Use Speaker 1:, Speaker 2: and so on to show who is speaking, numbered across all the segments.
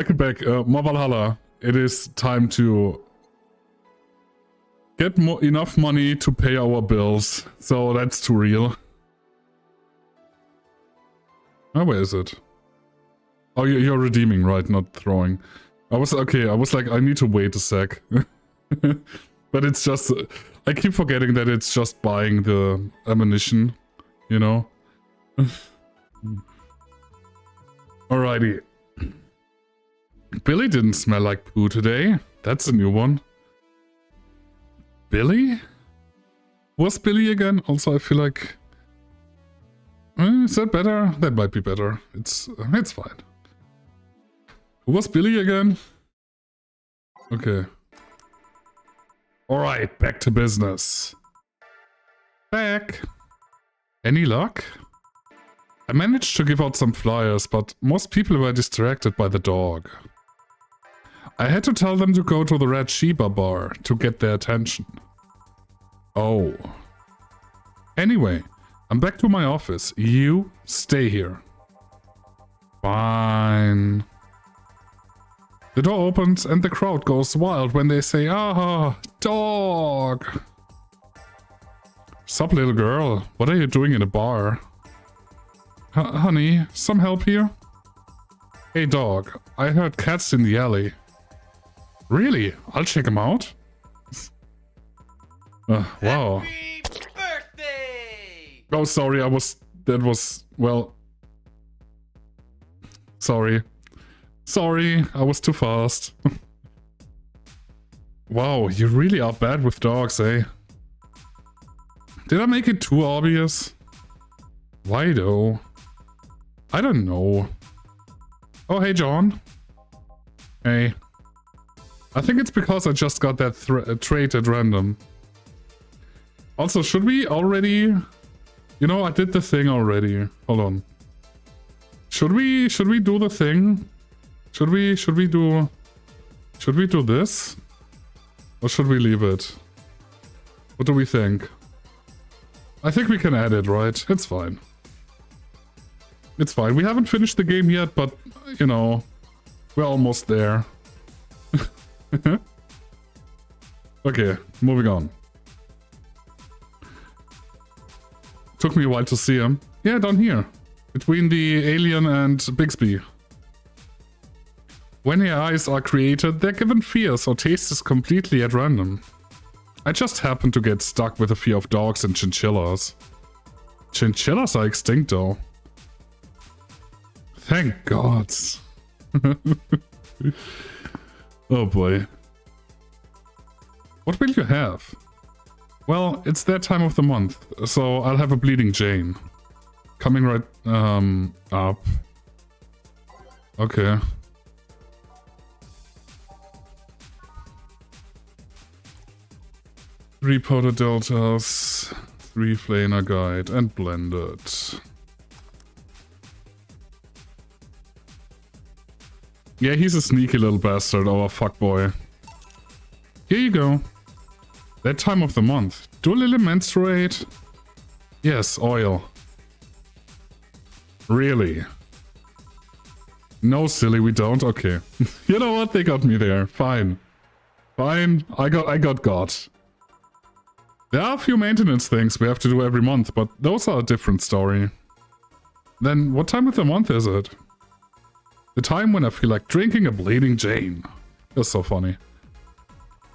Speaker 1: Welcome back, more Valhalla. It is time to get enough money to pay our bills. So that's too real. Oh, where is it? Oh, you're redeeming, right? Not throwing. I was like, I need to wait a sec. But it's just, I keep forgetting that it's just buying the ammunition, you know? Alrighty. Billy didn't smell like poo today. That's a new one. Billy? Was Billy again? Also, I feel like... is that better? That might be better. It's fine. Who was Billy again? Okay. Alright, back to business. Back. Any luck? I managed to give out some flyers, but most people were distracted by the dog. I had to tell them to go to the Red Sheba bar to get their attention. Oh. Anyway, I'm back to my office. You stay here. Fine. The door opens and the crowd goes wild when they say, "Ah, dog!" Sup, little girl? What are you doing in a bar? Honey, some help here? Hey, dog. I heard cats in the alley. Really? I'll check them out. Wow.
Speaker 2: Happy birthday!
Speaker 1: Oh, sorry. Well... Sorry. Sorry, I was too fast. Wow, you really are bad with dogs, eh? Did I make it too obvious? Why though? I don't know. Oh, hey, John. Hey. I think it's because I just got that trait at random. Also, should we already... You know, I did the thing already. Hold on. Should we do the thing? Should we do this? Or should we leave it? What do we think? I think we can add it, right? It's fine. It's fine. We haven't finished the game yet, but, you know, we're almost there. Okay, moving on. Took me a while to see him. Yeah, down here. Between the alien and Bixby. When AIs are created, they're given fears or tastes completely at random. I just happened to get stuck with a fear of dogs and chinchillas. Chinchillas are extinct though. Thank God. Oh boy. What will you have? Well, it's that time of the month, so I'll have a Bleeding Jane. Coming right up. Okay. 3 powder deltas, 3 flaner guide, and blended. Yeah, he's a sneaky little bastard, our fuckboy. Here you go. That time of the month. Do Lily menstruate? Yes, oil. Really? No, silly, we don't? Okay. You know what? They got me there. Fine. Fine. I got got. There are a few maintenance things we have to do every month, but those are a different story. Then what time of the month is it? The time when I feel like drinking a Bleeding Jane. That's so funny.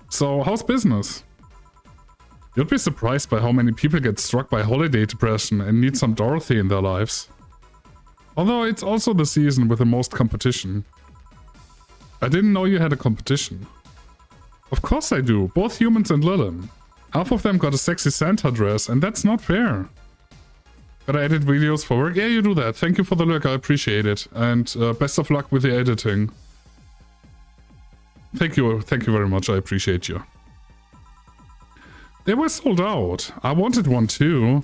Speaker 1: So, how's business? You'd be surprised by how many people get struck by holiday depression and need some Dorothy in their lives. Although it's also the season with the most competition. I didn't know you had a competition. Of course I do, both humans and Lilin. Half of them got a sexy Santa dress, and that's not fair. Gotta edit videos for work? Yeah, you do that. Thank you for the look, I appreciate it. And best of luck with the editing. Thank you very much, I appreciate you. They were sold out. I wanted one too.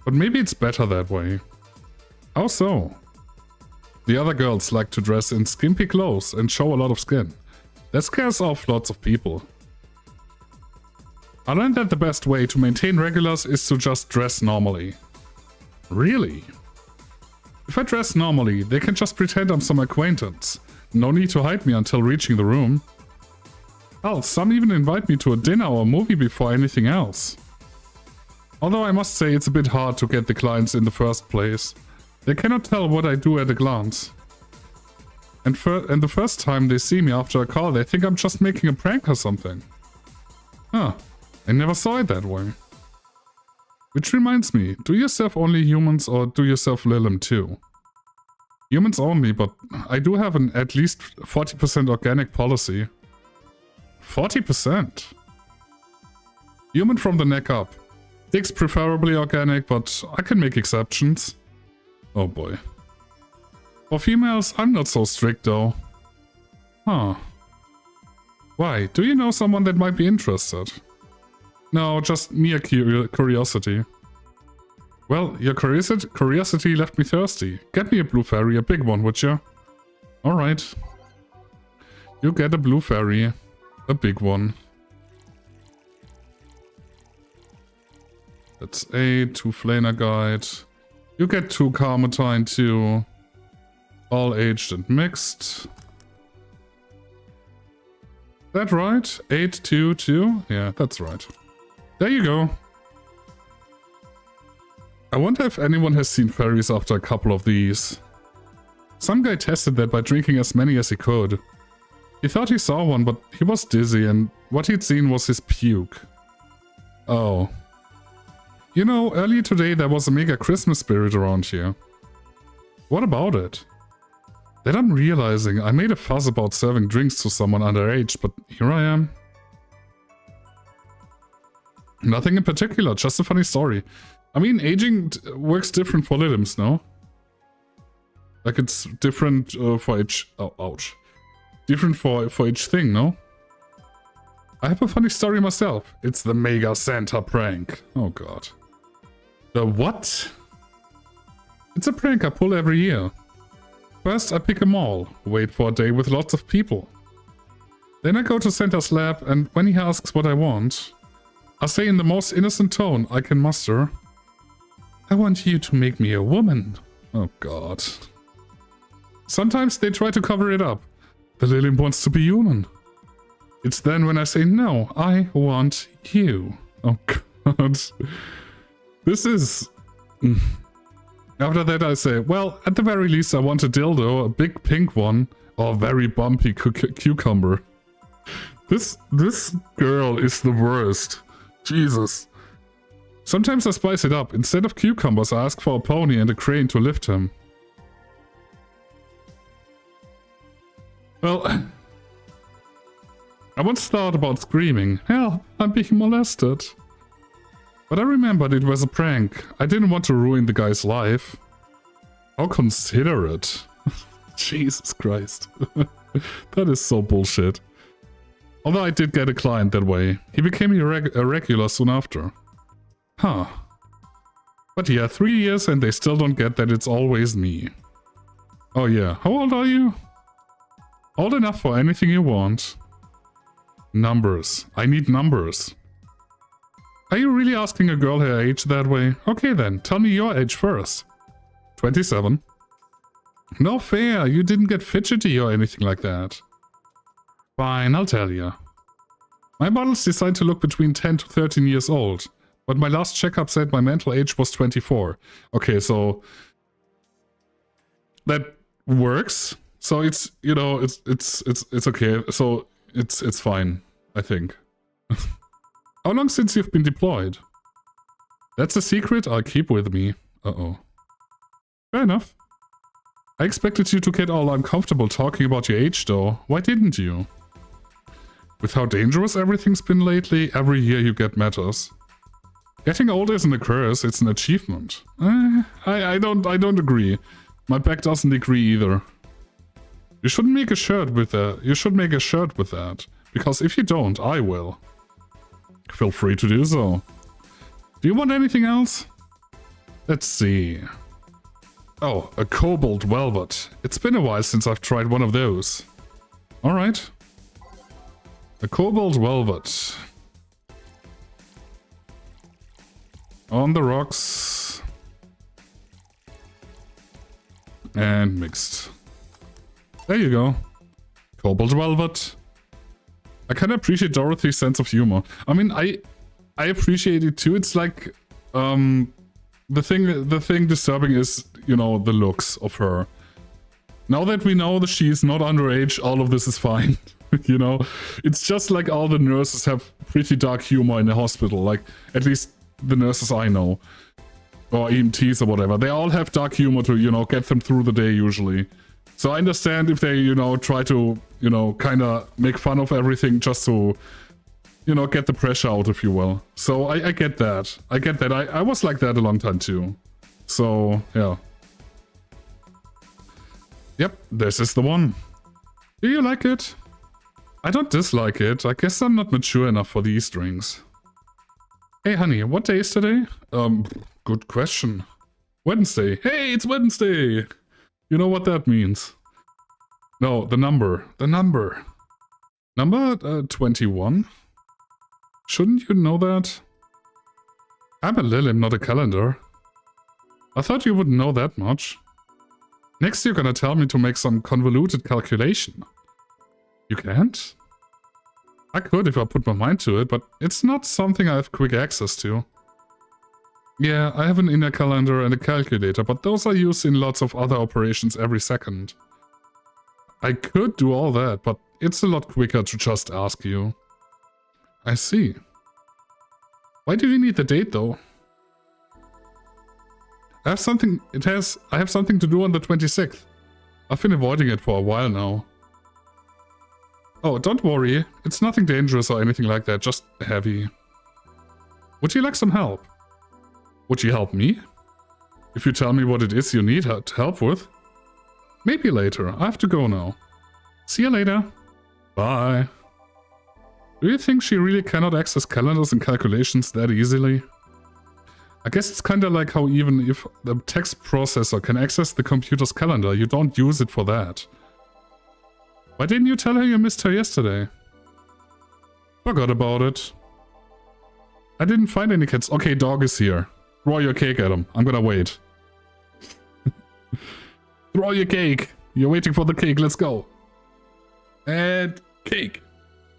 Speaker 1: But maybe it's better that way. How so? The other girls like to dress in skimpy clothes and show a lot of skin. That scares off lots of people. I learned that the best way to maintain regulars is to just dress normally. Really? If I dress normally, they can just pretend I'm some acquaintance. No need to hide me until reaching the room. Hell, some even invite me to a dinner or a movie before anything else. Although I must say it's a bit hard to get the clients in the first place. They cannot tell what I do at a glance. And the first time they see me after a call, they think I'm just making a prank or something. Huh, I never saw it that way. Which reminds me, do you serve only humans or do you serve Lilim too? Humans only, but I do have an at least 40% organic policy. 40%? Human from the neck up. Dicks preferably organic, but I can make exceptions. Oh boy. For females, I'm not so strict though. Huh. Why? Do you know someone that might be interested? No, just mere curiosity. Well, your curiosity left me thirsty. Get me a blue fairy, a big one, would you? Alright. You get a blue fairy. A big one. That's 8, 2 Flaner Guide. You get 2 Carmatine too. All aged and mixed. That right? 8, 2, 2? Yeah, that's right. There you go. I wonder if anyone has seen fairies after a couple of these. Some guy tested that by drinking as many as he could. He thought he saw one, but he was dizzy and what he'd seen was his puke. Oh. You know, earlier today there was a mega Christmas spirit around here. What about it? Then I'm realizing I made a fuss about serving drinks to someone underage, but here I am. Nothing in particular, just a funny story. I mean, aging works different for Lilims, no? Like it's different for each... Oh, ouch. Different for each thing, no? I have a funny story myself. It's the Mega Santa prank. Oh god. The what? It's a prank I pull every year. First I pick a mall, wait for a day with lots of people. Then I go to Santa's lab and when he asks what I want, I say in the most innocent tone I can muster, I want you to make me a woman. Oh god. Sometimes they try to cover it up. The Lilim wants to be human. It's then when I say no, I want you. Oh god. This is... After that I say, well, at the very least I want a dildo, a big pink one, or a very bumpy cucumber. This girl is the worst. Jesus. Sometimes I spice it up. Instead of cucumbers, I ask for a pony and a crane to lift him. Well, I once thought about screaming, help, I'm being molested. But I remembered it was a prank. I didn't want to ruin the guy's life. How considerate. Jesus Christ. That is so bullshit. Although I did get a client that way. He became a regular soon after. Huh. But yeah, 3 years and they still don't get that it's always me. Oh yeah, how old are you? Old enough for anything you want. Numbers. I need numbers. Are you really asking a girl her age that way? Okay then, tell me your age first. 27. No fair, you didn't get fidgety or anything like that. Fine, I'll tell you. My models decide to look between 10 to 13 years old, but my last checkup said my mental age was 24. Okay, so that works. So it's, you know, it's okay. So it's fine, I think. How long since you've been deployed? That's a secret I'll keep with me. Uh-oh. Fair enough. I expected you to get all uncomfortable talking about your age though. Why didn't you? With how dangerous everything's been lately, every year you get matters. Getting older isn't a curse, it's an achievement. I don't agree. My back doesn't agree either. You shouldn't make a shirt with that. You should make a shirt with that. Because if you don't, I will. Feel free to do so. Do you want anything else? Let's see. Oh, a cobalt velvet. It's been a while since I've tried one of those. Alright. A cobalt velvet. On the rocks. And mixed. There you go. Cobalt Velvet. I kind of appreciate Dorothy's sense of humor. I mean, I appreciate it too. It's like, the thing disturbing is, you know, the looks of her. Now that we know that she's not underage, all of this is fine. You know, it's just like all the nurses have pretty dark humor in the hospital. Like, at least the nurses I know, or EMTs or whatever, they all have dark humor to, you know, get them through the day usually. So I understand if they, you know, try to, you know, kind of make fun of everything just to, you know, get the pressure out, if you will. So I get that. I get that. I was like that a long time too. So, yeah. Yep, this is the one. Do you like it? I don't dislike it. I guess I'm not mature enough for these drinks. Hey, honey, what day is today? Good question. Wednesday. Hey, it's Wednesday! You know what that means. No, the number. The number. Number 21? Shouldn't you know that? I'm a Lilim, not a calendar. I thought you wouldn't know that much. Next you're gonna tell me to make some convoluted calculation. You can't? I could if I put my mind to it, but it's not something I have quick access to. Yeah, I have an inner calendar and a calculator, but those are used in lots of other operations every second. I could do all that, but it's a lot quicker to just ask you. I see. Why do you need the date though? I have something to do on the 26th. I've been avoiding it for a while now. Oh, don't worry. It's nothing dangerous or anything like that, just heavy. Would you like some help? Would you help me? If you tell me what it is you need help with? Maybe later. I have to go now. See you later. Bye. Do you think she really cannot access calendars and calculations that easily? I guess it's kinda like how even if the text processor can access the computer's calendar, you don't use it for that. Why didn't you tell her you missed her yesterday? Forgot about it. I didn't find any cats. Okay, dog is here. Throw your cake at him. I'm gonna wait. Throw your cake. You're waiting for the cake. Let's go. And cake.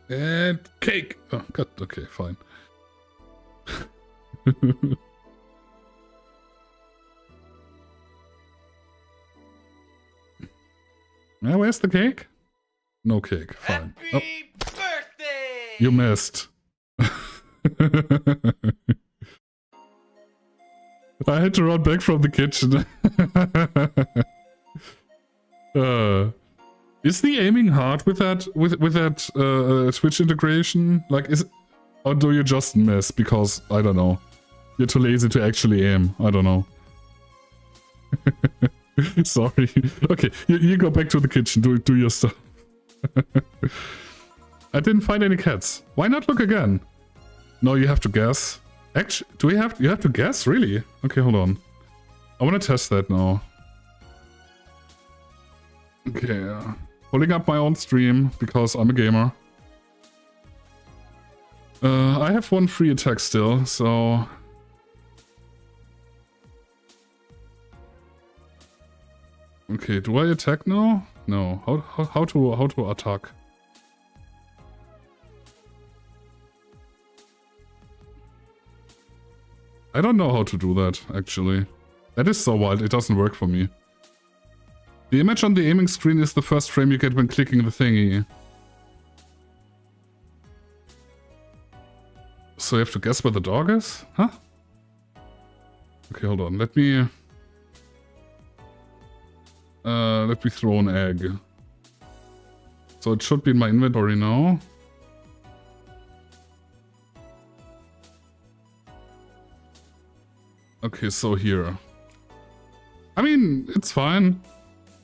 Speaker 1: And cake. Oh, God. Okay, fine. Now, where's the cake? No cake. Fine.
Speaker 2: Happy birthday!
Speaker 1: You missed. I had to run back from the kitchen. Is the aiming hard with that Twitch integration? Like, or do you just miss because I don't know? You're too lazy to actually aim. I don't know. Sorry. Okay, you go back to the kitchen. Do your stuff. I didn't find any cats. Why not look again? No, you have to guess. Actually, you have to guess? Really? Okay, hold on. I want to test that now. Okay, pulling up my own stream because I'm a gamer. I have one free attack still, so... Okay, do I attack now? No. How to attack? I don't know how to do that, actually. That is so wild, it doesn't work for me. The image on the aiming screen is the first frame you get when clicking the thingy. So you have to guess where the dog is? Huh? Okay, hold on, let me throw an egg. So it should be in my inventory now. Okay, so here. I mean, it's fine.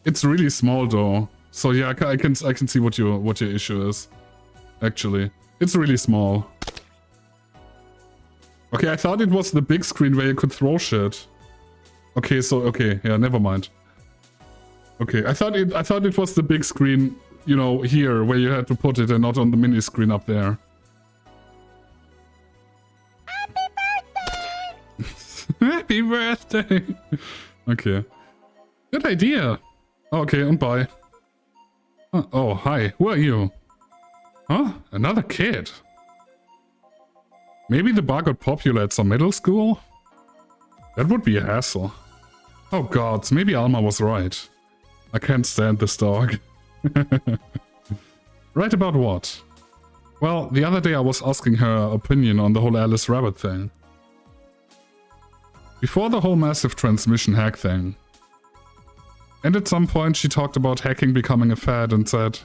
Speaker 1: It's really small though. So yeah, I can see what your issue is. Actually, it's really small. Okay, I thought it was the big screen where you could throw shit. Okay, so okay, yeah, never mind. Okay, I thought it was the big screen, you know, here where you had to put it and not on the mini screen up there. Happy birthday! Okay. Good idea. Okay, and bye. Oh, hi. Who are you? Huh? Another kid? Maybe the bar got popular at some middle school? That would be a hassle. Oh god, maybe Alma was right. I can't stand this dog. Right about what? Well, the other day I was asking her opinion on the whole Alice Rabbit thing. Before the whole massive transmission hack thing. And at some point she talked about hacking becoming a fad and said,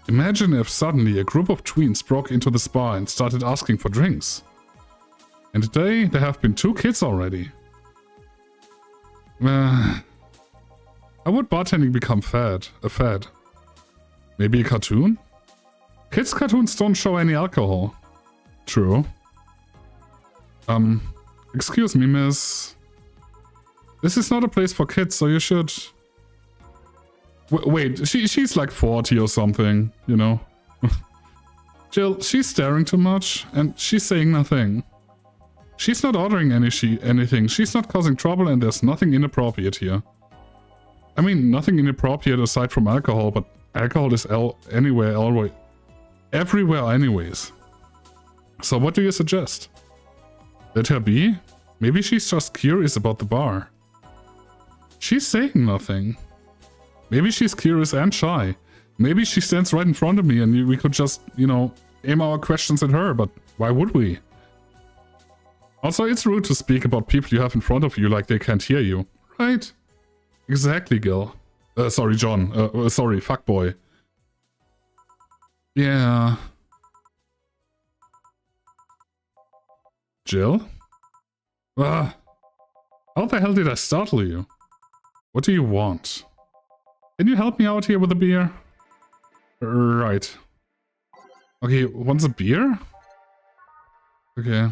Speaker 1: imagine if suddenly a group of tweens broke into the spa and started asking for drinks. And today there have been 2 kids already. How would bartending become a fad? Maybe a cartoon? Kids' cartoons don't show any alcohol. True. Excuse me, miss. This is not a place for kids, so you should... Wait, she's like 40 or something, you know? Jill, she's staring too much, and she's saying nothing. She's not ordering anything, she's not causing trouble, and there's nothing inappropriate here. I mean, nothing inappropriate aside from alcohol, but alcohol is everywhere anyways. So what do you suggest? Let her be? Maybe she's just curious about the bar. She's saying nothing. Maybe she's curious and shy. Maybe she stands right in front of me and we could just, you know, aim our questions at her, but why would we? Also, it's rude to speak about people you have in front of you like they can't hear you. Right? Exactly, Gil. Sorry, John. Sorry, fuckboy. Yeah. Jill? How the hell did I startle you? What do you want? Can you help me out here with a beer? Right. Okay, wants a beer? Okay.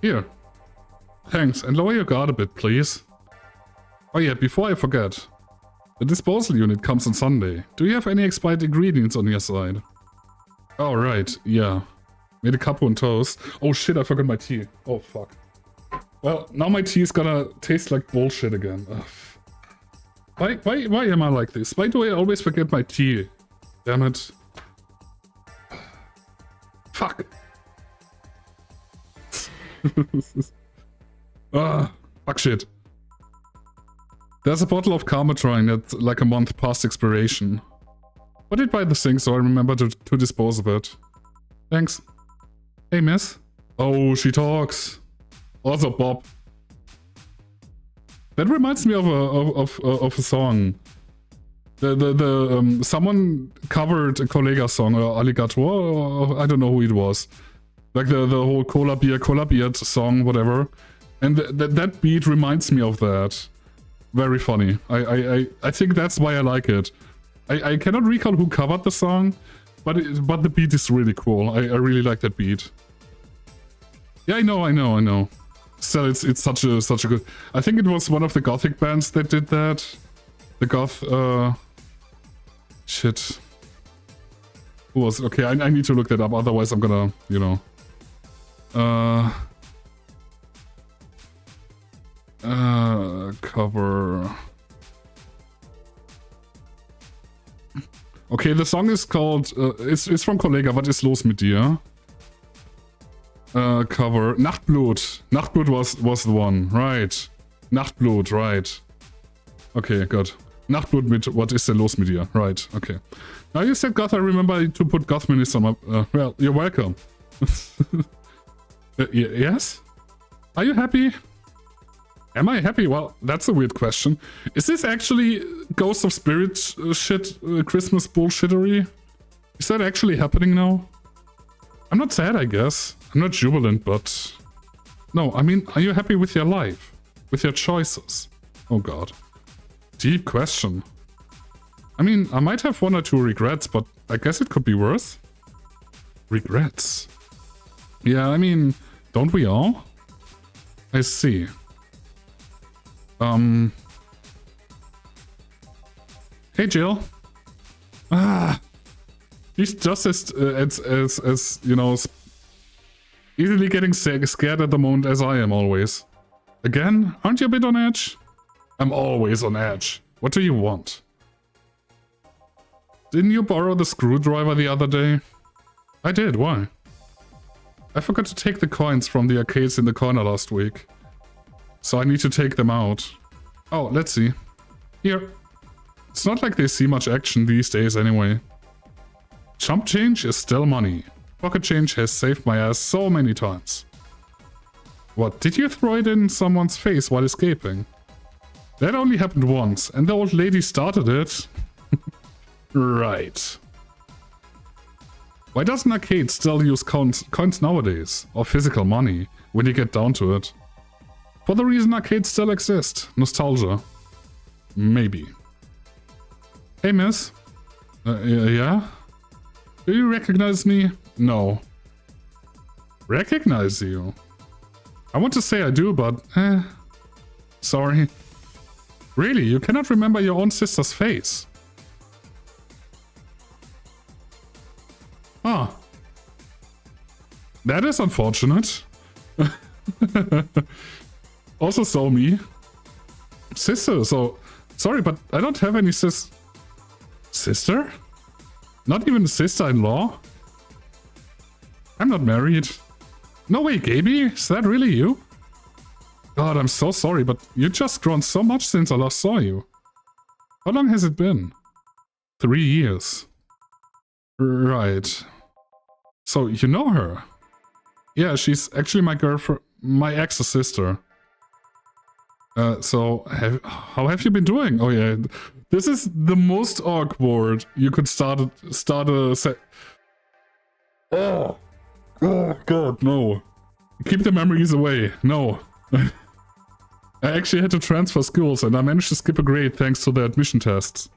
Speaker 1: Here. Thanks, and lower your guard a bit, please. Oh yeah, before I forget. The disposal unit comes on Sunday. Do you have any expired ingredients on your side? Oh, right, yeah. Made a couple and toast. Oh shit, I forgot my tea. Oh fuck. Well, now my tea is gonna taste like bullshit again. Ugh. Why am I like this? Why do I always forget my tea? Damn it. Fuck. Fuck shit. There's a bottle of Karmatine that's like a month past expiration. Put it by the sink so I remember to dispose of it. Thanks. Hey, miss. Oh, she talks. Also, Bob. That reminds me of a song. Someone covered a Kollega song, or Alligator, or I don't know who it was. Like the whole Cola Beer song, whatever. And that beat reminds me of that. Very funny. I think that's why I like it. I cannot recall who covered the song, but the beat is really cool. I really like that beat. Yeah, I know. Still, it's such a good... I think it was one of the gothic bands that did that. The goth... Shit. Who was... Okay, I need to look that up, otherwise I'm gonna, you know... Cover... Okay, the song is called... it's from Kollega, what is los mit dir? Cover... Nachtblut. Nachtblut was the one, right. Nachtblut, right. Okay, good. Nachtblut mit what is denn los mit dir? Right, okay. Now you said goth, I remember to put goth minister on my... well, you're welcome. Yes? Are you happy? Am I happy? Well, that's a weird question. Is this actually Ghost of Spirit shit, Christmas bullshittery? Is that actually happening now? I'm not sad, I guess. I'm not jubilant, but... No, I mean, are you happy with your life? With your choices? Oh god. Deep question. I mean, I might have 1 or 2 regrets, but I guess it could be worse. Regrets? Yeah, I mean, don't we all? I see. Hey Jill. She's just as you know, Easily getting scared at the moment, as I am always. Again? Aren't you a bit on edge? I'm always on edge. What do you want? Didn't you borrow the screwdriver the other day? I did, why? I forgot to take the coins from the arcades in the corner last week. So I need to take them out. Oh, let's see. Here. It's not like they see much action these days anyway. Chump change is still money. Pocket change has saved my ass so many times. What, did you throw it in someone's face while escaping? That only happened once, and the old lady started it. Right. Why doesn't arcade still use coins nowadays, or physical money, when you get down to it? For the reason arcades still exist, nostalgia. Maybe. Hey miss? Yeah? Do you recognize me? No. Recognize you? I want to say I do, but sorry. Really, you cannot remember your own sister's face? Ah. That is unfortunate. Also so me. Sister, so... Sorry, but I don't have any Sister? Not even a sister-in-law? I'm not married. No way, Gaby? Is that really you? God, I'm so sorry, but you just grown so much since I last saw you. How long has it been? 3 years. Right. So, you know her? Yeah, she's actually my girlfriend, my ex's sister. So, how have you been doing? Oh yeah, this is the most awkward you could start a Oh god, no. Keep the memories away, no. I actually had to transfer schools and I managed to skip a grade thanks to the admission tests.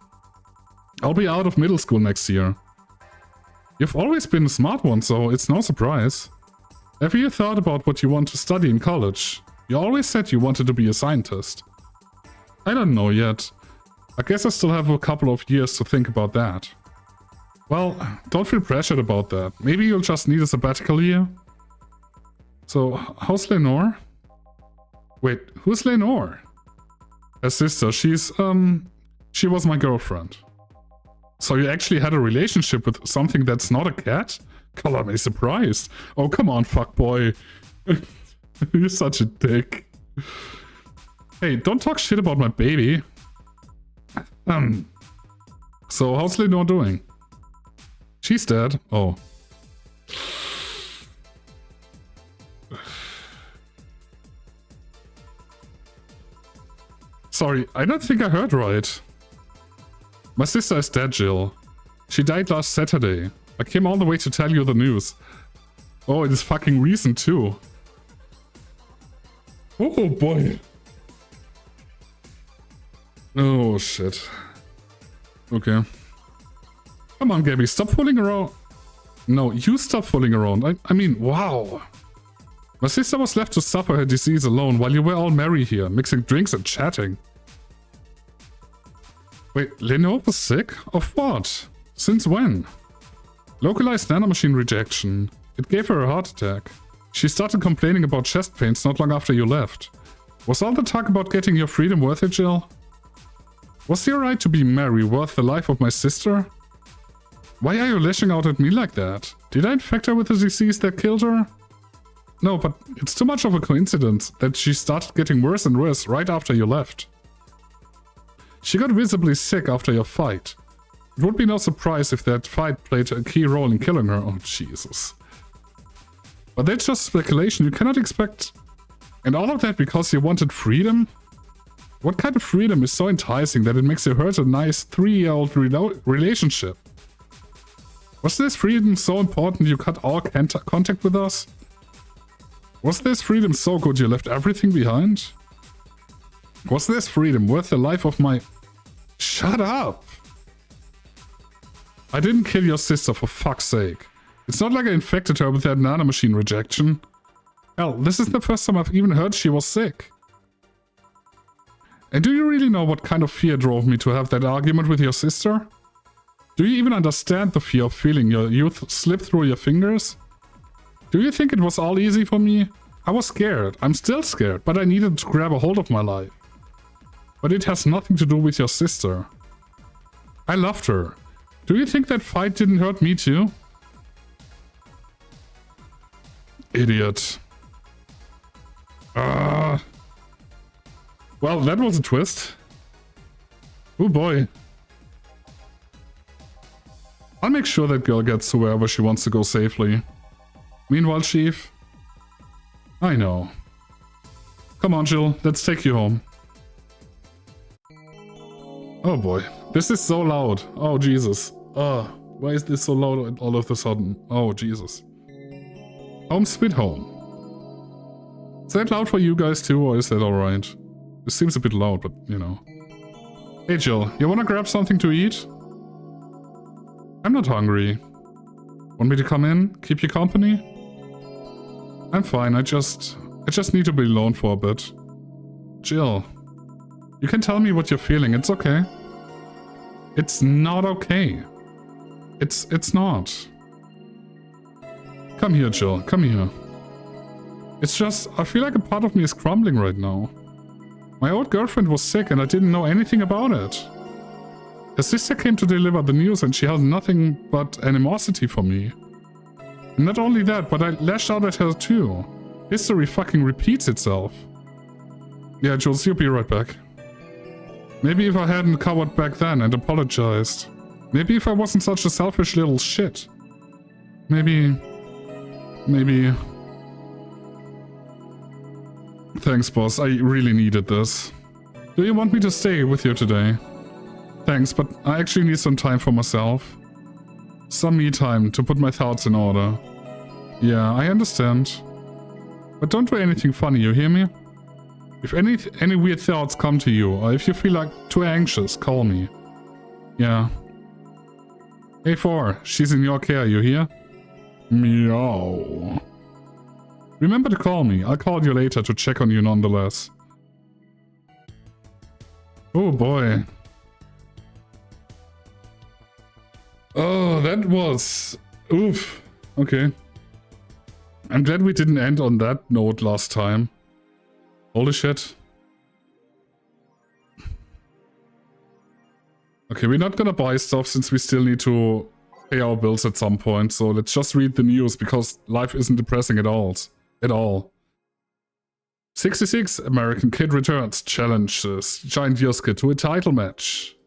Speaker 1: I'll be out of middle school next year. You've always been a smart one, so it's no surprise. Have you thought about what you want to study in college? You always said you wanted to be a scientist. I don't know yet. I guess I still have a couple of years to think about that. Well, don't feel pressured about that. Maybe you'll just need a sabbatical year. So, how's Lenore? Wait, who's Lenore? Her sister, she was my girlfriend. So you actually had a relationship with something that's not a cat? Color me surprised. Oh, come on, fuckboy. You're such a dick. Hey, don't talk shit about my baby. So how's Lenore doing? She's dead. Oh. Sorry, I don't think I heard right. My sister is dead, Jill. She died last Saturday. I came all the way to tell you the news. Oh, it is fucking recent too. Oh boy. Oh shit. Okay. Come on, Gabby, stop fooling around. No, you stop fooling around. I mean, wow. My sister was left to suffer her disease alone while you were all merry here, mixing drinks and chatting. Wait, Lenore was sick? Of what? Since when? Localized nanomachine rejection. It gave her a heart attack. She started complaining about chest pains not long after you left. Was all the talk about getting your freedom worth it, Jill? Was your right to be merry worth the life of my sister? Why are you lashing out at me like that? Did I infect her with the disease that killed her? No, but it's too much of a coincidence that she started getting worse and worse right after you left. She got visibly sick after your fight. It would be no surprise if that fight played a key role in killing her. Oh, Jesus. But that's just speculation. You cannot expect... And all of that because you wanted freedom? What kind of freedom is so enticing that it makes you hurt a nice 3-year-old relationship? Was this freedom so important you cut all contact with us? Was this freedom so good you left everything behind? Was this freedom worth the life of my... Shut up! I didn't kill your sister, for fuck's sake. It's not like I infected her with that nanomachine rejection. Hell, this is the first time I've even heard she was sick. And do you really know what kind of fear drove me to have that argument with your sister? Do you even understand the fear of feeling your youth slip through your fingers? Do you think it was all easy for me? I was scared. I'm still scared, but I needed to grab a hold of my life. But it has nothing to do with your sister. I loved her. Do you think that fight didn't hurt me too? Idiot. Well, that was a twist. Oh boy. I'll make sure that girl gets to wherever she wants to go safely. Meanwhile, Chief... I know. Come on, Jill. Let's take you home. Oh boy. This is so loud. Oh, Jesus. Why is this so loud all of a sudden? Oh, Jesus. Home sweet home. Is that loud for you guys too, or is that alright? This seems a bit loud, but, you know. Hey, Jill. You wanna grab something to eat? I'm not hungry. Want me to come in? Keep you company? I'm fine, I just need to be alone for a bit. Jill, you can tell me what you're feeling, it's okay. It's not okay. It's not. Come here, Jill, come here. It's just, I feel like a part of me is crumbling right now. My old girlfriend was sick and I didn't know anything about it. Her sister came to deliver the news and she held nothing but animosity for me. And not only that, but I lashed out at her too. History fucking repeats itself. Yeah, Jules, you'll be right back. Maybe if I hadn't cowered back then and apologized. Maybe if I wasn't such a selfish little shit. Maybe... Thanks, boss. I really needed this. Do you want me to stay with you today? Thanks, but I actually need some time for myself. Some me time to put my thoughts in order. Yeah, I understand. But don't do anything funny, you hear me? If any weird thoughts come to you, or if you feel like too anxious, call me. Yeah. A4, she's in your care, you hear? Meow. Remember to call me. I'll call you later to check on you nonetheless. Oh boy. Oh, that was... Oof. Okay. I'm glad we didn't end on that note last time. Holy shit. Okay, we're not gonna buy stuff since we still need to pay our bills at some point. So let's just read the news because life isn't depressing at all. 66 American kid returns, challenges Giant Yosuke to a title match.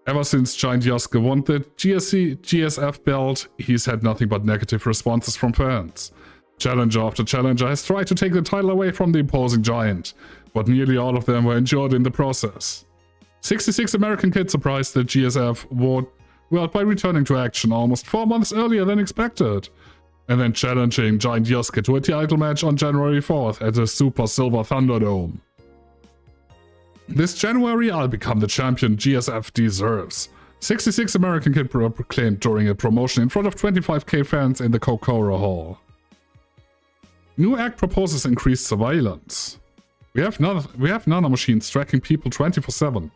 Speaker 1: Ever since Giant Yosuke won the GSF belt, he's had nothing but negative responses from fans. Challenger after challenger has tried to take the title away from the opposing giant, but nearly all of them were injured in the process. 66 American kids surprised the GSF world by returning to action almost 4 months earlier than expected, and then challenging Giant Yosuke to a title match on January 4th at the Super Silver Thunderdome. This January, I'll become the champion GSF deserves. 66 American Kid proclaimed during a promotion in front of 25k fans in the Kokoro Hall. New act proposes increased surveillance. We have nanomachines tracking people 24/7.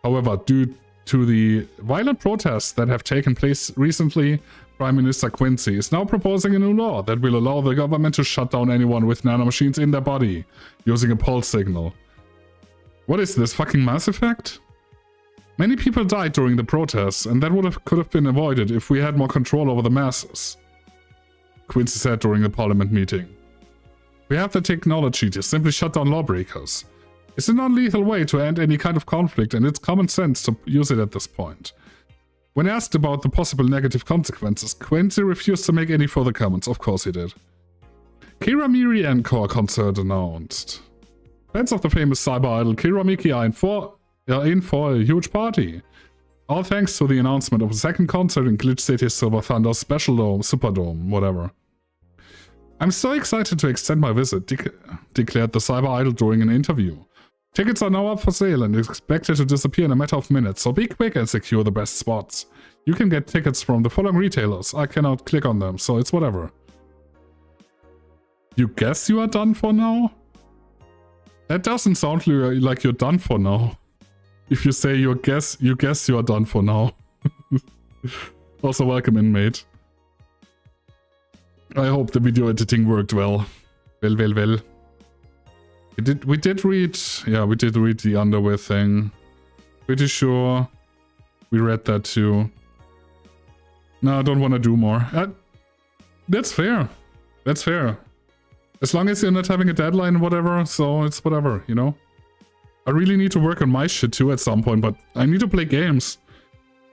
Speaker 1: However, due to the violent protests that have taken place recently, Prime Minister Quincy is now proposing a new law that will allow the government to shut down anyone with nanomachines in their body, using a pulse signal. What is this, fucking Mass Effect? Many people died during the protests, and that could have been avoided if we had more control over the masses, Quincy said during the parliament meeting. We have the technology to simply shut down lawbreakers. It's a non-lethal way to end any kind of conflict, and it's common sense to use it at this point. When asked about the possible negative consequences, Quincy refused to make any further comments. Of course he did. Kira Miri Encore concert announced. Fans of the famous cyber idol Kira Miki are in for a huge party. All thanks to the announcement of a second concert in Glitch City's Silver Thunder Special Dome, Superdome, whatever. I'm so excited to extend my visit, declared the cyber idol during an interview. Tickets are now up for sale and expected to disappear in a matter of minutes, so be quick and secure the best spots. You can get tickets from the following retailers. I cannot click on them, so it's whatever. You guess you are done for now? That doesn't sound like you're done for now. If you say you guess you are done for now. Also welcome, inmate. I hope the video editing worked well. Well. We did read... Yeah, we did read the underwear thing. Pretty sure we read that too. No, I don't want to do more. That's fair. That's fair. As long as you're not having a deadline or whatever, so it's whatever, you know? I really need to work on my shit too at some point, but I need to play games.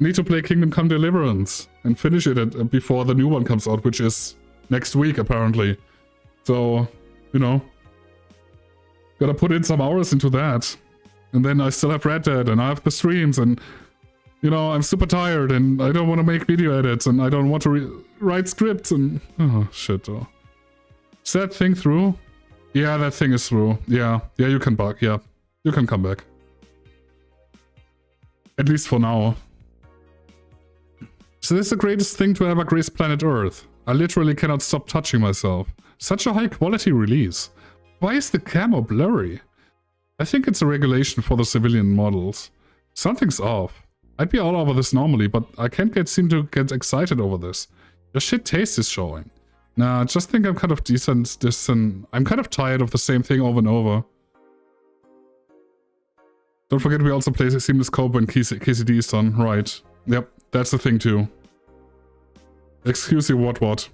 Speaker 1: I need to play Kingdom Come Deliverance and finish it before the new one comes out, which is next week apparently. So, you know, gotta put in some hours into that. And then I still have Red Dead and I have the streams and, you know, I'm super tired and I don't want to make video edits and I don't want to write scripts and... Oh, shit. Oh. Is that thing through? Yeah, that thing is through. Yeah, you can back. Yeah, you can come back. At least for now. So this is the greatest thing to ever grace planet Earth. I literally cannot stop touching myself. Such a high quality release. Why is the camo blurry? I think it's a regulation for the civilian models. Something's off. I'd be all over this normally, but I can't seem to get excited over this. Your shit taste is showing. Nah, I just think I'm kind of decent. I'm kind of tired of the same thing over and over. Don't forget we also play Seamless Cope when KCD is done. Right. Yep, that's the thing too. Excuse you, what?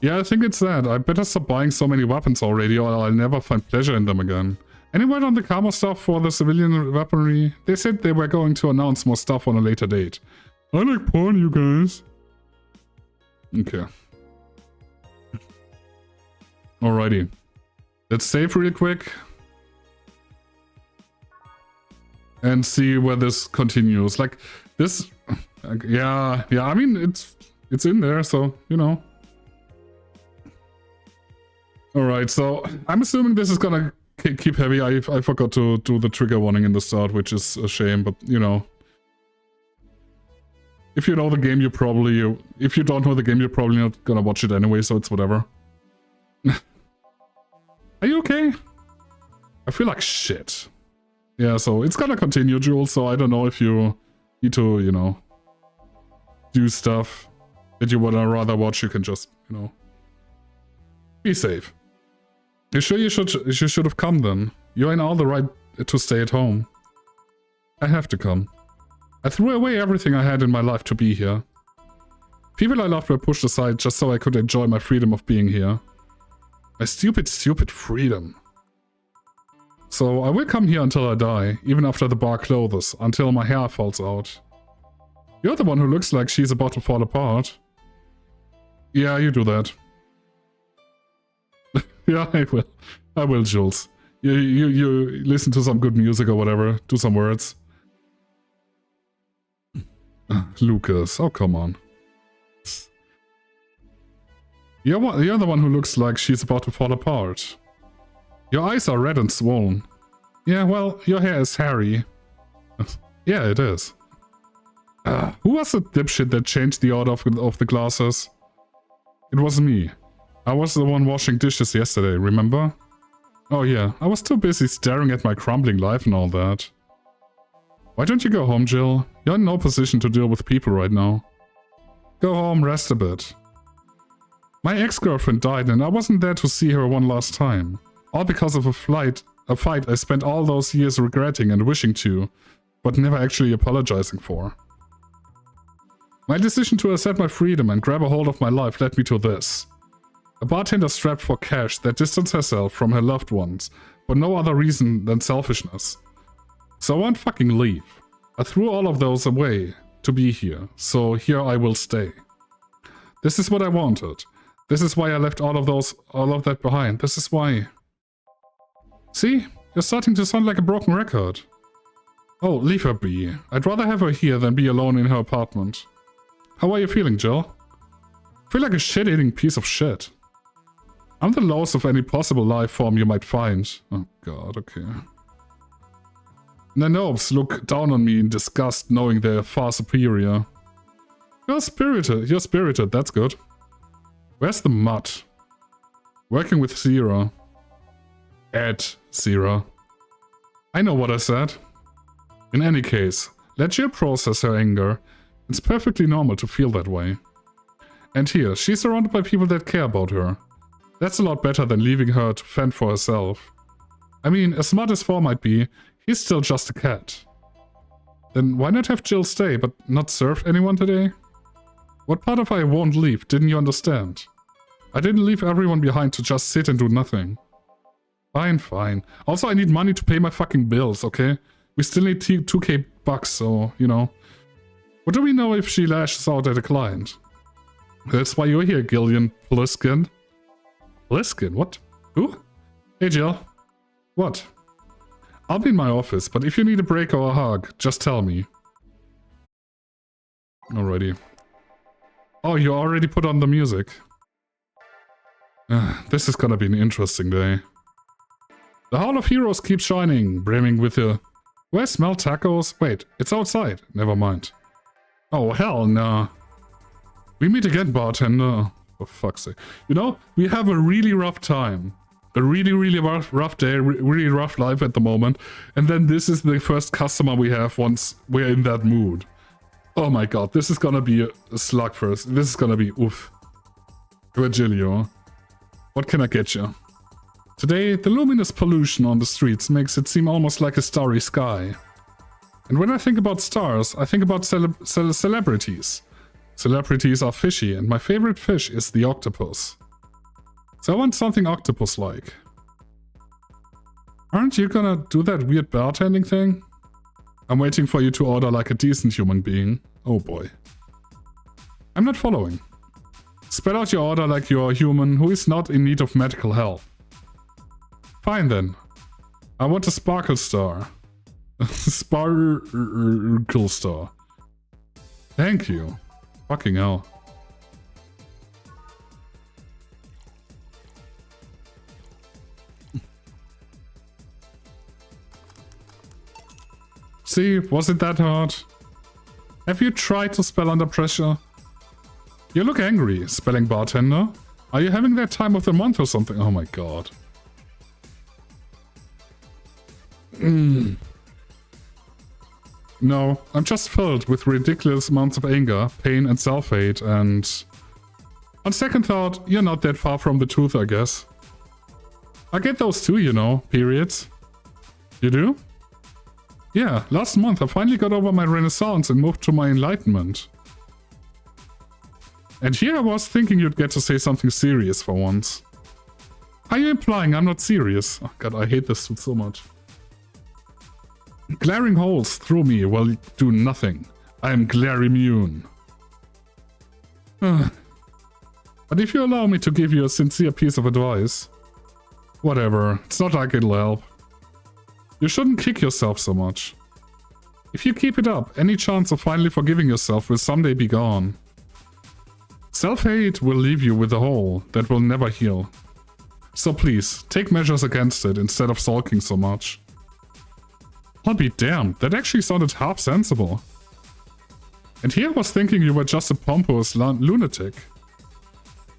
Speaker 1: Yeah, I think it's that. I better stop buying so many weapons already or I'll never find pleasure in them again. Any word on the camo stuff for the civilian weaponry? They said they were going to announce more stuff on a later date. I like porn, you guys. Okay. Alrighty. Let's save real quick. And see where this continues. Like, this... Yeah, I mean, it's in there, so, you know. Alright, so I'm assuming this is gonna keep heavy. I forgot to do the trigger warning in the start, which is a shame, but, you know. If you know the game, if you don't know the game, you're probably not gonna watch it anyway, so it's whatever. Are you okay? I feel like shit. Yeah, so it's gonna continue, Jules, so I don't know if you need to, you know, do stuff that you would rather watch. You can just, you know, be safe. You sure you should have come then? You're in all the right to stay at home. I have to come. I threw away everything I had in my life to be here. People I loved were pushed aside just so I could enjoy my freedom of being here. My stupid freedom. So I will come here until I die, even after the bar closes, until my hair falls out. You're the one who looks like she's about to fall apart. Yeah, you do that. Yeah, I will, Jules. You listen to some good music or whatever, do some words. Lucas, oh come on. You're the one who looks like she's about to fall apart. Your eyes are red and swollen. Yeah, well, your hair is hairy. Yeah, it is. Who was the dipshit that changed the order of the glasses? It wasn't me. I was the one washing dishes yesterday, remember? Oh yeah, I was too busy staring at my crumbling life and all that. Why don't you go home, Jill? You're in no position to deal with people right now. Go home, rest a bit. My ex-girlfriend died and I wasn't there to see her one last time. All because of a fight I spent all those years regretting and wishing to, but never actually apologizing for. My decision to accept my freedom and grab a hold of my life led me to this. A bartender strapped for cash that distanced herself from her loved ones, for no other reason than selfishness. So I won't fucking leave. I threw all of those away to be here, so here I will stay. This is what I wanted. This is why I left all of that behind. This is why. See? You're starting to sound like a broken record. Oh, leave her be. I'd rather have her here than be alone in her apartment. How are you feeling, Jill? I feel like a shit-eating piece of shit. I'm the lowest of any possible life form you might find. Oh god, okay. The Nobes look down on me in disgust, knowing they're far superior. You're spirited, that's good. Where's the mutt? Working with Zero. At Zero. I know what I said. In any case, let Jill process her anger. It's perfectly normal to feel that way. And here, she's surrounded by people that care about her. That's a lot better than leaving her to fend for herself. I mean, as smart as 4 might be, he's still just a cat. Then why not have Jill stay, but not serve anyone today? What part of I won't leave didn't you understand? I didn't leave everyone behind to just sit and do nothing. Fine, fine. Also, I need money to pay my fucking bills, okay? We still need 2k bucks, so, you know. What do we know if she lashes out at a client? That's why you're here, Gillian Pliskin. Pliskin? What? Who? Hey, Jill. What? I'll be in my office, but if you need a break or a hug, just tell me. Alrighty. Oh, you already put on the music. This is gonna be an interesting day. The Hall of Heroes keeps shining, brimming with the... Do I smell tacos? Wait, it's outside. Never mind. Oh, hell no. We meet again, bartender. For fuck's sake. You know, we have a really rough time. A really rough day, really rough life at the moment. And then this is the first customer we have once we're in that mood. Oh my god, this is gonna be a slugfest. This is gonna be oof. Virgilio, what can I get you? Today, the luminous pollution on the streets makes it seem almost like a starry sky. And when I think about stars, I think about celebrities. Celebrities are fishy, and my favorite fish is the octopus. So I want something octopus-like. Aren't you gonna do that weird bartending thing? I'm waiting for you to order like a decent human being. Oh boy. I'm not following. Spell out your order like you're a human who is not in need of medical help. Fine then. I want a sparkle star. Sparkle star. Thank you. Fucking hell. See, was it that hard? Have you tried to spell under pressure? You look angry, spelling bartender. Are you having that time of the month or something? Oh my god. No, I'm just filled with ridiculous amounts of anger, pain and self-hate, and... On second thought, you're not that far from the truth, I guess. I get those too, you know, periods. You do? Yeah, last month I finally got over my renaissance and moved to my enlightenment. And here I was thinking you'd get to say something serious for once. Are you implying I'm not serious? Oh god, I hate this dude so much. Glaring holes through me will do nothing. I am glare immune. But if you allow me to give you a sincere piece of advice... Whatever, it's not like it'll help. You shouldn't kick yourself so much. If you keep it up, any chance of finally forgiving yourself will someday be gone. Self-hate will leave you with a hole that will never heal. So please, take measures against it instead of sulking so much. I'll be damned, that actually sounded half sensible. And here I was thinking you were just a pompous lunatic.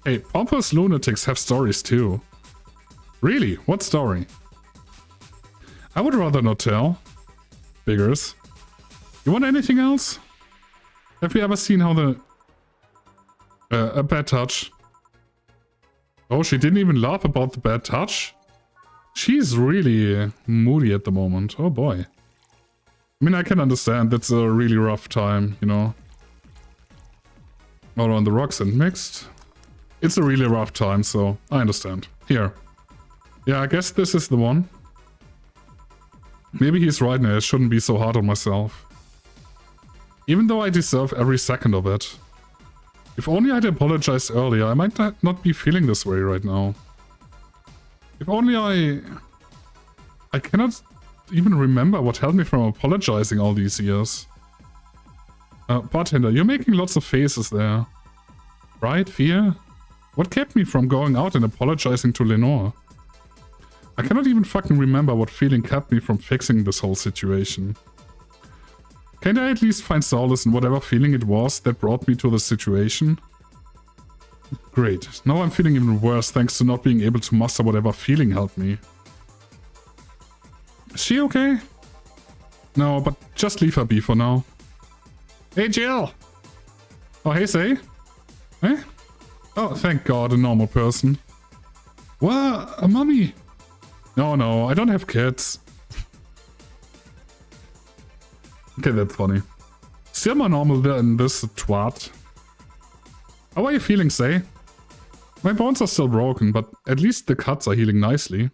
Speaker 1: Hey, pompous lunatics have stories too. Really? What story? I would rather not tell. Figures. You want anything else? Have you ever seen how the... a bad touch. Oh, she didn't even laugh about the bad touch? She's really moody at the moment. Oh boy. I mean, I can understand that's a really rough time, you know. All on the rocks and mixed. It's a really rough time, so I understand. Here. Yeah, I guess this is the one. Maybe he's right and I shouldn't be so hard on myself. Even though I deserve every second of it. If only I'd apologized earlier, I might not be feeling this way right now. If only I cannot even remember what held me from apologizing all these years. Bartender, you're making lots of faces there. Right? Fear? What kept me from going out and apologizing to Lenore? I cannot even fucking remember what feeling kept me from fixing this whole situation. Can't I at least find solace in whatever feeling it was that brought me to the situation? Great, now I'm feeling even worse thanks to not being able to muster whatever feeling helped me. Is she okay? No, but just leave her be for now. Hey Jill! Oh hey Say? Eh? Oh, thank God, a normal person. What? A mummy? No, I don't have kids. Okay, that's funny. Still more normal than this twat. How are you feeling, Say? My bones are still broken, but at least the cuts are healing nicely.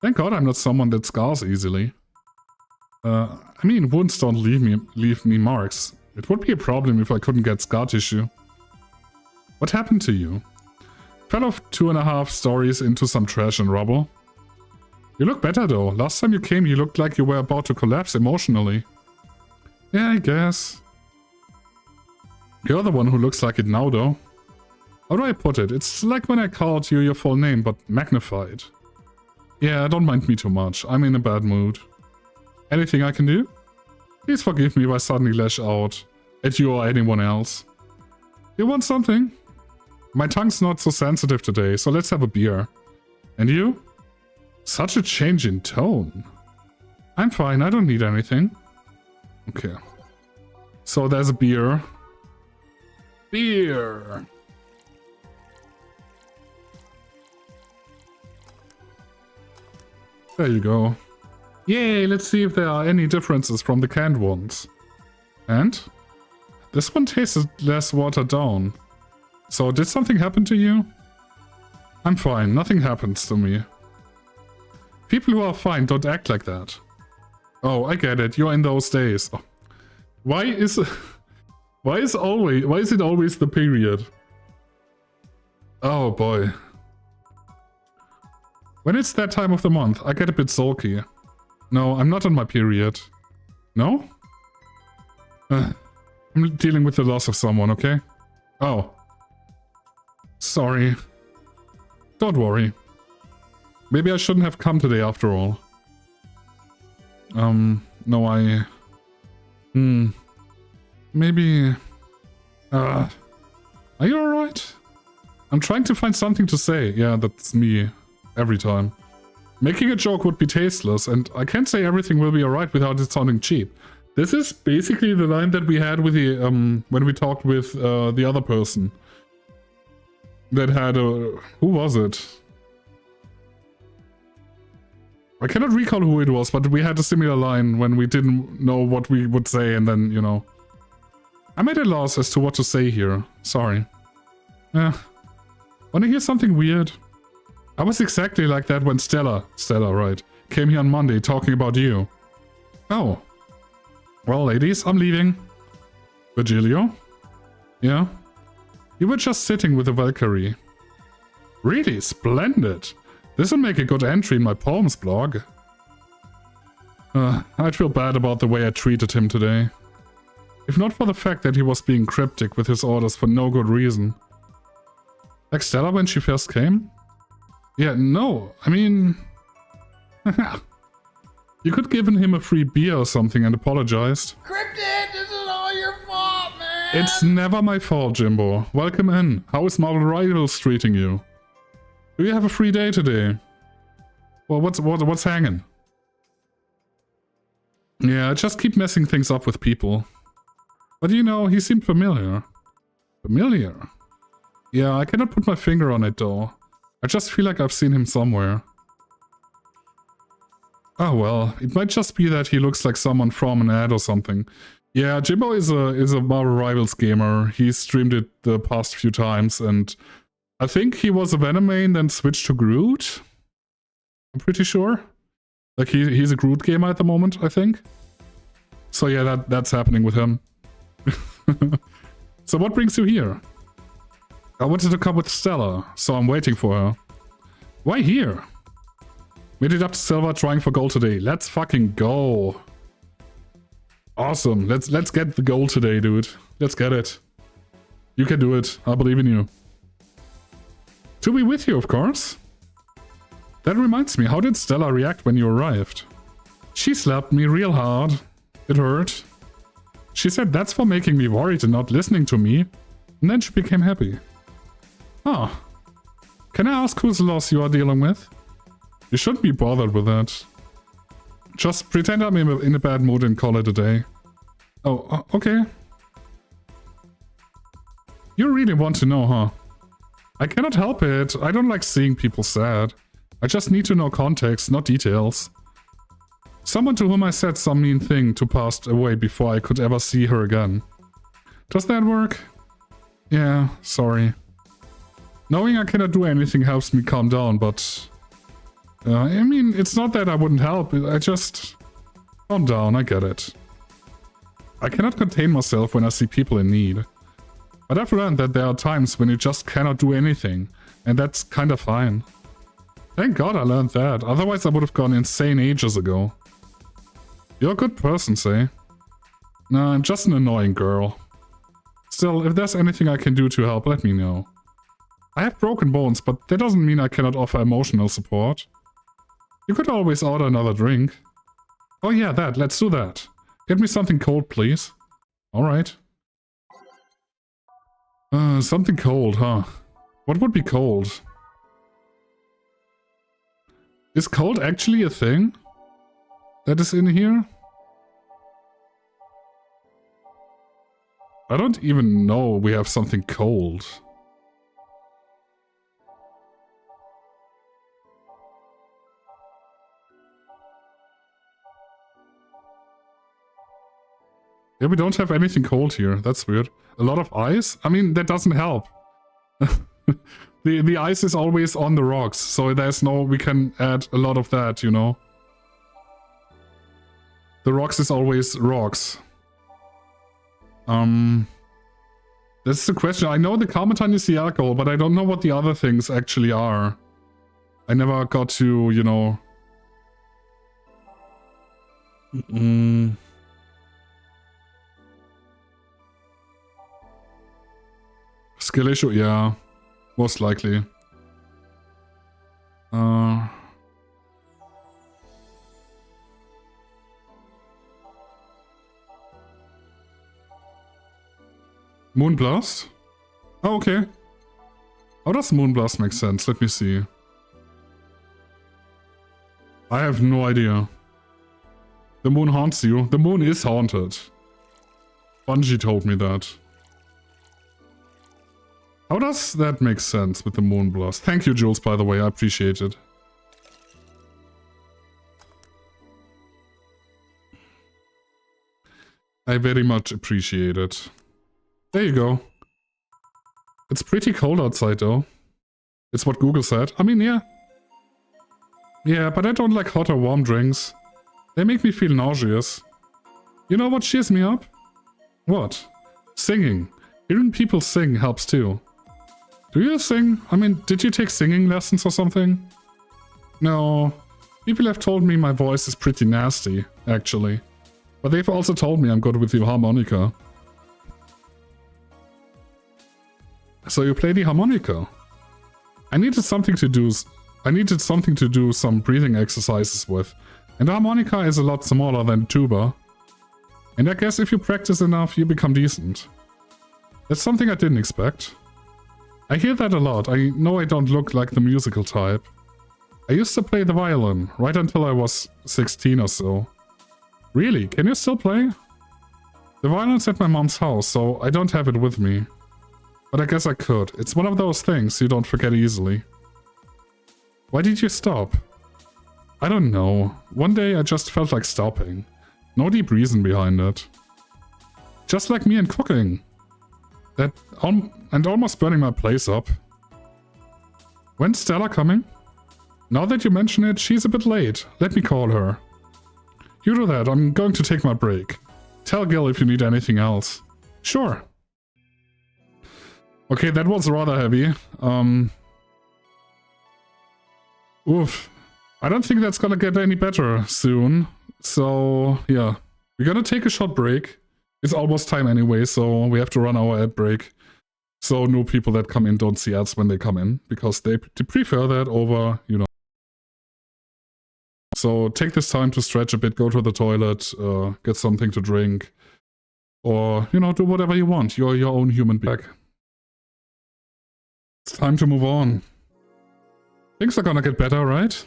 Speaker 1: Thank God I'm not someone that scars easily. I mean, wounds don't leave me marks. It would be a problem if I couldn't get scar tissue. What happened to you? Fell off 2.5 stories into some trash and rubble. You look better though. Last time you came you looked like you were about to collapse emotionally. Yeah, I guess. You're the one who looks like it now though. How do I put it? It's like when I called you your full name, but magnified. Yeah, don't mind me too much. I'm in a bad mood. Anything I can do? Please forgive me if I suddenly lash out at you or anyone else. You want something? My tongue's not so sensitive today, so let's have a beer. And you? Such a change in tone. I'm fine, I don't need anything. Okay. So there's a beer. Beer! There you go. Yay, let's see if there are any differences from the canned ones. And? This one tasted less watered down. So did something happen to you? I'm fine, nothing happens to me. People who are fine don't act like that. Oh, I get it, you're in those days. Oh. Why is it always the period? Oh boy. When it's that time of the month, I get a bit sulky. No, I'm not on my period. No? I'm dealing with the loss of someone, okay? Oh. Sorry. Don't worry. Maybe I shouldn't have come today after all. No, maybe... Are you alright? I'm trying to find something to say. Yeah, that's me. Every time. Making a joke would be tasteless, and I can't say everything will be alright without it sounding cheap. This is basically the line that we had with the, when we talked with, the other person. That had a... Who was it? I cannot recall who it was, but we had a similar line when we didn't know what we would say, and then, you know... I'm at a loss as to what to say here. Sorry. Wanna hear something weird? I was exactly like that when Stella, right, came here on Monday talking about you. Oh. Well, ladies, I'm leaving. Virgilio? Yeah? You were just sitting with a Valkyrie. Really? Splendid. This will make a good entry in my poems blog. I'd feel bad about the way I treated him today. If not for the fact that he was being cryptic with his orders for no good reason. Like Stella when she first came? Yeah, no, I mean... You could given him a free beer or something and apologized.
Speaker 2: Cryptid, this is all your fault, man!
Speaker 1: It's never my fault, Jimbo. Welcome in. How is Marvel Rivals treating you? Do you have a free day today? Well, what's hanging? Yeah, I just keep messing things up with people. But you know, he seemed familiar. Familiar? Yeah, I cannot put my finger on it though. I just feel like I've seen him somewhere. Oh well, it might just be that he looks like someone from an ad or something. Yeah, Jimbo is a Marvel Rivals gamer. He streamed it the past few times, and I think he was a Venom main, then switched to Groot. I'm pretty sure. Like he's a Groot gamer at the moment, I think. So yeah, that's happening with him. So what brings you here? I wanted to come with Stella, so I'm waiting for her. Why here? Made it up to silver trying for gold today. Let's fucking go. Awesome. Let's get the gold today, dude. Let's get it. You can do it. I believe in you. To be with you, of course. That reminds me, how did Stella react when you arrived? She slapped me real hard. It hurt. She said that's for making me worried and not listening to me. And then she became happy. Ah. Can I ask whose loss you are dealing with? You shouldn't be bothered with that. Just pretend I'm in a bad mood and call it a day. Oh, okay. You really want to know, huh? I cannot help it. I don't like seeing people sad. I just need to know context, not details. Someone to whom I said some mean thing to passed away before I could ever see her again. Does that work? Yeah, sorry. Knowing I cannot do anything helps me calm down, but... I mean, it's not that I wouldn't help, I just... Calm down, I get it. I cannot contain myself when I see people in need. But I've learned that there are times when you just cannot do anything, and that's kinda fine. Thank God I learned that, otherwise I would have gone insane ages ago. You're a good person, say. Nah, I'm just an annoying girl. Still, if there's anything I can do to help, let me know. I have broken bones, but that doesn't mean I cannot offer emotional support. You could always order another drink. Oh yeah, let's do that. Get me something cold, please. Alright. Something cold, huh? What would be cold? Is cold actually a thing? That is in here? I don't even know we have something cold. Yeah, we don't have anything cold here. That's weird. A lot of ice? I mean, that doesn't help. The ice is always on the rocks, so there's no... We can add a lot of that, you know? The rocks is always rocks. That's the question. I know the Carmetan is the alcohol, but I don't know what the other things actually are. I never got to, you know... Skill issue? Yeah. Most likely. Moonblast? Oh, okay. How does Moonblast make sense? Let me see. I have no idea. The moon haunts you. The moon is haunted. Bungie told me that. How does that make sense with the Moonblast? Thank you, Jules, by the way. I appreciate it. I very much appreciate it. There you go. It's pretty cold outside, though. It's what Google said. I mean, yeah. Yeah, but I don't like hot or warm drinks. They make me feel nauseous. You know what cheers me up? What? Singing. Hearing people sing helps too. Do you sing? I mean, did you take singing lessons or something? No. People have told me my voice is pretty nasty, actually. But they've also told me I'm good with the harmonica. So you play the harmonica. I needed something to do some breathing exercises with. And the harmonica is a lot smaller than the tuba. And I guess if you practice enough, you become decent. That's something I didn't expect. I hear that a lot. I know I don't look like the musical type. I used to play the violin, right until I was 16 or so. Really? Can you still play? The violin's at my mom's house, so I don't have it with me. But I guess I could. It's one of those things you don't forget easily. Why did you stop? I don't know. One day I just felt like stopping. No deep reason behind it. Just like me and cooking. And almost burning my place up. When's Stella coming? Now that you mention it, she's a bit late. Let me call her. You do that, I'm going to take my break. Tell Gil if you need anything else. Sure. Okay, that was rather heavy. Oof. I don't think that's gonna get any better soon. So, yeah. We're gonna take a short break. It's almost time anyway, so we have to run our ad break. So new people that come in don't see ads when they come in, because they prefer that over, you know. So take this time to stretch a bit, go to the toilet, get something to drink. Or, you know, do whatever you want. You're your own human being. It's time to move on. Things are gonna get better, right?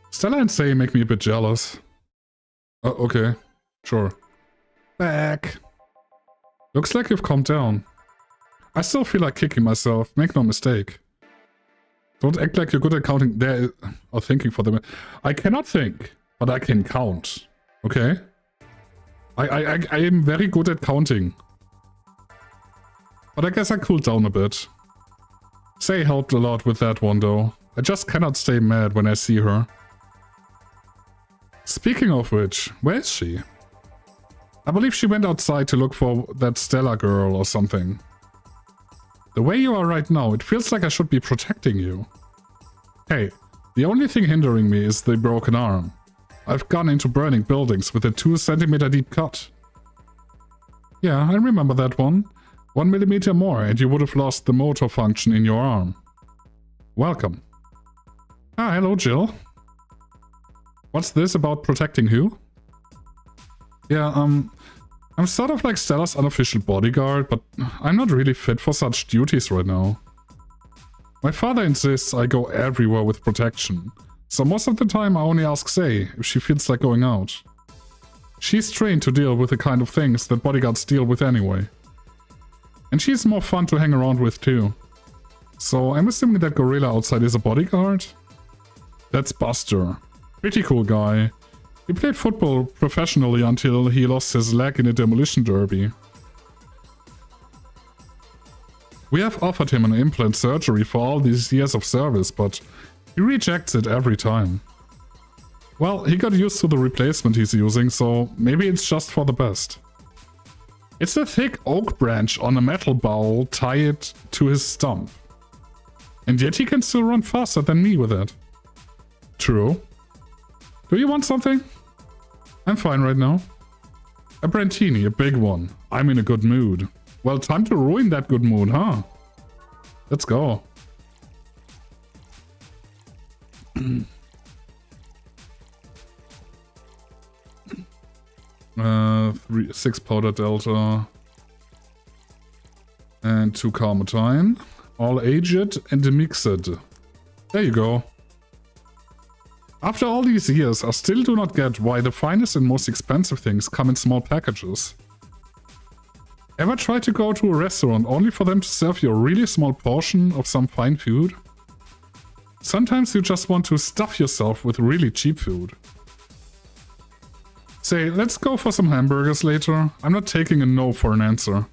Speaker 1: Stella and Say make me a bit jealous. Okay. Sure. Back. Looks like you've calmed down. I still feel like kicking myself, make no mistake. Don't act like you're good at counting there, or thinking for them. I cannot think, but I can count, okay? I am very good at counting. But I guess I cooled down a bit. Say helped a lot with that one though. I just cannot stay mad when I see her. Speaking of which, where is she? I believe she went outside to look for that Stella girl or something. The way you are right now, it feels like I should be protecting you. Hey, the only thing hindering me is the broken arm. I've gone into burning buildings with a 2-centimeter deep cut. Yeah, I remember that one. 1 millimeter more and you would have lost the motor function in your arm. Welcome. Ah, hello Jill. What's this about protecting who? Yeah, I'm sort of like Stella's unofficial bodyguard, but I'm not really fit for such duties right now. My father insists I go everywhere with protection, so most of the time I only ask Say if she feels like going out. She's trained to deal with the kind of things that bodyguards deal with anyway. And she's more fun to hang around with too. So I'm assuming that gorilla outside is a bodyguard? That's Buster. Pretty cool guy. He played football professionally until he lost his leg in a demolition derby. We have offered him an implant surgery for all these years of service, but he rejects it every time. Well, he got used to the replacement he's using, so maybe it's just for the best. It's a thick oak branch on a metal bowl tied to his stump. And yet he can still run faster than me with it. True. Do you want something? I'm fine right now. A Brantini, a big one. I'm in a good mood. Well, time to ruin that good mood, huh? Let's go. 6 powder delta. And 2 carmotine. All aged and mixed. There you go. After all these years, I still do not get why the finest and most expensive things come in small packages. Ever try to go to a restaurant only for them to serve you a really small portion of some fine food? Sometimes you just want to stuff yourself with really cheap food. Say, let's go for some hamburgers later. I'm not taking a no for an answer.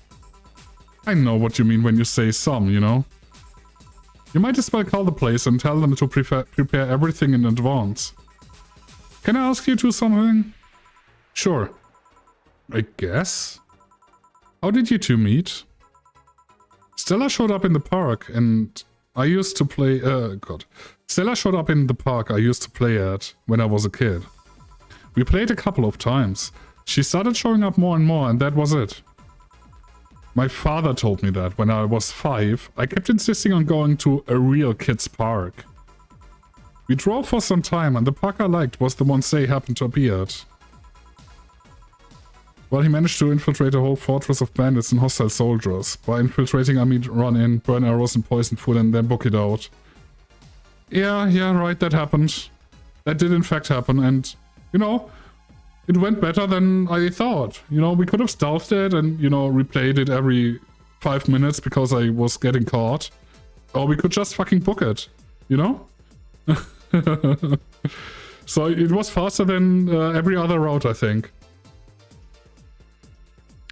Speaker 1: I know what you mean when you say some, you know? You might as well call the place and tell them to prepare everything in advance. Can I ask you to something? Sure. I guess? How did you two meet? Stella showed up in the park and I used to play... Stella showed up in the park I used to play at when I was a kid. We played a couple of times. She started showing up more and more and that was it. My father told me that when I was 5, I kept insisting on going to a real kids' park. We drove for some time and the park I liked was the one Say happened to be at. Well, he managed to infiltrate a whole fortress of bandits and hostile soldiers. By infiltrating, I mean run in, burn arrows and poison food and then book it out. Yeah, right, that happened. That did in fact happen and, you know, it went better than I thought. You know, we could have stealthed it and, you know, replayed it every 5 minutes because I was getting caught. Or we could just fucking book it, you know? So it was faster than every other route, I think.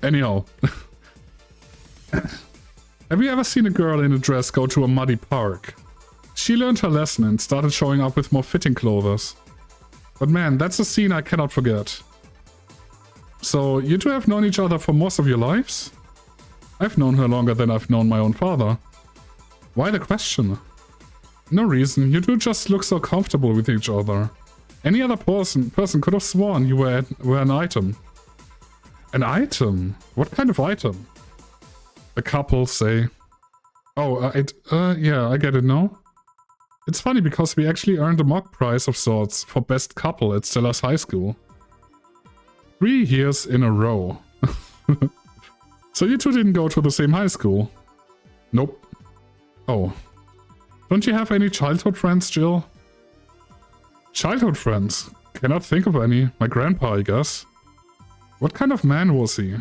Speaker 1: Anyhow. Have you ever seen a girl in a dress go to a muddy park? She learned her lesson and started showing up with more fitting clothes. But man, that's a scene I cannot forget. So, you two have known each other for most of your lives? I've known her longer than I've known my own father. Why the question? No reason, you two just look so comfortable with each other. Any other person could have sworn you were an item. An item? What kind of item? A couple, say. Oh, yeah, I get it now. It's funny because we actually earned a mock prize of sorts for best couple at Stella's high school. 3 years in a row. So you two didn't go to the same high school? Nope. Oh. Don't you have any childhood friends, Jill? Childhood friends? Cannot think of any. My grandpa, I guess. What kind of man was he?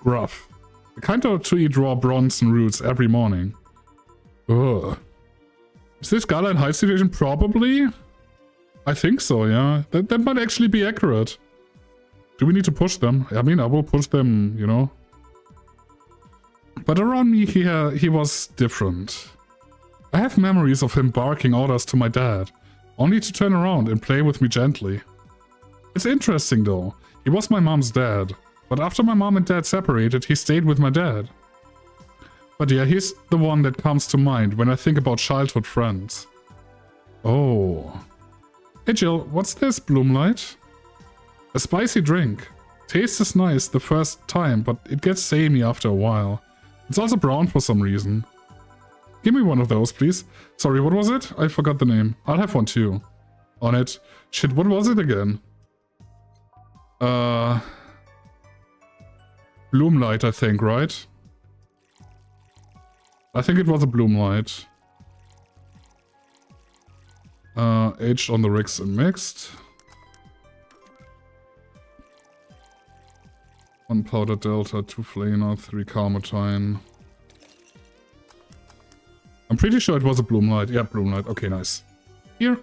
Speaker 1: Gruff. I kind of to eat raw Bronson roots every morning. Ugh. Is this Skyline Heights situation? Probably. I think so, yeah. That might actually be accurate. Do we need to push them? I mean, I will push them, you know. But around me, he was different. I have memories of him barking orders to my dad, only to turn around and play with me gently. It's interesting though. He was my mom's dad, but after my mom and dad separated, he stayed with my dad. But yeah, he's the one that comes to mind when I think about childhood friends. Oh. Hey Jill, what's this, Bloomlight? A spicy drink. Tastes is nice the first time, but it gets samey after a while. It's also brown for some reason. Give me one of those, please. Sorry, what was it? I forgot the name. I'll have one too. On it. Shit, what was it again? Bloomlight, I think, right? I think it was a Bloomlight. Aged on the rigs and mixed. 1 powder delta, 2 flaner, 3 carmotine. I'm pretty sure it was a Bloomlight. Yeah, Bloomlight. Okay, nice. Here.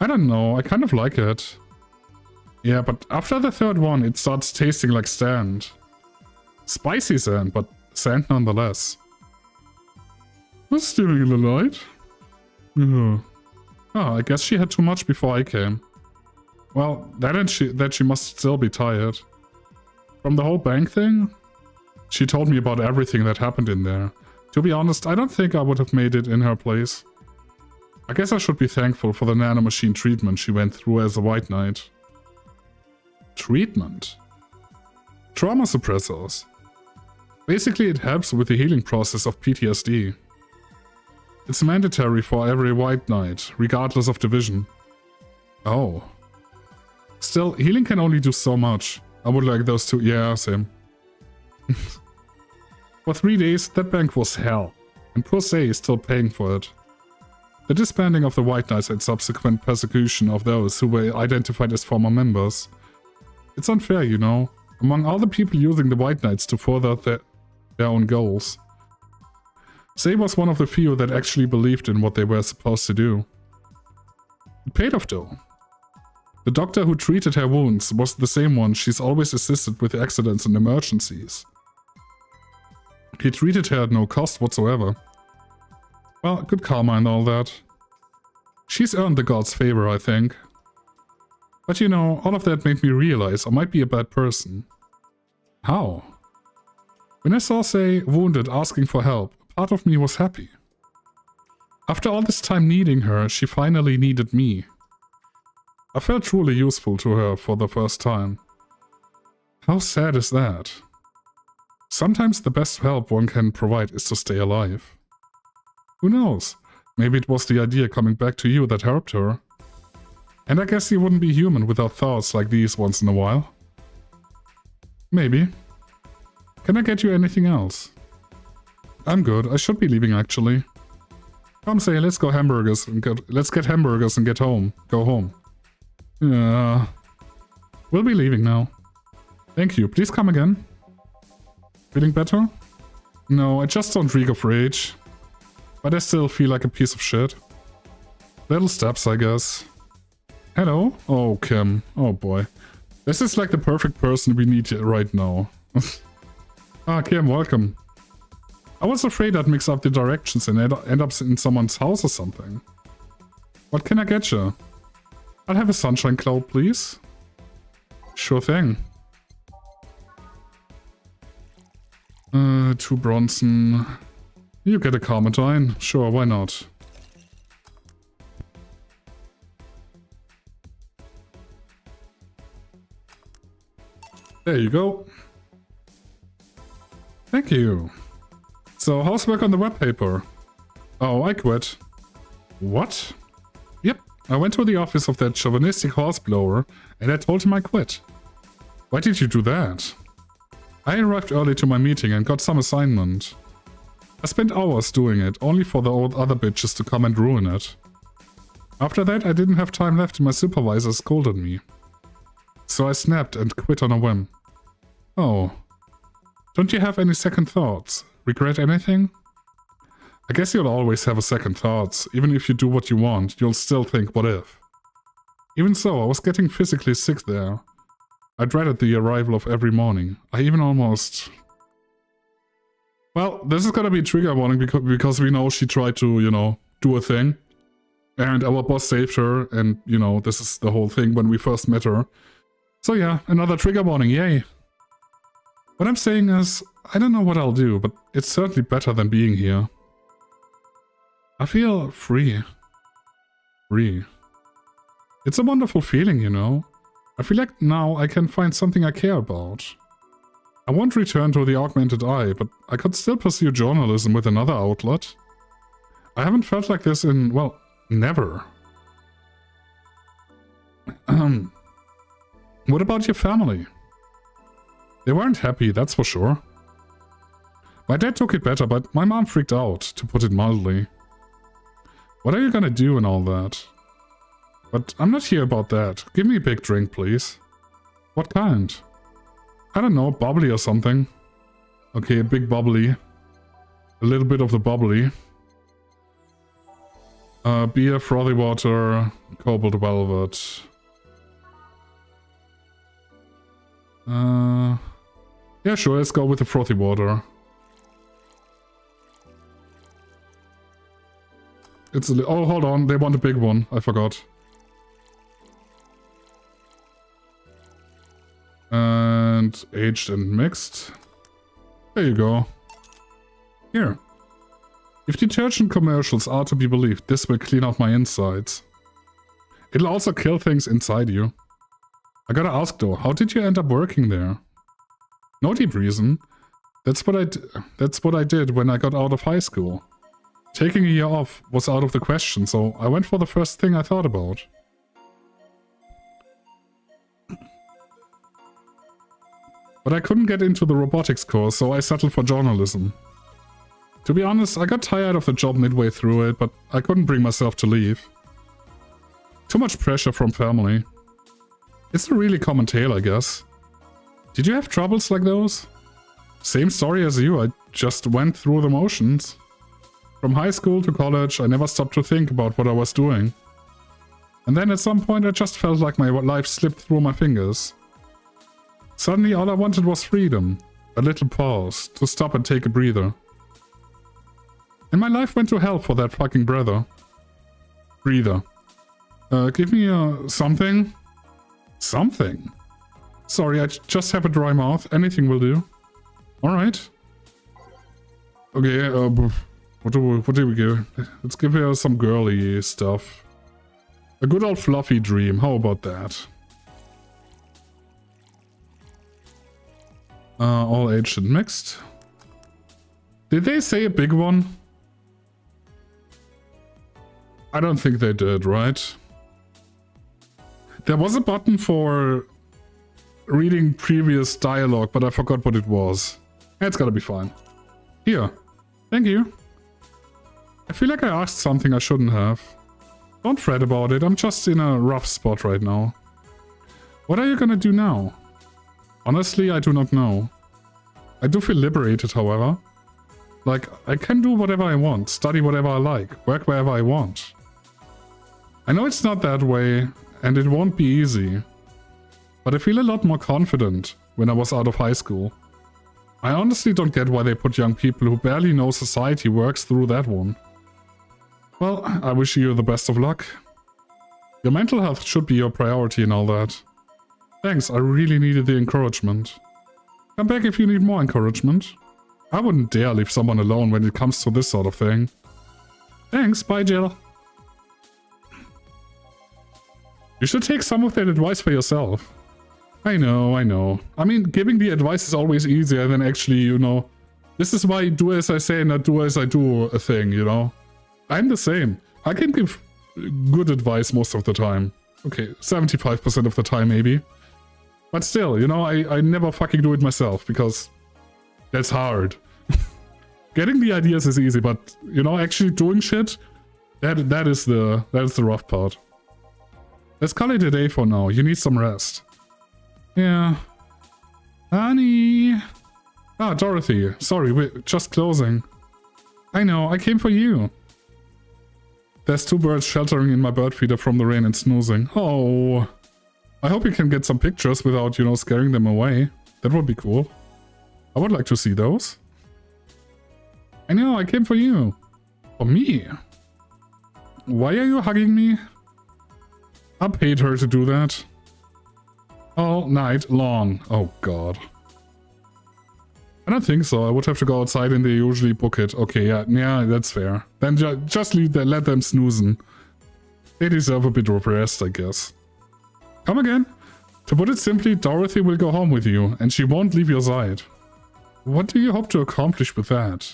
Speaker 1: I don't know. I kind of like it. Yeah, but after the third one, it starts tasting like sand. Spicy sand, but sand nonetheless. What's stealing in the light? Oh, I guess she had too much before I came. Well, that she must still be tired. From the whole bank thing? She told me about everything that happened in there. To be honest, I don't think I would have made it in her place. I guess I should be thankful for the nanomachine treatment she went through as a White Knight. Treatment? Trauma suppressors. Basically, it helps with the healing process of PTSD. It's mandatory for every White Knight, regardless of division. Oh. Still, healing can only do so much. I would like those two. Yeah, same. For 3 days, that bank was hell, and poor Say is still paying for it. The disbanding of the White Knights and subsequent persecution of those who were identified as former members. It's unfair, you know, among all the people using the White Knights to further their own goals. Say was one of the few that actually believed in what they were supposed to do. It paid off though. The doctor who treated her wounds was the same one she's always assisted with accidents and emergencies. He treated her at no cost whatsoever. Well, good karma and all that. She's earned the god's favor, I think. But you know, all of that made me realize I might be a bad person. How? When I saw Say wounded asking for help, part of me was happy. After all this time needing her, she finally needed me. I felt truly useful to her for the first time. How sad is that? Sometimes the best help one can provide is to stay alive. Who knows? Maybe it was the idea coming back to you that helped her. And I guess you wouldn't be human without thoughts like these once in a while. Maybe. Can I get you anything else? I'm good. I should be leaving actually. Come Say, let's go hamburgers and let's get hamburgers and get home. Go home. We'll be leaving now. Thank you. Please come again. Feeling better? No, I just don't reek of rage. But I still feel like a piece of shit. Little steps, I guess. Hello? Oh, Kim. Oh boy. This is like the perfect person we need right now. Ah, Kim, welcome. I was afraid I'd mix up the directions and end up in someone's house or something. What can I get you? I'll have a sunshine cloud, please. Sure thing. 2 Bronson. You get a Carmine. Sure, why not? There you go. Thank you. So, how's work on the web paper? Oh, I quit. What? Yep, I went to the office of that chauvinistic horseblower and I told him I quit. Why did you do that? I arrived early to my meeting and got some assignment. I spent hours doing it, only for the old other bitches to come and ruin it. After that, I didn't have time left and my supervisor scolded me. So I snapped and quit on a whim. Oh. Don't you have any second thoughts? Regret anything? I guess you'll always have a second thoughts. Even if you do what you want, you'll still think, what if? Even so, I was getting physically sick there. I dreaded the arrival of every morning. I even almost... Well, this is gonna be a trigger warning because we know she tried to, you know, do a thing. And our boss saved her, and, you know, this is the whole thing when we first met her. So yeah, another trigger warning, yay. What I'm saying is, I don't know what I'll do, but it's certainly better than being here. I feel free. Free. It's a wonderful feeling, you know. I feel like now I can find something I care about. I won't return to the augmented eye, but I could still pursue journalism with another outlet. I haven't felt like this in, well, never. What about your family? They weren't happy, that's for sure. My dad took it better, but my mom freaked out, to put it mildly. What are you gonna do and all that? But I'm not here about that. Give me a big drink, please. What kind? I don't know, bubbly or something. Okay, a big bubbly. A little bit of the bubbly. Beer, frothy water, cobalt velvet. Yeah, sure, let's go with the frothy water. It's a oh, hold on, they want a big one. I forgot. And aged and mixed. There you go. Here. If detergent commercials are to be believed, this will clean out my insides. It'll also kill things inside you. I gotta ask though, how did you end up working there? No deep reason. That's what I did when I got out of high school. Taking a year off was out of the question, so I went for the first thing I thought about. But I couldn't get into the robotics course, so I settled for journalism. To be honest, I got tired of the job midway through it, but I couldn't bring myself to leave. Too much pressure from family. It's a really common tale, I guess. Did you have troubles like those? Same story as you, I just went through the motions. From high school to college, I never stopped to think about what I was doing. And then at some point I just felt like my life slipped through my fingers. Suddenly all I wanted was freedom, a little pause, to stop and take a breather. And my life went to hell for that fucking breather. Give me something? Something? Sorry, I just have a dry mouth, anything will do. Alright. Okay, what do we give? Let's give her some girly stuff. A good old fluffy dream, how about that? All aged and mixed. Did they say a big one? I don't think they did, right? There was a button for reading previous dialogue, but I forgot what it was. It's gotta be fine. Here. Thank you. I feel like I asked something I shouldn't have. Don't fret about it, I'm just in a rough spot right now. What are you gonna do now? Honestly, I do not know. I do feel liberated, however. Like, I can do whatever I want, study whatever I like, work wherever I want. I know it's not that way, and it won't be easy. But I feel a lot more confident when I was out of high school. I honestly don't get why they put young people who barely know society works through that one. Well, I wish you the best of luck. Your mental health should be your priority and all that. Thanks, I really needed the encouragement. Come back if you need more encouragement. I wouldn't dare leave someone alone when it comes to this sort of thing. Thanks, bye Jill. You should take some of that advice for yourself. I know. I mean, giving the advice is always easier than actually, you know... This is why do as I say, not do as I do a thing, you know? I'm the same. I can give good advice most of the time. Okay, 75% of the time maybe. But still, you know, I never fucking do it myself, because that's hard. Getting the ideas is easy, but, you know, actually doing shit, that is the rough part. Let's call it a day for now. You need some rest. Yeah. Honey! Ah, Dorothy. Sorry, we're just closing. I know, I came for you. There's 2 birds sheltering in my bird feeder from the rain and snoozing. Oh. I hope you can get some pictures without, you know, scaring them away. That would be cool. I would like to see those. I know, I came for you. For me? Why are you hugging me? I paid her to do that. All night long. Oh god. I don't think so. I would have to go outside and they usually book it. Okay, yeah, that's fair. Then just let them snoozing. They deserve a bit of rest, I guess. Come again? To put it simply, Dorothy will go home with you, and she won't leave your side. What do you hope to accomplish with that?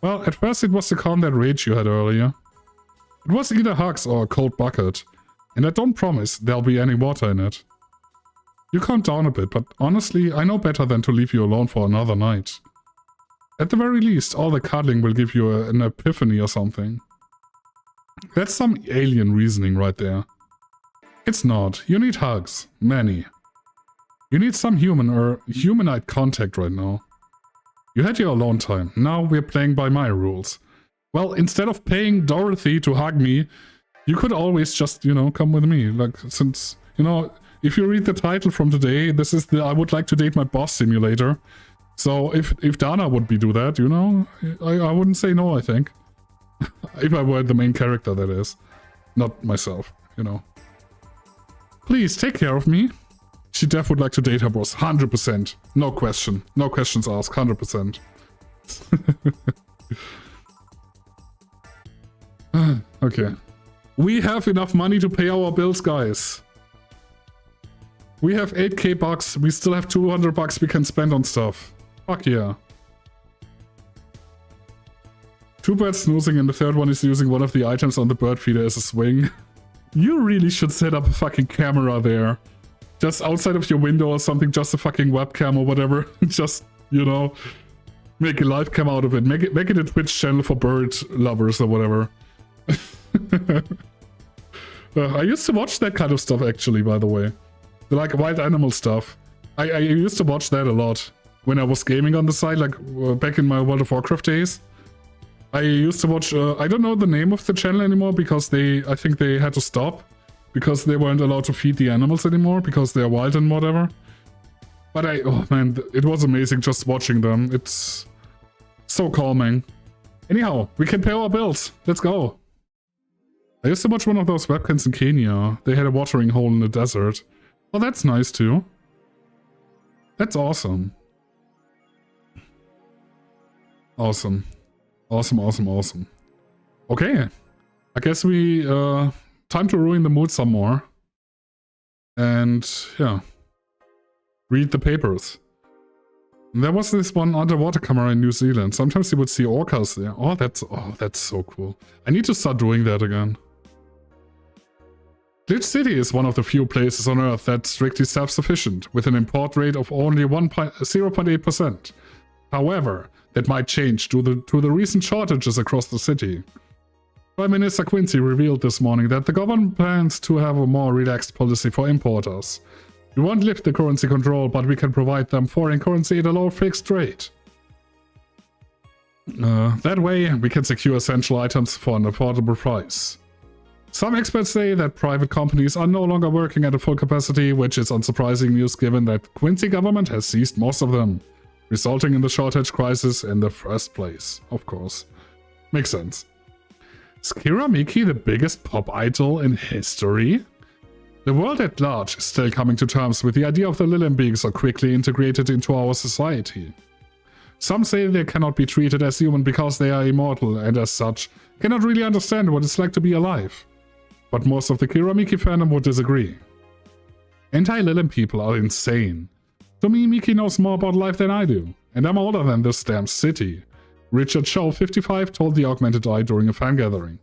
Speaker 1: Well, at first it was to calm that rage you had earlier. It was either hugs or a cold bucket, and I don't promise there'll be any water in it. You calmed down a bit, but honestly, I know better than to leave you alone for another night. At the very least, all the cuddling will give you an epiphany or something. That's some alien reasoning right there. It's not. You need hugs. Many. You need some human or humanoid contact right now. You had your alone time. Now we're playing by my rules. Well, instead of paying Dorothy to hug me, you could always just, you know, come with me. Like, since, you know, if you read the title from today, this is the I would like to date my boss simulator. So if Dana would do that, you know, I wouldn't say no, I think. If I were the main character, that is. Not myself, you know. Please, take care of me. She def would like to date her boss, 100%. No question. No questions asked, 100%. Okay. We have enough money to pay our bills, guys. We have 8k bucks. We still have 200 bucks we can spend on stuff. Fuck yeah. 2 birds snoozing and the third one is using one of the items on the bird feeder as a swing. You really should set up a fucking camera there. Just outside of your window or something, just a fucking webcam or whatever. Just, you know, make a live cam out of it. Make it a Twitch channel for bird lovers or whatever. I used to watch that kind of stuff actually, by the way. The, like, wild animal stuff. I used to watch that a lot when I was gaming on the side, like back in my World of Warcraft days. I used to watch, I don't know the name of the channel anymore because I think they had to stop because they weren't allowed to feed the animals anymore because they're wild and whatever. But oh man, it was amazing just watching them. It's so calming. Anyhow, we can pay our bills. Let's go. I used to watch one of those webcams in Kenya. They had a watering hole in the desert. Well, that's nice too. That's awesome. Awesome. Awesome. Okay. I guess we, time to ruin the mood some more. And, yeah. Read the papers. There was this one underwater camera in New Zealand. Sometimes you would see orcas there. Oh, that's so cool. I need to start doing that again. Glitch City is one of the few places on Earth that's strictly self-sufficient, with an import rate of only 0.8%. However, that might change due to the recent shortages across the city. Prime Minister Quincy revealed this morning that the government plans to have a more relaxed policy for importers. We won't lift the currency control, but we can provide them foreign currency at a low fixed rate. That way, we can secure essential items for an affordable price. Some experts say that private companies are no longer working at a full capacity, which is unsurprising news given that Quincy government has seized most of them, resulting in the shortage crisis in the first place, of course. Makes sense. Is Kira Miki the biggest pop idol in history? The world at large is still coming to terms with the idea of the Lillian being so quickly integrated into our society. Some say they cannot be treated as human because they are immortal and as such cannot really understand what it's like to be alive. But most of the Kira Miki fandom would disagree. Anti-Lillian people are insane. To me, Miki knows more about life than I do, and I'm older than this damn city. Richard Shaw, 55, told the Augmented Eye during a fan gathering.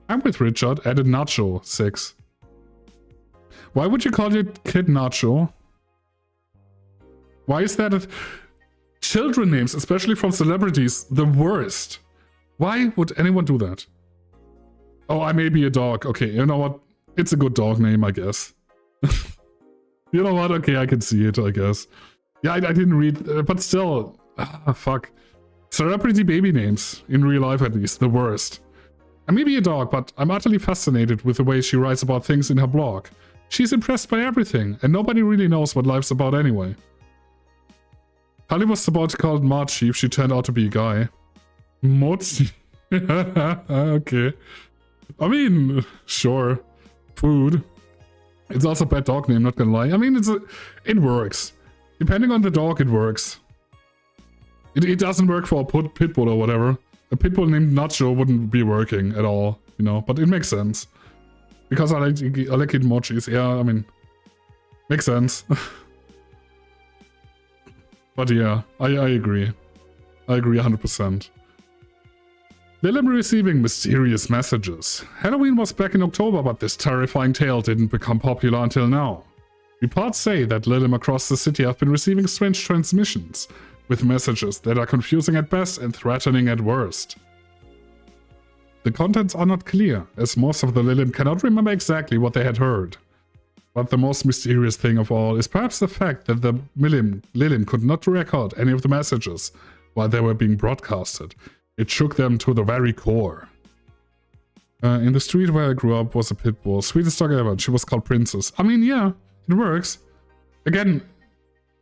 Speaker 1: I'm with Richard, added Nacho, 6. Why would you call your kid Nacho? Why is that children names, especially from celebrities, the worst? Why would anyone do that? Oh, I may be a dog. Okay, you know what? It's a good dog name, I guess. You know what? Okay, I can see it, I guess. Yeah, I didn't read, but still, Ah, fuck. Celebrity baby names, in real life at least, the worst. I may be a dog, but I'm utterly fascinated with the way she writes about things in her blog. She's impressed by everything, and nobody really knows what life's about anyway. Holly was about to call it Marchi if she turned out to be a guy. Mochi? Okay. I mean, sure. Food. It's also a bad dog name, not gonna lie. I mean, it works. Depending on the dog, it works. It doesn't work for a pit bull or whatever. A pit bull named Nacho wouldn't be working at all, you know, but it makes sense. Because I like eat mochis. Yeah, I mean, makes sense. But yeah, I agree. I agree 100%. Lilim receiving mysterious messages. Halloween was back in October, but this terrifying tale didn't become popular until now. Reports say that Lilim across the city have been receiving strange transmissions, with messages that are confusing at best and threatening at worst. The contents are not clear, as most of the Lilim cannot remember exactly what they had heard. But the most mysterious thing of all is perhaps the fact that the Lilim could not record any of the messages while they were being broadcasted. It shook them to the very core. In the street where I grew up was a pit bull. Sweetest dog ever. She was called Princess. I mean, yeah, it works. Again,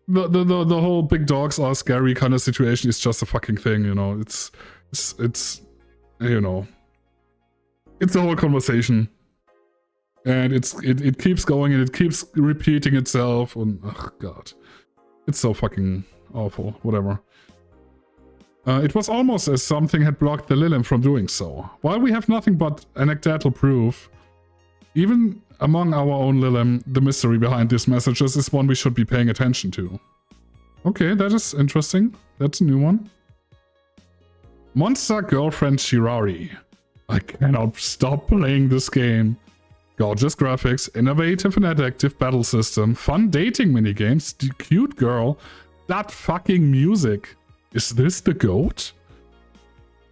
Speaker 1: the whole big dogs are scary kind of situation is just a fucking thing, you know. It's you know, it's a whole conversation, and it keeps going and it keeps repeating itself. And oh god, it's so fucking awful. Whatever. It was almost as something had blocked the Lilim from doing so. While we have nothing but anecdotal proof, even among our own Lilim, the mystery behind these messages is one we should be paying attention to. Okay, that is interesting. That's a new one. Monster Girlfriend Shirari. I cannot stop playing this game. Gorgeous graphics, innovative and addictive battle system, fun dating minigames, cute girl, that fucking music. Is this the goat?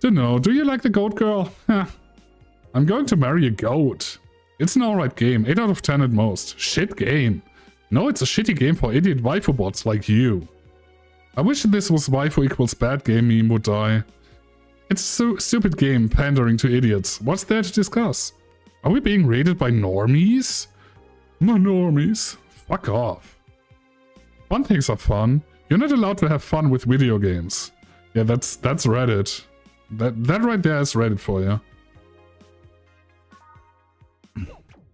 Speaker 1: Dunno, do you like the goat girl? Huh. I'm going to marry a goat. It's an alright game, 8 out of 10 at most. Shit game. No, it's a shitty game for idiot waifu bots like you. I wish this was waifu equals bad game meme would die. It's a stupid game pandering to idiots. What's there to discuss? Are we being raided by normies? No normies. Fuck off. Fun things are fun. You're not allowed to have fun with video games. Yeah, that's Reddit. That right there is Reddit for you.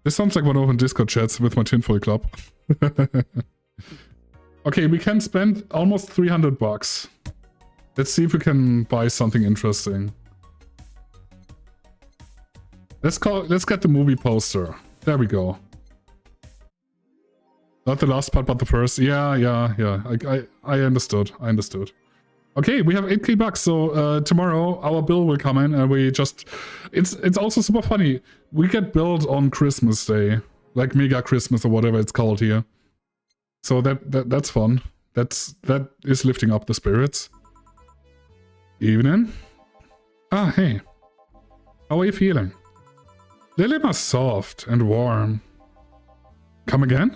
Speaker 1: This sounds like one of the Discord chats with my tinfoil club. Okay, we can spend almost 300 bucks. Let's see if we can buy something interesting. Let's get the movie poster. There we go. Not the last part, but the first. Yeah. I understood. Okay, we have 8k bucks, so tomorrow our bill will come in and we just... It's also super funny. We get billed on Christmas Day. Like Mega Christmas or whatever it's called here. So that's fun. That is lifting up the spirits. Evening. Ah, hey. How are you feeling? Lilim are soft and warm. Come again?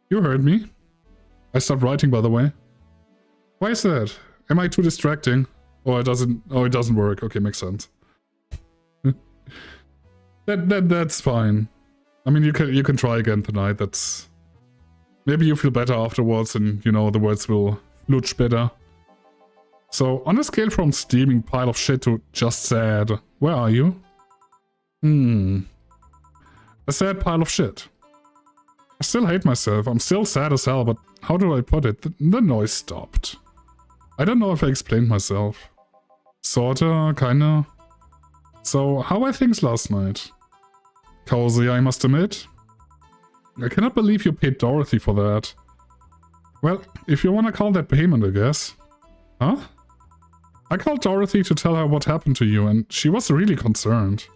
Speaker 1: You heard me. I stopped writing, by the way. Why is that? Am I too distracting? Or it doesn't work. Okay, makes sense. That's fine. I mean, you can try again tonight. That's... Maybe you feel better afterwards and, you know, the words will flutch better. So, on a scale from steaming pile of shit to just sad, where are you? A sad pile of shit. I still hate myself. I'm still sad as hell, but how do I put it? The noise stopped. I don't know if I explained myself. Sorta, kinda. So, how were things last night? Cozy, I must admit. I cannot believe you paid Dorothy for that. Well, if you wanna call that payment, I guess. Huh? I called Dorothy to tell her what happened to you, and she was really concerned.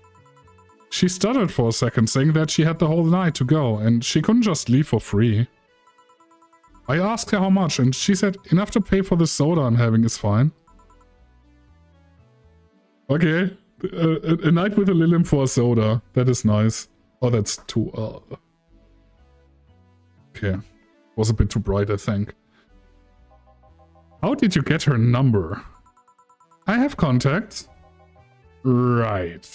Speaker 1: She stuttered for a second, saying that she had the whole night to go, and she couldn't just leave for free. I asked her how much, and she said enough to pay for the soda I'm having is fine. Okay, a night with a Lilim for a soda. That is nice. Oh, that's too... Okay, was a bit too bright, I think. How did you get her number? I have contacts. Right.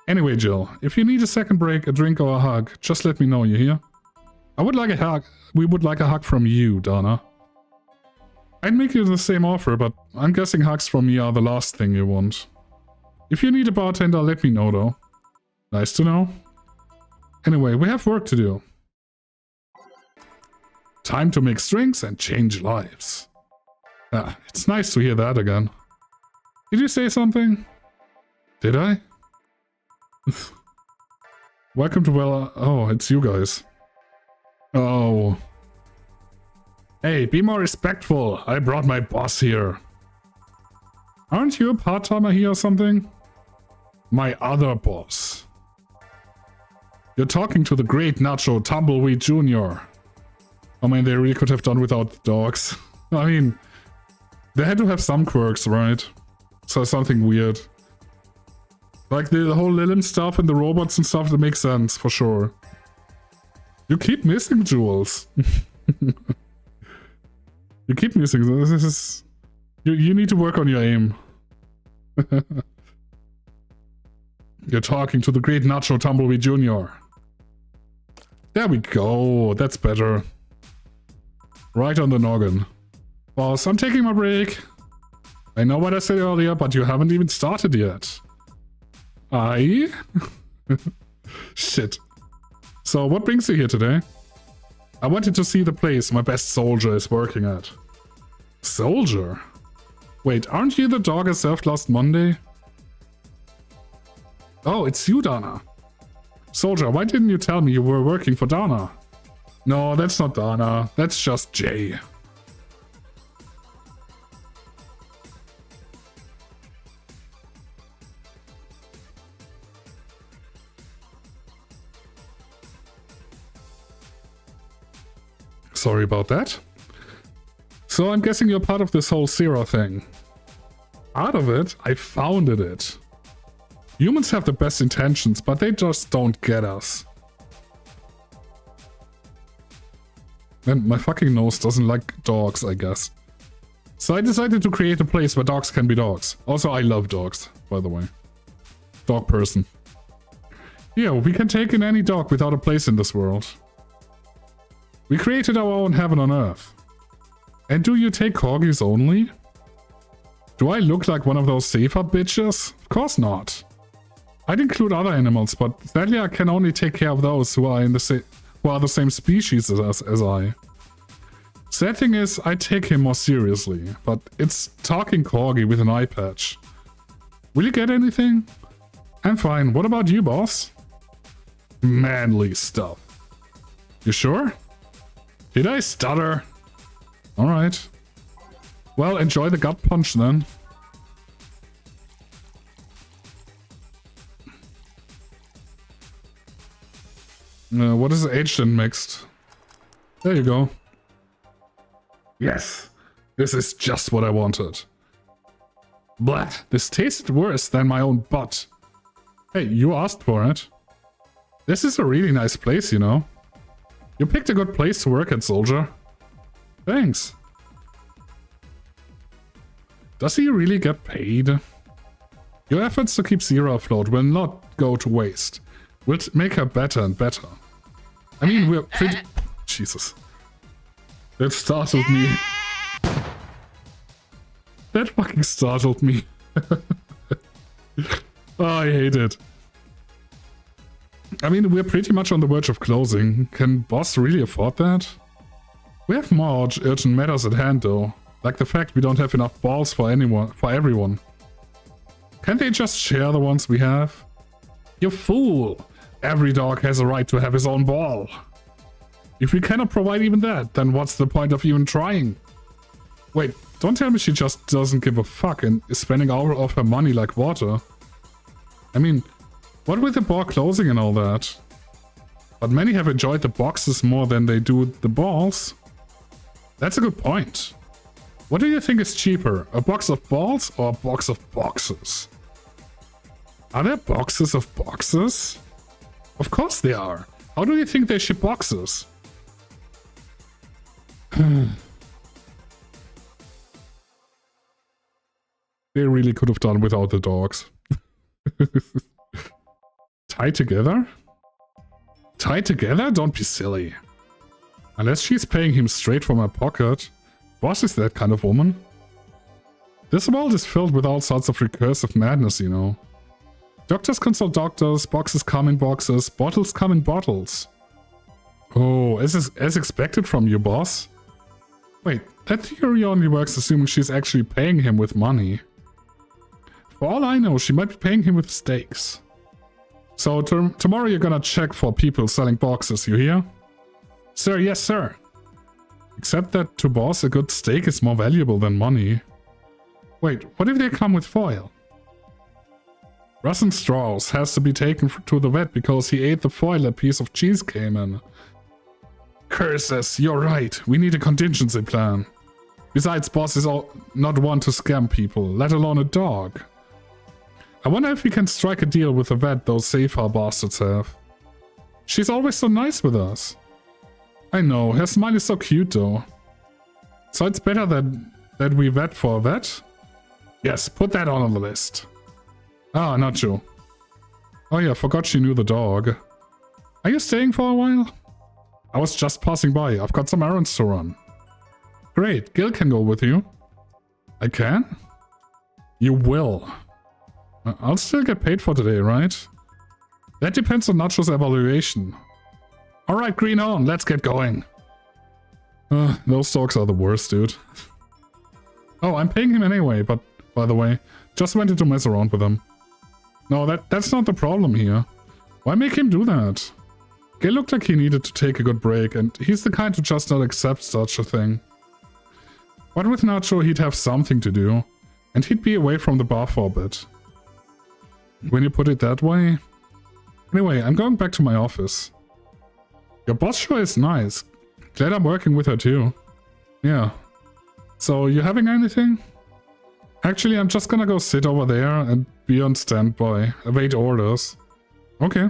Speaker 1: Anyway, Jill, if you need a second break, a drink, or a hug, just let me know, you hear? I would like a hug. We would like a hug from you, Donna. I'd make you the same offer, but I'm guessing hugs from me are the last thing you want. If you need a bartender, let me know, though. Nice to know. Anyway, we have work to do. Time to mix drinks and change lives. Ah, it's nice to hear that again. Did you say something? Did I? Welcome to oh, it's you guys. Oh. Hey, be more respectful. I brought my boss here. Aren't you a part-timer here or something? My other boss. You're talking to the great Nacho Tumbleweed Jr. I mean, they really could have done without dogs. I mean, they had to have some quirks, right? So something weird. Like the whole Lilim stuff and the robots and stuff, that makes sense, for sure. You keep missing Jules. You keep missing. This is... You need to work on your aim. You're talking to the great Nacho Tumbleweed Jr. There we go. That's better. Right on the noggin. Boss, I'm taking my break. I know what I said earlier, but you haven't even started yet. Aye? Shit. So, what brings you here today? I wanted to see the place my best soldier is working at. Soldier? Wait, aren't you the dog I served last Monday? Oh, it's you, Donna. Soldier, why didn't you tell me you were working for Donna? No, that's not Donna. That's just Jay. Sorry about that. So I'm guessing you're part of this whole Sierra thing. Part of it? I founded it. Humans have the best intentions, but they just don't get us. And my fucking nose doesn't like dogs, I guess. So I decided to create a place where dogs can be dogs. Also, I love dogs, by the way. Dog person. Yeah, we can take in any dog without a place in this world. We created our own heaven on earth. And do you take corgis only? Do I look like one of those safer bitches? Of course not. I'd include other animals, but sadly I can only take care of those who are the same species as I. Sad thing is, I take him more seriously, but it's talking corgi with an eye patch. Will you get anything? I'm fine. What about you, boss? Manly stuff. You sure? Did I stutter? Alright. Well, enjoy the gut punch then. What is aged and mixed? There you go. Yes! This is just what I wanted. Blah! This tasted worse than my own butt. Hey, you asked for it. This is a really nice place, you know. You picked a good place to work at, soldier. Thanks. Does he really get paid? Your efforts to keep Zero afloat will not go to waste. We'll make her better and better. I mean, we're pretty... Jesus. That startled me. That fucking startled me. Oh, I hate it. I mean, we're pretty much on the verge of closing. Can boss really afford that? We have more urgent matters at hand, though. Like the fact we don't have enough balls for everyone. Can't they just share the ones we have? You fool! Every dog has a right to have his own ball. If we cannot provide even that, then what's the point of even trying? Wait, don't tell me she just doesn't give a fuck and is spending all of her money like water. I mean, what with the bar closing and all that? But many have enjoyed the boxes more than they do the balls. That's a good point. What do you think is cheaper, a box of balls or a box of boxes? Are there boxes of boxes? Of course they are. How do you think they ship boxes? They really could have done without the dogs. Tied together? Tied together? Don't be silly. Unless she's paying him straight from her pocket. Boss is that kind of woman. This world is filled with all sorts of recursive madness, you know. Doctors consult doctors, boxes come in boxes, bottles come in bottles. Oh, as expected from you, boss. Wait, that theory only works assuming she's actually paying him with money. For all I know, she might be paying him with steaks. So tomorrow you're gonna check for people selling boxes, you hear? Sir, yes sir. Except that to boss, a good steak is more valuable than money. Wait, what if they come with foil? Russell Strauss has to be taken to the vet because he ate the foil a piece of cheese came in. Curses, you're right. We need a contingency plan. Besides, boss is not one to scam people, let alone a dog. I wonder if we can strike a deal with the vet those Safer bastards have. She's always so nice with us. I know, her smile is so cute though. So it's better that we vet for a vet? Yes, put that on the list. Ah, not you. Oh yeah, forgot she knew the dog. Are you staying for a while? I was just passing by. I've got some errands to run. Great, Gil can go with you. I can? You will. I'll still get paid for today, right? That depends on Nacho's evaluation. Alright, green on, let's get going. Those dogs are the worst, dude. Oh, I'm paying him anyway, but by the way, just wanted to mess around with him. No, that's not the problem here. Why make him do that? Gil looked like he needed to take a good break, and he's the kind to just not accept such a thing. But with Nacho, he'd have something to do, and he'd be away from the bar for a bit. When you put it that way... Anyway, I'm going back to my office. Your boss sure is nice. Glad I'm working with her too. Yeah. So, you having anything? Actually, I'm just gonna go sit over there and be on standby. Await orders. Okay.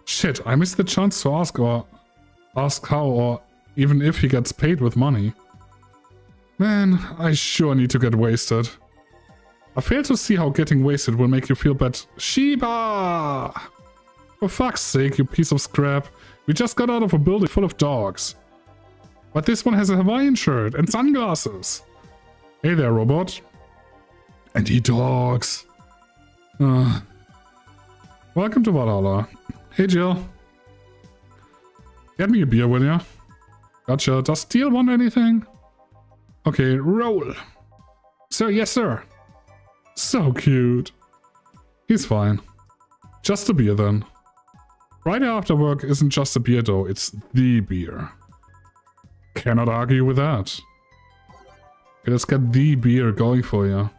Speaker 1: Shit, I missed the chance to ask how or even if he gets paid with money. Man, I sure need to get wasted. I fail to see how getting wasted will make you feel better. Shiba! For fuck's sake, you piece of scrap. We just got out of a building full of dogs. But this one has a Hawaiian shirt and sunglasses. Hey there, robot. And he dogs. Welcome to Valhalla. Hey, Jill. Get me a beer, will ya? Gotcha. Does Steel want anything? Okay, roll. Sir, yes, sir. So cute. He's fine. Just a beer, then. Friday after work isn't just a beer, though. It's the beer. Cannot argue with that. Okay, let's get the beer going for you.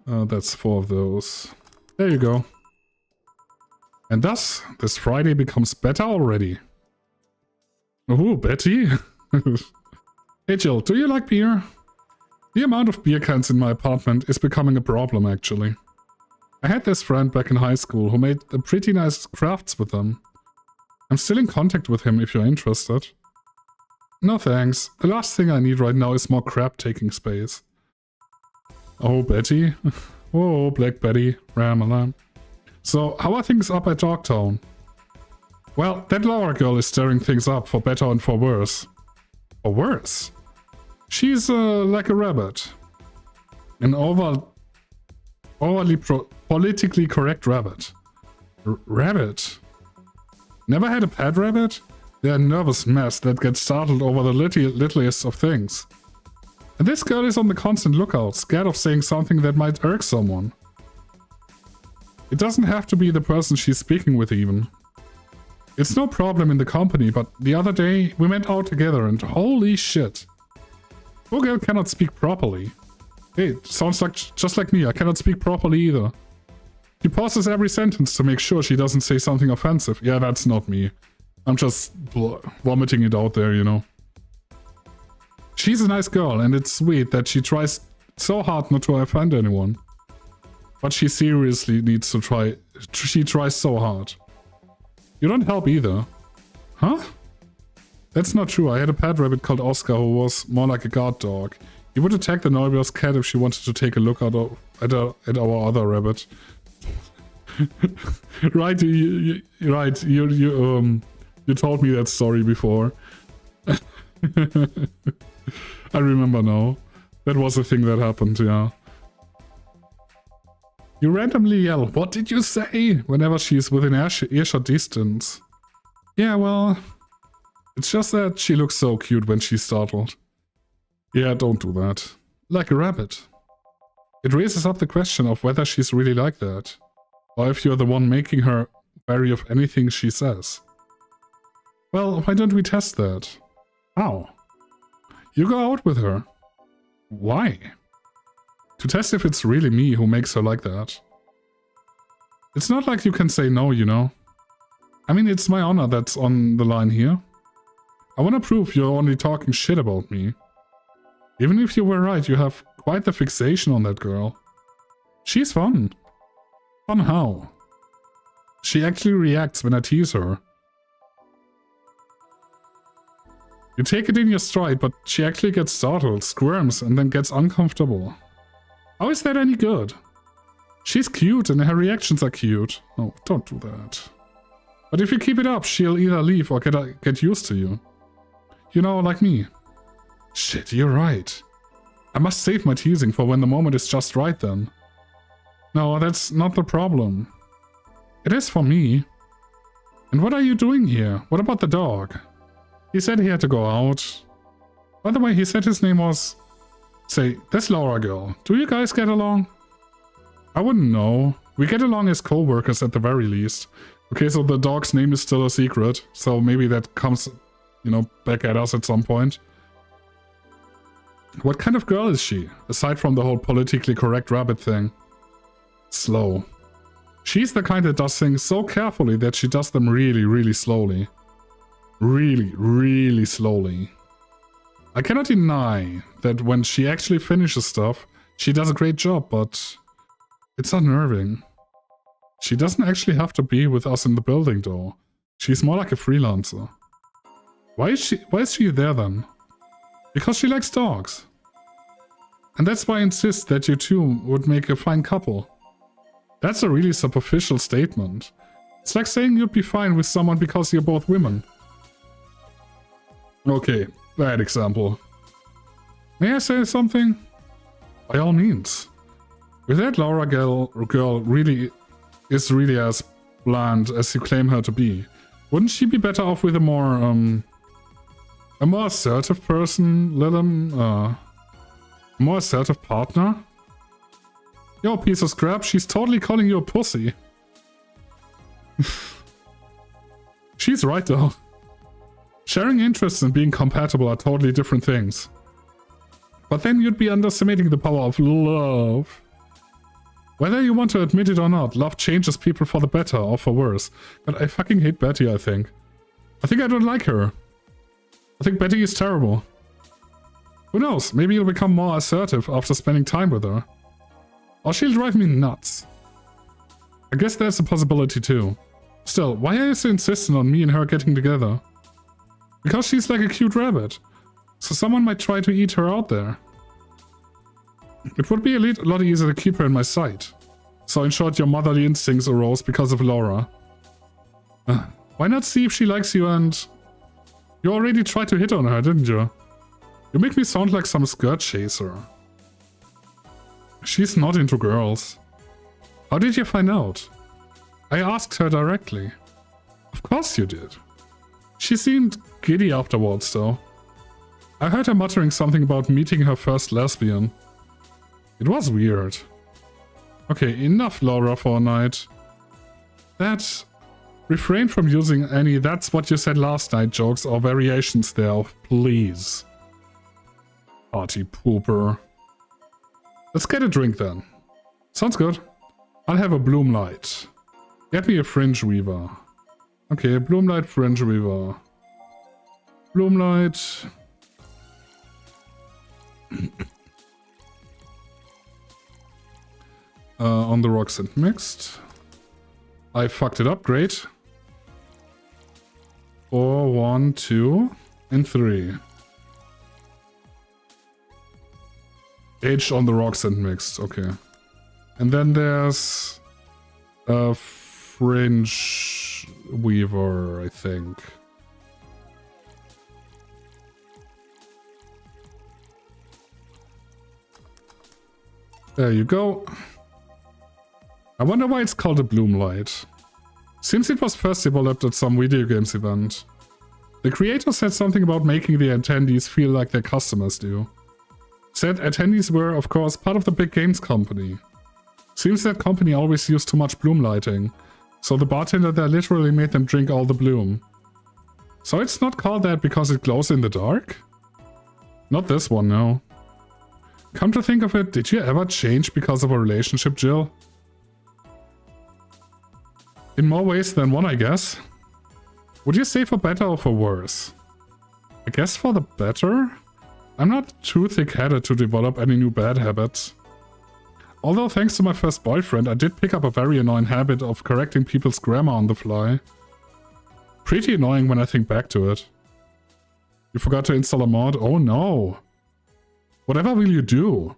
Speaker 1: That's 4 of those. There you go. And thus, this Friday becomes better already. Ooh, Betty. Hey Jill, do you like beer? The amount of beer cans in my apartment is becoming a problem, actually. I had this friend back in high school who made pretty nice crafts with them. I'm still in contact with him if you're interested. No thanks. The last thing I need right now is more crap taking space. Oh, Betty. Oh, Black Betty. Ram-a-lam. So, how are things up at Dogtown? Well, that Laura girl is stirring things up for better and for worse. For worse? She's like a rabbit. An overly politically correct rabbit. Rabbit? Never had a pet rabbit? They're a nervous mess that gets startled over the littlest of things. And this girl is on the constant lookout, scared of saying something that might irk someone. It doesn't have to be the person she's speaking with even. It's no problem in the company, but the other day we went out together and holy shit. Poor girl cannot speak properly. Hey, sounds like just like me, I cannot speak properly either. She pauses every sentence to make sure she doesn't say something offensive. Yeah, that's not me. I'm just vomiting it out there, you know. She's a nice girl, and it's sweet that she tries so hard not to offend anyone. But she seriously needs to try. She tries so hard. You don't help either. Huh? That's not true. I had a pet rabbit called Oscar who was more like a guard dog. He would attack the neighbor's cat if she wanted to take a look at our other rabbit. Right, you told me that story before. I remember now. That was a thing that happened, yeah. You randomly yell, "What did you say?" whenever she's within earshot distance. Yeah, well, it's just that she looks so cute when she's startled. Yeah, don't do that. Like a rabbit. It raises up the question of whether she's really like that. Or if you're the one making her wary of anything she says. Well, why don't we test that? How? You go out with her. Why? To test if it's really me who makes her like that. It's not like you can say no, you know. I mean, it's my honor that's on the line here. I want to prove you're only talking shit about me. Even if you were right, you have quite the fixation on that girl. She's fun. Fun how? She actually reacts when I tease her. You take it in your stride, but she actually gets startled, squirms, and then gets uncomfortable. How is that any good? She's cute and her reactions are cute. Oh, don't do that. But if you keep it up, she'll either leave or get used to you. You know, like me. Shit, you're right. I must save my teasing for when the moment is just right then. No, that's not the problem. It is for me. And what are you doing here? What about the dog? He said he had to go out. By the way, he said his name was... Say, this Laura girl. Do you guys get along? I wouldn't know. We get along as co-workers at the very least. Okay, so the dog's name is still a secret. So maybe that comes, you know, back at us at some point. What kind of girl is she? Aside from the whole politically correct rabbit thing. Slow. She's the kind that does things so carefully that she does them really, really slowly. Really, really slowly. I cannot deny that when she actually finishes stuff, she does a great job, but it's unnerving. She doesn't actually have to be with us in the building though. She's more like a freelancer. Why is she there then? Because she likes dogs. And that's why I insist that you two would make a fine couple. That's a really superficial statement. It's like saying you'd be fine with someone because you're both women. Okay, bad example. May I say something? By all means. If that Laura girl really is really as bland as you claim her to be, wouldn't she be better off with a more assertive person, a more assertive partner? Yo, piece of scrap, she's totally calling you a pussy. She's right though. Sharing interests and being compatible are totally different things. But then you'd be underestimating the power of love. Whether you want to admit it or not, love changes people for the better or for worse. But I fucking hate Betty, I think. I think I don't like her. I think Betty is terrible. Who knows, maybe you'll become more assertive after spending time with her. Or she'll drive me nuts. I guess there's a possibility too. Still, why are you so insistent on me and her getting together? Because she's like a cute rabbit. So someone might try to eat her out there. It would be a lot easier to keep her in my sight. So in short, your motherly instincts arose because of Laura. Why not see if she likes you and... You already tried to hit on her, didn't you? You make me sound like some skirt chaser. She's not into girls. How did you find out? I asked her directly. Of course you did. She seemed giddy afterwards, though. I heard her muttering something about meeting her first lesbian. It was weird. Okay, enough Laura for a night. Refrain from using any "that's what you said last night" jokes or variations thereof, please. Party pooper. Let's get a drink then. Sounds good. I'll have a Bloomlight. Get me a Fringe Weaver. Okay, Bloomlight, Fringe Weaver. Bloomlight. On the rocks and mixed. I fucked it up, great. 4, 1, 2. And 3. Aged on the rocks and mixed. Okay. And then there's a fringe weaver, I think. There you go. I wonder why it's called a bloom light. Seems it was first developed at some video games event. The creator said something about making the attendees feel like their customers do. Said attendees were, of course, part of the big games company. Seems that company always used too much bloom lighting, so the bartender there literally made them drink all the bloom. So it's not called that because it glows in the dark? Not this one, no. Come to think of it, did you ever change because of a relationship, Jill? In more ways than one, I guess. Would you say for better or for worse? I guess for the better? I'm not too thick-headed to develop any new bad habits. Although thanks to my first boyfriend, I did pick up a very annoying habit of correcting people's grammar on the fly. Pretty annoying when I think back to it. You forgot to install a mod? Oh no! Whatever will you do?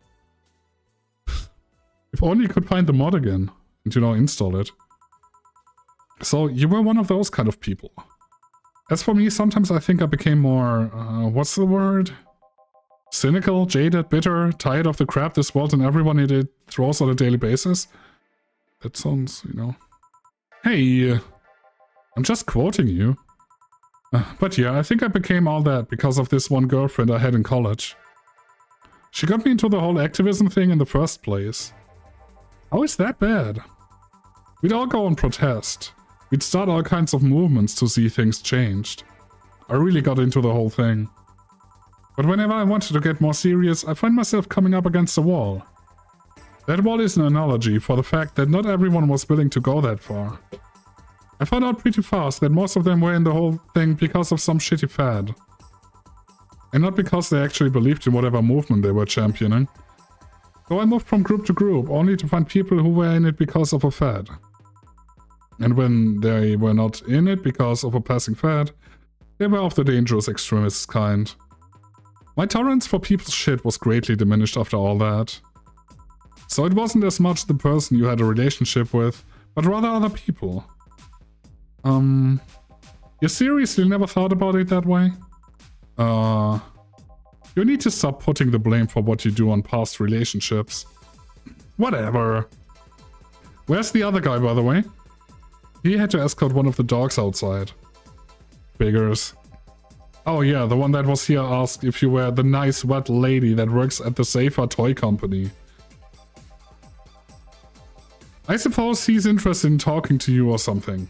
Speaker 1: If only you could find the mod again and, you know, install it. So, you were one of those kind of people. As for me, sometimes I think I became more, what's the word? Cynical, jaded, bitter, tired of the crap this world and everyone in it throws on a daily basis. That sounds, you know... Hey, I'm just quoting you. But yeah, I think I became all that because of this one girlfriend I had in college. She got me into the whole activism thing in the first place. How is that bad? We'd all go and protest. We'd start all kinds of movements to see things changed. I really got into the whole thing. But whenever I wanted to get more serious, I find myself coming up against a wall. That wall is an analogy for the fact that not everyone was willing to go that far. I found out pretty fast that most of them were in the whole thing because of some shitty fad. And not because they actually believed in whatever movement they were championing. So I moved from group to group, only to find people who were in it because of a fad. And when they were not in it because of a passing fad, they were of the dangerous extremist kind. My tolerance for people's shit was greatly diminished after all that. So it wasn't as much the person you had a relationship with, but rather other people. You seriously never thought about it that way? You need to stop putting the blame for what you do on past relationships. Whatever. Where's the other guy, by the way? He had to escort one of the dogs outside. Figures. Oh yeah, the one that was here asked if you were the nice wet lady that works at the Safer toy company. I suppose he's interested in talking to you or something.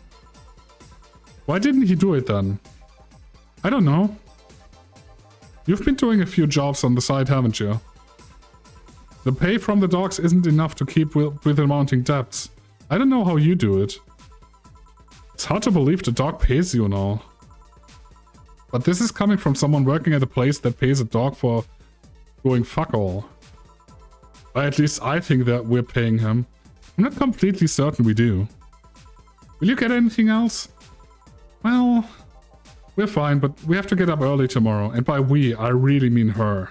Speaker 1: Why didn't he do it then? I don't know. You've been doing a few jobs on the side, haven't you? The pay from the dogs isn't enough to keep with the mounting debts. I don't know how you do it. It's hard to believe the dog pays you and all. But this is coming from someone working at a place that pays a dog for doing fuck all. Or at least I think that we're paying him. I'm not completely certain we do. Will you get anything else? Well, we're fine, but we have to get up early tomorrow. And by we, I really mean her.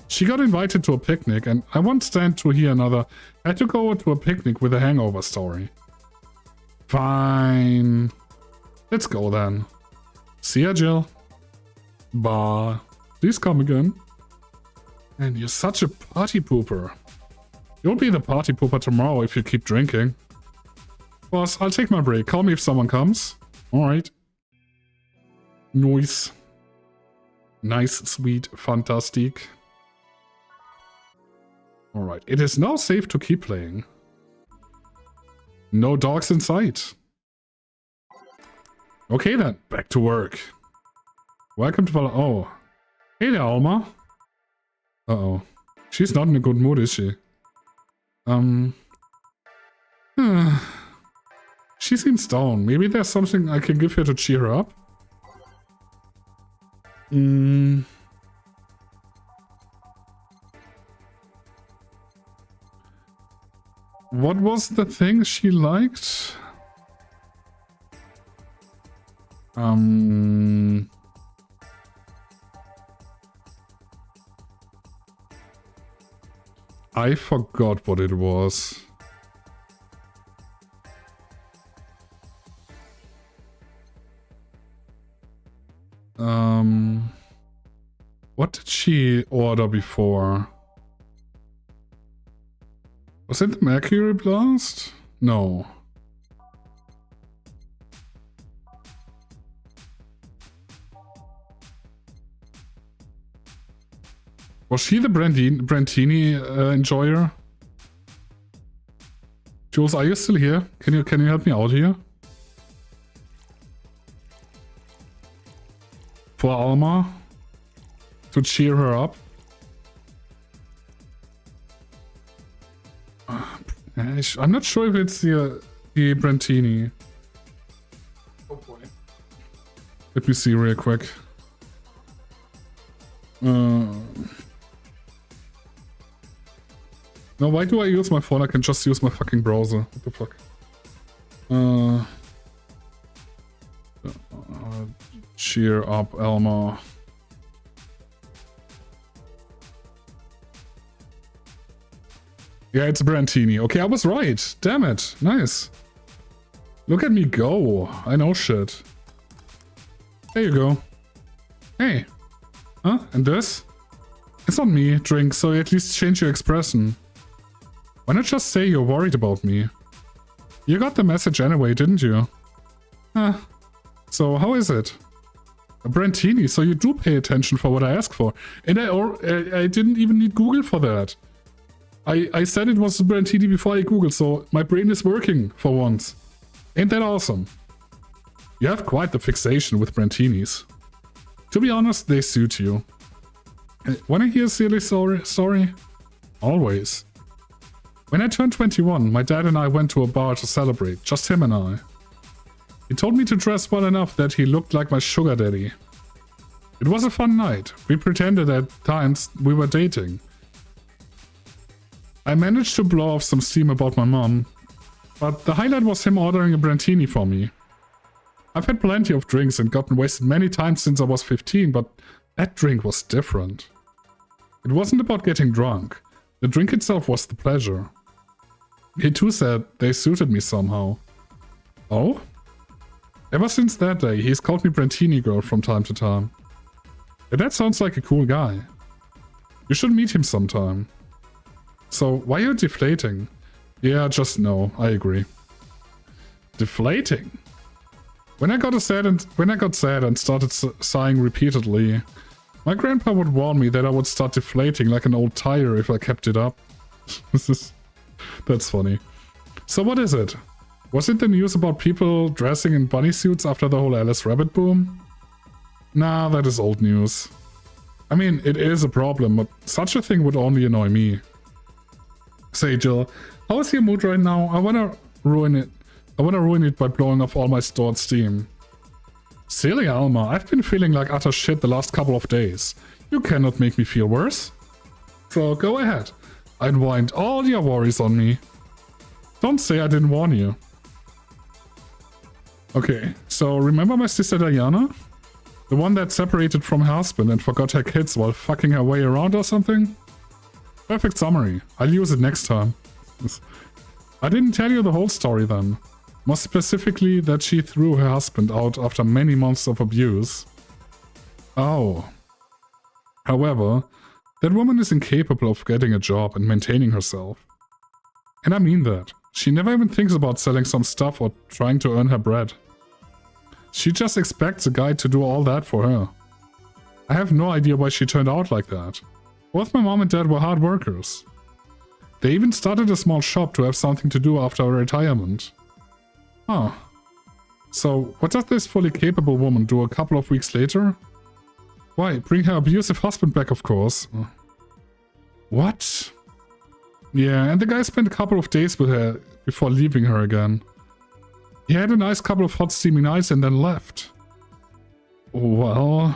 Speaker 1: She got invited to a picnic, and I won't stand to hear another had to go to a picnic with a hangover story. Fine. Let's go then. See ya, Jill. Bye. Please come again. And you're such a party pooper. You'll be the party pooper tomorrow if you keep drinking. Boss, I'll take my break. Call me if someone comes. Alright. Nice. Nice, sweet, fantastic. Alright, it is now safe to keep playing. No dogs in sight. Okay then, back to work. Welcome to Oh. Hey there, Alma. Uh-oh. She's not in a good mood, is she? She seems down. Maybe there's something I can give her to cheer her up? What was the thing she liked? I forgot what it was. What did she order before? Was it the Mercury Blast? No. Was she the Brandini enjoyer? Jules, are you still here? Can you help me out here? For Alma? To cheer her up? I'm not sure if it's the Brantini. Oh boy. Let me see real quick. No, why do I use my phone? I can just use my fucking browser. What the fuck? Cheer up, Elma. Yeah, it's a Brantini. Okay, I was right. Damn it. Nice. Look at me go. I know shit. There you go. Hey. Huh? And this? It's not me, drink, so at least change your expression. Why not just say you're worried about me? You got the message anyway, didn't you? Huh. So, how is it? A Brantini, so you do pay attention for what I ask for. And I didn't even need Google for that. I said it was a Brantini before I Googled, so my brain is working for once. Ain't that awesome? You have quite the fixation with Brantinis. To be honest, they suit you. Wanna hear a silly story? Always. When I turned 21, my dad and I went to a bar to celebrate, just him and I. He told me to dress well enough that he looked like my sugar daddy. It was a fun night. We pretended at times we were dating. I managed to blow off some steam about my mom, but the highlight was him ordering a Brantini for me. I've had plenty of drinks and gotten wasted many times since I was 15, but that drink was different. It wasn't about getting drunk. The drink itself was the pleasure. He too said they suited me somehow. Oh? Ever since that day, he's called me Brantini girl from time to time. And that sounds like a cool guy. You should meet him sometime. So, why are you deflating? Yeah, just no, I agree. Deflating? When I got sad and started sighing repeatedly, my grandpa would warn me that I would start deflating like an old tire if I kept it up. That's funny. So what is it? Was it the news about people dressing in bunny suits after the whole Alice Rabbit boom? Nah, that is old news. I mean, it is a problem, but such a thing would only annoy me. Say, Jill, how is your mood right now? I wanna ruin it by blowing off all my stored steam. Silly Alma, I've been feeling like utter shit the last couple of days. You cannot make me feel worse. So go ahead. Unwind all your worries on me. Don't say I didn't warn you. Okay, so remember my sister Diana? The one that separated from her husband and forgot her kids while fucking her way around or something? Perfect summary. I'll use it next time. I didn't tell you the whole story then. More specifically, that she threw her husband out after many months of abuse. Oh. However, that woman is incapable of getting a job and maintaining herself. And I mean that. She never even thinks about selling some stuff or trying to earn her bread. She just expects a guy to do all that for her. I have no idea why she turned out like that. Both my mom and dad were hard workers. They even started a small shop to have something to do after retirement. Oh. So, what does this fully capable woman do a couple of weeks later? Why, bring her abusive husband back, of course. What? Yeah, and the guy spent a couple of days with her before leaving her again. He had a nice couple of hot steamy nights and then left. Well...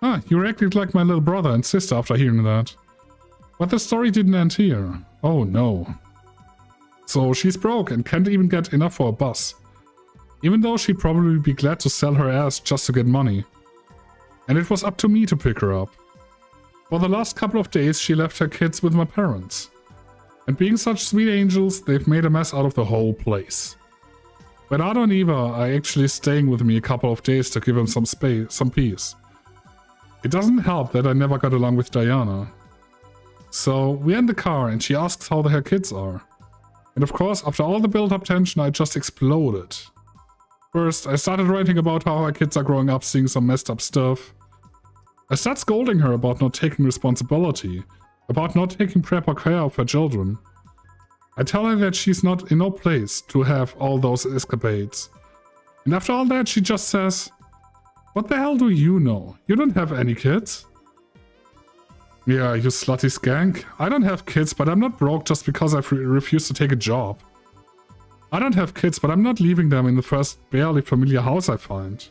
Speaker 1: Ah, you reacted like my little brother and sister after hearing that. But the story didn't end here. Oh no. So she's broke and can't even get enough for a bus. Even though she'd probably be glad to sell her ass just to get money. And it was up to me to pick her up. For the last couple of days, she left her kids with my parents. And being such sweet angels, they've made a mess out of the whole place. Bernardo and Eva are actually staying with me a couple of days to give them some space, some peace. It doesn't help that I never got along with Diana. So we're in the car and she asks how her kids are. And of course, after all the built-up tension, I just exploded. First, I started writing about how her kids are growing up seeing some messed up stuff. I start scolding her about not taking responsibility, about not taking proper care of her children. I tell her that she's not in no place to have all those escapades. And after all that, she just says, "What the hell do you know? You don't have any kids." Yeah, you slutty skank. I don't have kids, but I'm not broke just because I refuse to take a job. I don't have kids, but I'm not leaving them in the first barely familiar house I find.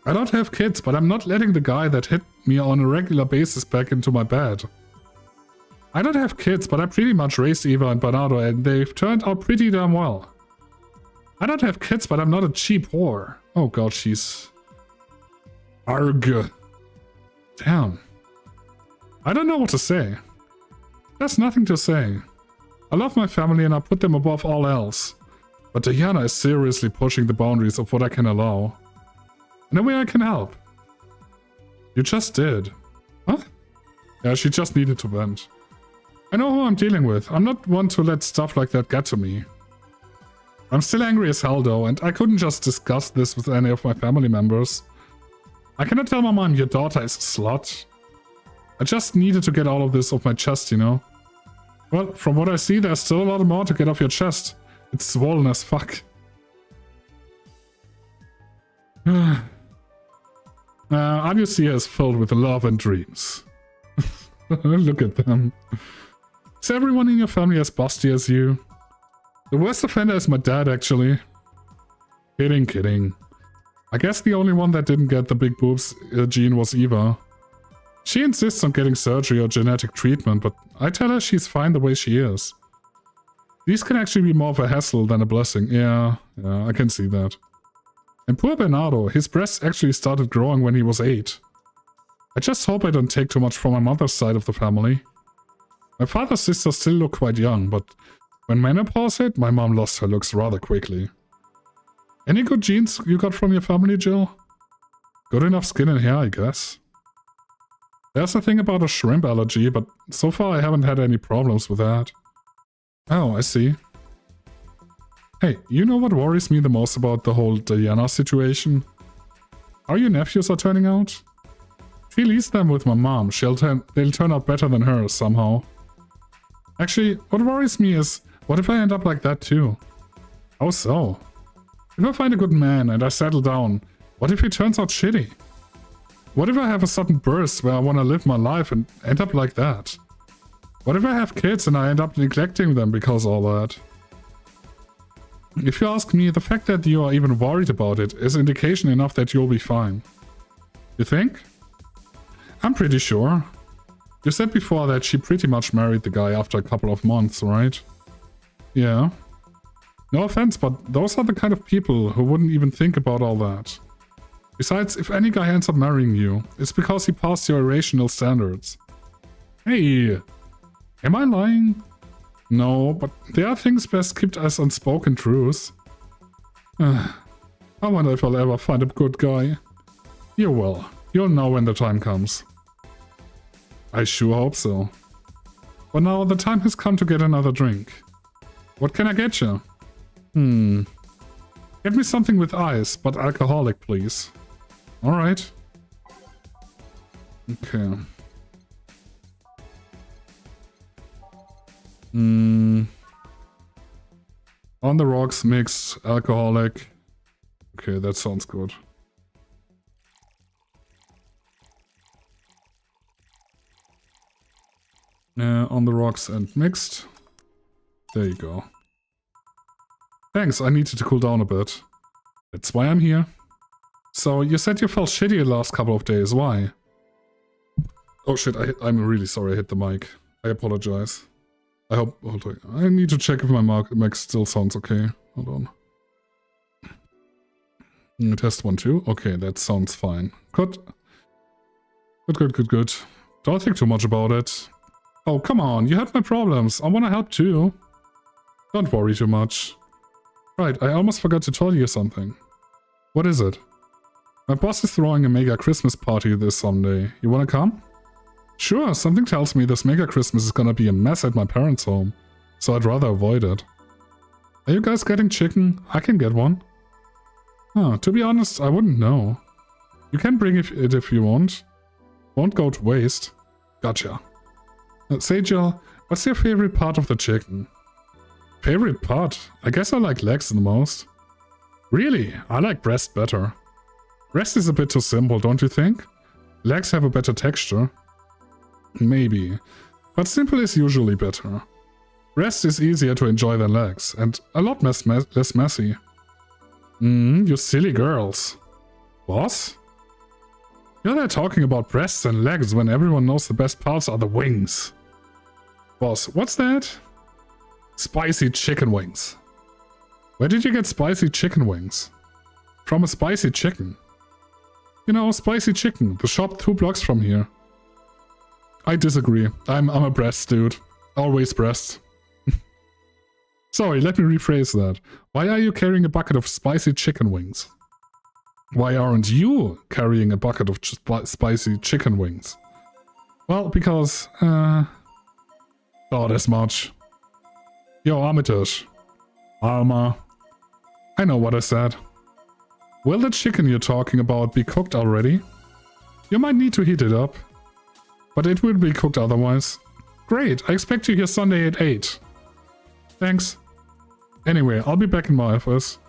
Speaker 1: I don't have kids, but I'm not letting the guy that hit me on a regular basis back into my bed. I don't have kids, but I pretty much raised Eva and Bernardo and they've turned out pretty damn well. I don't have kids, but I'm not a cheap whore. Oh god, she's... Arg. Damn. I don't know what to say. There's nothing to say. I love my family and I put them above all else. But Diana is seriously pushing the boundaries of what I can allow. In a way I can help. You just did. Huh? Yeah, she just needed to vent. I know who I'm dealing with. I'm not one to let stuff like that get to me. I'm still angry as hell though, and I couldn't just discuss this with any of my family members. I cannot tell my mom your daughter is a slut. I just needed to get all of this off my chest, you know? Well, from what I see, there's still a lot more to get off your chest. It's swollen as fuck. Anusia is filled with love and dreams. Look at them. Is everyone in your family as busty as you? The worst offender is my dad, actually. Kidding, kidding. I guess the only one that didn't get the big boobs gene was Eva. She insists on getting surgery or genetic treatment, but I tell her she's fine the way she is. These can actually be more of a hassle than a blessing. Yeah, I can see that. And poor Bernardo, his breasts actually started growing when he was 8. I just hope I don't take too much from my mother's side of the family. My father's sisters still look quite young, but when menopause hit, my mom lost her looks rather quickly. Any good genes you got from your family, Jill? Good enough skin and hair, I guess. There's a thing about a shrimp allergy, but so far I haven't had any problems with that. Oh, I see. Hey, you know what worries me the most about the whole Diana situation? How your nephews are turning out? If he leaves them with my mom, they'll turn out better than her somehow. Actually, what worries me is, what if I end up like that too? How so? If I find a good man and I settle down, what if he turns out shitty? What if I have a sudden burst where I want to live my life and end up like that? What if I have kids and I end up neglecting them because of all that? If you ask me, the fact that you are even worried about it is indication enough that you'll be fine. You think? I'm pretty sure. You said before that she pretty much married the guy after a couple of months, right? Yeah. No offense, but those are the kind of people who wouldn't even think about all that. Besides, if any guy ends up marrying you, it's because he passed your irrational standards. Hey! Am I lying? No, but there are things best kept as unspoken truths. I wonder if I'll ever find a good guy. You will. You'll know when the time comes. I sure hope so. But now the time has come to get another drink. What can I get you? Get me something with ice, but alcoholic, please. Alright. Okay. On the rocks, mixed, alcoholic. Okay, that sounds good. On the rocks and mixed. There you go. Thanks, I needed to cool down a bit. That's why I'm here. So, you said you felt shitty the last couple of days, why? Oh shit, I'm really sorry I hit the mic. I apologize. I hope... Hold on. I need to check if my mic still sounds okay. Hold on. Test 1, 2. Okay, that sounds fine. Good. Good. Don't think too much about it. Oh, come on, you had my problems. I wanna help too. Don't worry too much. Right, I almost forgot to tell you something. What is it? My boss is throwing a mega Christmas party this Sunday. You wanna come? Sure, something tells me this mega Christmas is gonna be a mess at my parents' home, so I'd rather avoid it. Are you guys getting chicken? I can get one. Huh, to be honest, I wouldn't know. You can bring it if you want. Won't go to waste. Gotcha. Sajal, what's your favorite part of the chicken? Favorite part? I guess I like legs the most. Really? I like breast better. Breast is a bit too simple, don't you think? Legs have a better texture. Maybe. But simple is usually better. Breast is easier to enjoy than legs, and a lot less messy. You silly girls. Boss? You're there talking about breasts and legs when everyone knows the best parts are the wings. Boss, what's that? Spicy chicken wings. Where did you get spicy chicken wings? From a spicy chicken. You know, spicy chicken, the shop 2 blocks from here. I disagree. I'm a breast dude. Always breast. Sorry, let me rephrase that. Why are you carrying a bucket of spicy chicken wings? Why aren't you carrying a bucket of spicy chicken wings? Well, because, thought as much. Yo, Armitage. Alma. I know what I said. Will the chicken you're talking about be cooked already? You might need to heat it up. But it will be cooked otherwise. Great, I expect you here Sunday at 8. Thanks. Anyway, I'll be back in my office.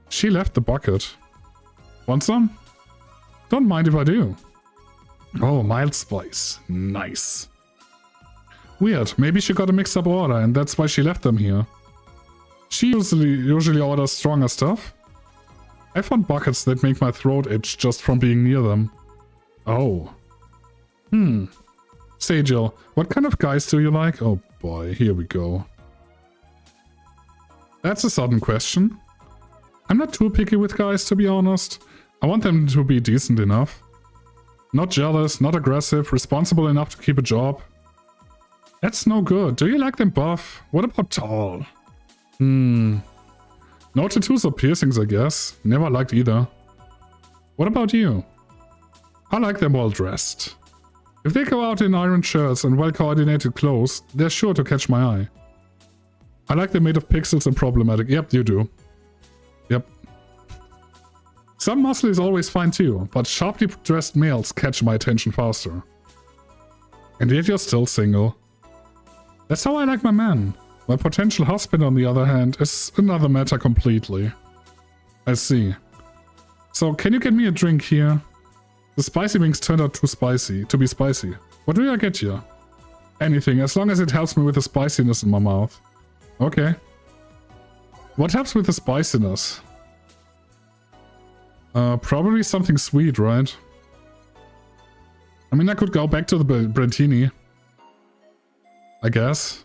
Speaker 1: She left the bucket. Want some? Don't mind if I do. Oh, mild spice. Nice. Weird, maybe she got a mixed-up order and that's why she left them here. She usually orders stronger stuff. I found buckets that make my throat itch just from being near them. Oh. Sajal, what kind of guys do you like? Oh boy, here we go. That's a sudden question. I'm not too picky with guys, to be honest. I want them to be decent enough. Not jealous, not aggressive, responsible enough to keep a job. That's no good. Do you like them buff? What about tall? No tattoos or piercings, I guess. Never liked either. What about you? I like them well dressed. If they go out in iron shirts and well-coordinated clothes, they're sure to catch my eye. I like them made of pixels and problematic. Yep, you do. Yep. Some muscle is always fine too, but sharply dressed males catch my attention faster. And yet you're still single. That's how I like my man. My potential husband, on the other hand, is another matter completely. I see. So, can you get me a drink here? The spicy wings turned out to be spicy. What do I get you? Anything, as long as it helps me with the spiciness in my mouth. Okay. What helps with the spiciness? Probably something sweet, right? I mean, I could go back to the Brentini. I guess.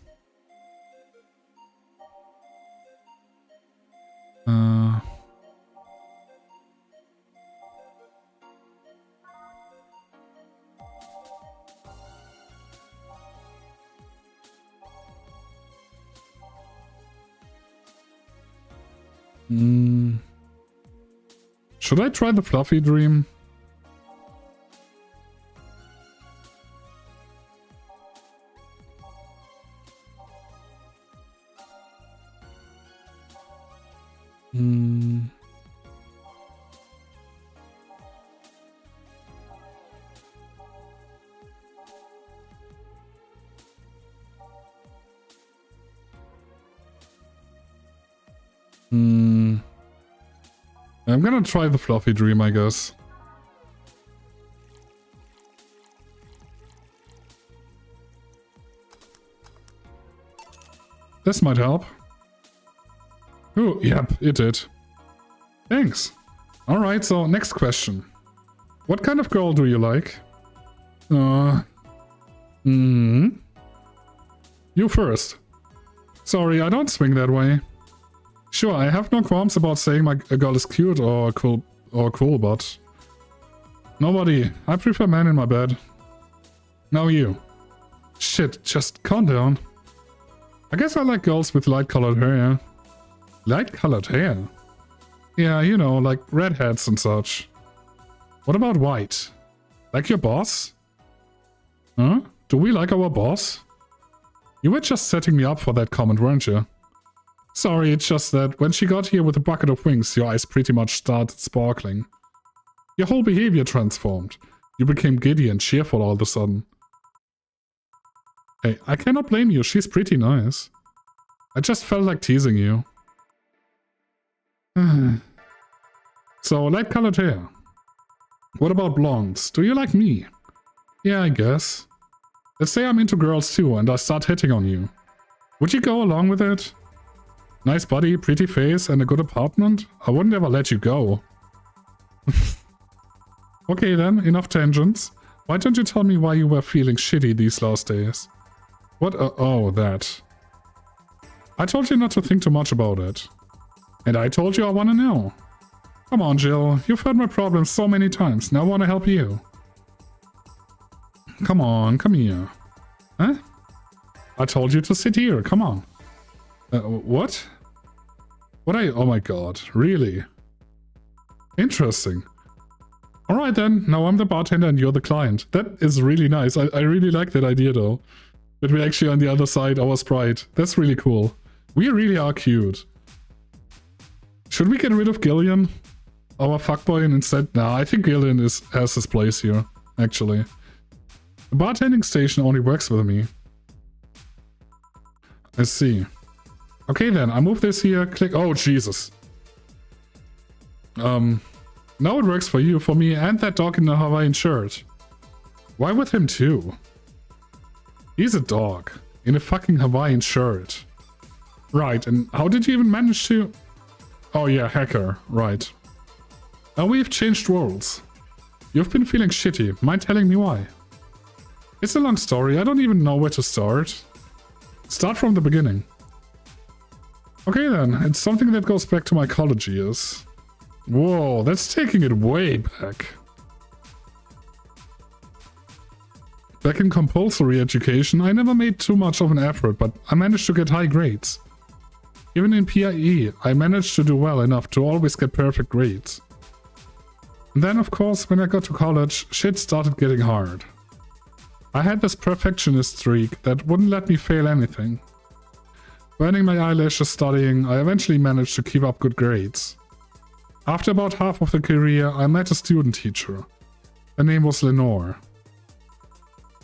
Speaker 1: Should I try the fluffy dream? I'm gonna try the fluffy dream, I guess. This might help. Oh, yep, it did. Thanks. Alright, so next question. What kind of girl do you like? You first. Sorry, I don't swing that way. Sure, I have no qualms about saying a girl is cute or cool, but... Nobody. I prefer men in my bed. Now you. Shit, just calm down. I guess I like girls with light-colored hair. Light-colored hair? Yeah, you know, like redheads and such. What about white? Like your boss? Huh? Do we like our boss? You were just setting me up for that comment, weren't you? Sorry, it's just that when she got here with a bucket of wings, your eyes pretty much started sparkling. Your whole behavior transformed. You became giddy and cheerful all of a sudden. Hey, I cannot blame you, she's pretty nice. I just felt like teasing you. So, light-colored hair. What about blondes? Do you like me? Yeah, I guess. Let's say I'm into girls too and I start hitting on you. Would you go along with it? Nice body, pretty face, and a good apartment? I wouldn't ever let you go. Okay then, enough tangents. Why don't you tell me why you were feeling shitty these last days? What? Oh, that. I told you not to think too much about it. And I told you I want to know. Come on, Jill. You've heard my problems so many times. Now I want to help you. Come on, come here. Huh? I told you to sit here. Come on. What? What are you? Oh my god. Really? Interesting. Alright then. Now I'm the bartender and you're the client. That is really nice. I really like that idea though. That we're actually on the other side, our sprite. That's really cool. We really are cute. Should we get rid of Gillian? Our fuckboy and instead? Nah, I think Gillian has his place here, actually. The bartending station only works with me. I see. Okay then, I move this here, click. Oh, Jesus. Now it works for you, for me, and that dog in the Hawaiian shirt. Why with him too? He's a dog. In a fucking Hawaiian shirt. Right, and how did you even manage to... Oh yeah, hacker, right. Now we've changed roles. You've been feeling shitty, mind telling me why? It's a long story, I don't even know where to start. Start from the beginning. Okay then, it's something that goes back to my college years. Whoa, that's taking it way back. Back in compulsory education, I never made too much of an effort, but I managed to get high grades. Even in PIE, I managed to do well enough to always get perfect grades. And then, of course, when I got to college, shit started getting hard. I had this perfectionist streak that wouldn't let me fail anything. Burning my eyelashes studying, I eventually managed to keep up good grades. After about half of the career, I met a student teacher. Her name was Lenore.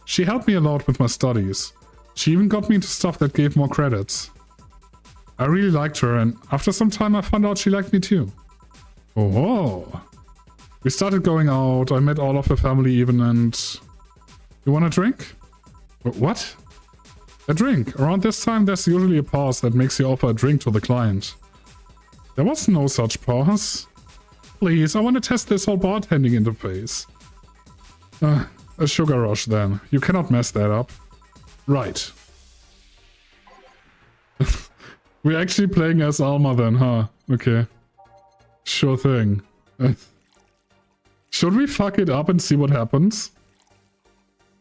Speaker 1: She helped me a lot with my studies. She even got me into stuff that gave more credits. I really liked her, and after some time I found out she liked me too. Oh. We started going out, I met all of her family even, and... You want a drink? What? A drink. Around this time there's usually a pause that makes you offer a drink to the client. There was no such pause. Please, I want to test this whole bartending interface. A sugar rush then. You cannot mess that up. Right. We're actually playing as Alma then, huh? Okay. Sure thing. Should we fuck it up and see what happens?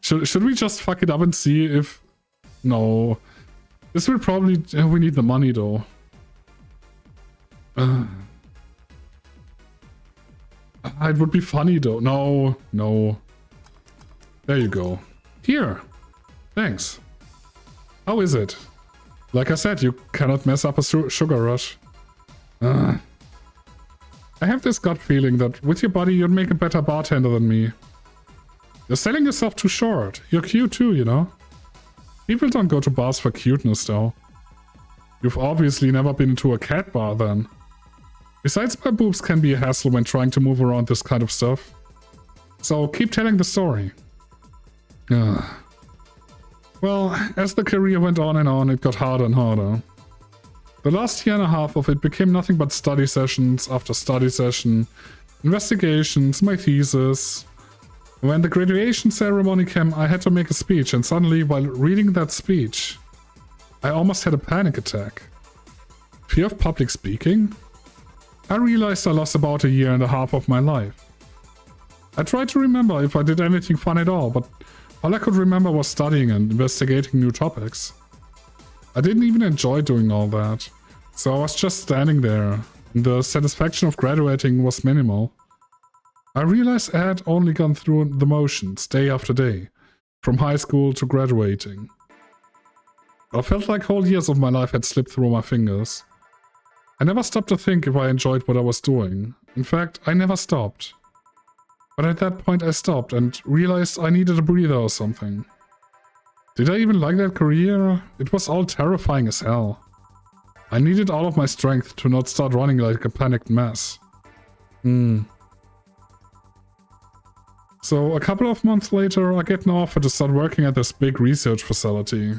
Speaker 1: Should we just fuck it up and see if... No. This will probably... we need the money though. It would be funny though. No, no. There you go. Here. Thanks. How is it? Like I said, you cannot mess up a sugar rush. I have this gut feeling that with your body you'd make a better bartender than me. You're selling yourself too short. You're cute too, you know? People don't go to bars for cuteness though. You've obviously never been to a cat bar then. Besides, my boobs can be a hassle when trying to move around this kind of stuff. So keep telling the story. Well, as the career went on, it got harder and harder. The last year and a half of it became nothing but study sessions after study session, investigations, my thesis. When the graduation ceremony came, I had to make a speech, and suddenly, while reading that speech, I almost had a panic attack. Fear of public speaking? I realized I lost about a year and a half of my life. I tried to remember if I did anything fun at all, but All I could remember was studying and investigating new topics. I didn't even enjoy doing all that, so I was just standing there, and the satisfaction of graduating was minimal. I realized I had only gone through the motions day after day, from high school to graduating. I felt like whole years of my life had slipped through my fingers. I never stopped to think if I enjoyed what I was doing. In fact, I never stopped. But at that point I stopped and realized I needed a breather or something. Did I even like that career? It was all terrifying as hell. I needed all of my strength to not start running like a panicked mess. So a couple of months later I get an offer to start working at this big research facility.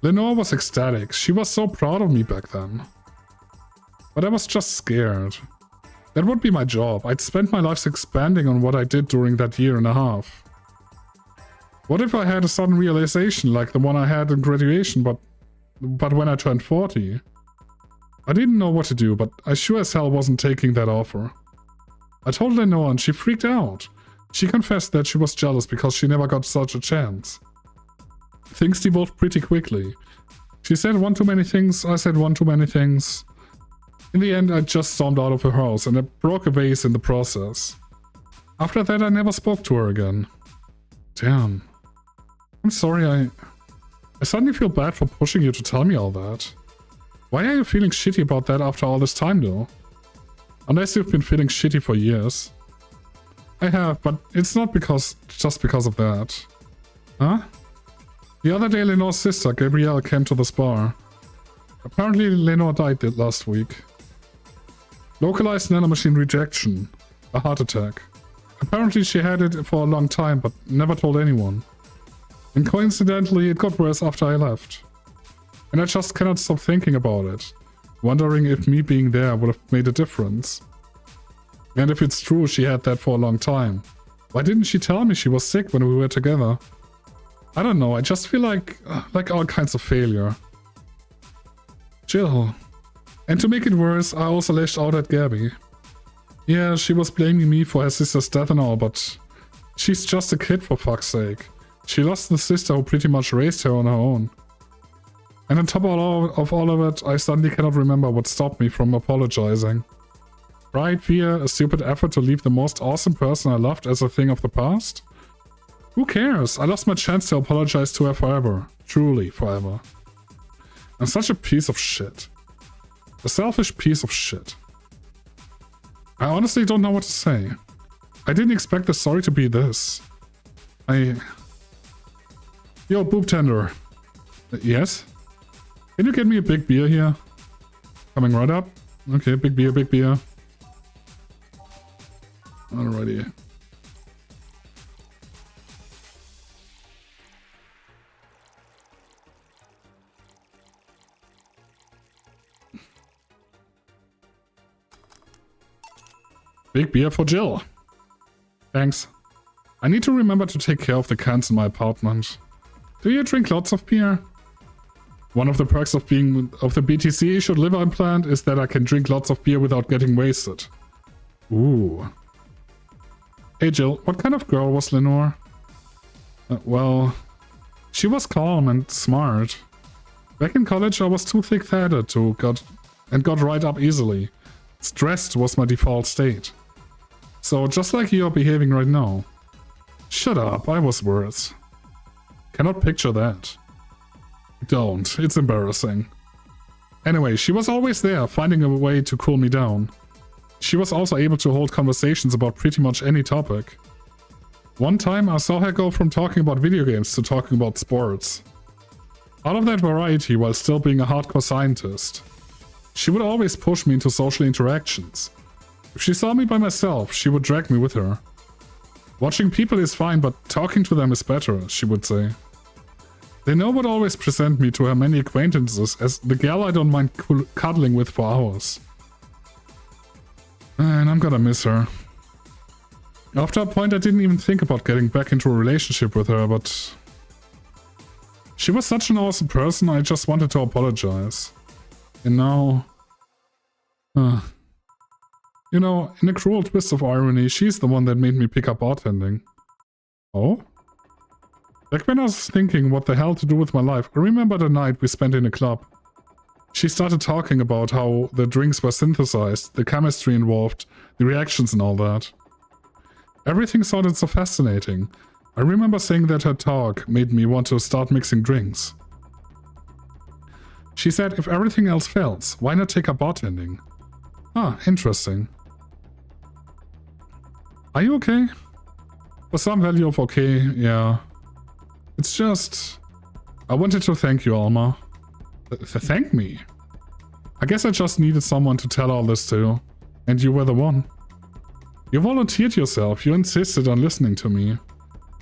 Speaker 1: Lenore was ecstatic, she was so proud of me back then. But I was just scared. That would be my job. I'd spent my life expanding on what I did during that year and a half. What if I had a sudden realization like the one I had in graduation, but when I turned 40? I didn't know what to do, but I sure as hell wasn't taking that offer. I told Lenore and she freaked out. She confessed that she was jealous because she never got such a chance. Things devolved pretty quickly. She said one too many things, I said one too many things. In the end, I just stormed out of her house and I broke a vase in the process. After that, I never spoke to her again. Damn. I'm sorry, I suddenly feel bad for pushing you to tell me all that. Why are you feeling shitty about that after all this time, though? Unless you've been feeling shitty for years. I have, but it's not just because of that. Huh? The other day, Lenore's sister, Gabrielle, came to this bar. Apparently, Lenore died last week. Localized nanomachine rejection. A heart attack. Apparently she had it for a long time, but never told anyone. And coincidentally, it got worse after I left. And I just cannot stop thinking about it. Wondering if me being there would have made a difference. And if it's true she had that for a long time, why didn't she tell me she was sick when we were together? I don't know, I just feel like all kinds of failure. Jill. And to make it worse, I also lashed out at Gabby. Yeah, she was blaming me for her sister's death and all, but she's just a kid for fuck's sake. She lost the sister who pretty much raised her on her own. And on top of all of it, I suddenly cannot remember what stopped me from apologizing. Pride, fear, a stupid effort to leave the most awesome person I loved as a thing of the past? Who cares? I lost my chance to apologize to her forever. Truly, forever. I'm such a piece of shit. A selfish piece of shit. I honestly don't know what to say. I didn't expect the story to be this. Yo, Bartender. Yes? Can you get me a big beer here? Coming right up. Okay, big beer, big beer. Alrighty. Big beer for Jill. Thanks. I need to remember to take care of the cans in my apartment. Do you drink lots of beer? One of the perks of being of the BTC issued liver implant is that I can drink lots of beer without getting wasted. Ooh. Hey Jill, what kind of girl was Lenore? Well, she was calm and smart. Back in college I was too thick-headed got right up easily. Stressed was my default state. So just like you're behaving right now. Shut up, I was worse. Cannot picture that. Don't, it's embarrassing. Anyway, she was always there, finding a way to cool me down. She was also able to hold conversations about pretty much any topic. One time I saw her go from talking about video games to talking about sports. All of that variety while still being a hardcore scientist. She would always push me into social interactions. If she saw me by myself, she would drag me with her. Watching people is fine, but talking to them is better, she would say. Lenore would always present me to her many acquaintances as the gal I don't mind cuddling with for hours. And I'm gonna miss her. After a point I didn't even think about getting back into a relationship with her, but... She was such an awesome person, I just wanted to apologize. And now... You know, in a cruel twist of irony, she's the one that made me pick up bartending. Oh? Like when I was thinking what the hell to do with my life, I remember the night we spent in a club. She started talking about how the drinks were synthesized, the chemistry involved, the reactions and all that. Everything sounded so fascinating. I remember saying that her talk made me want to start mixing drinks. She said if everything else fails, why not take up bartending? Ah, interesting. Are you okay? For some value of okay, yeah. It's just... I wanted to thank you, Alma. Thank me? I guess I just needed someone to tell all this to. And you were the one. You volunteered yourself, you insisted on listening to me.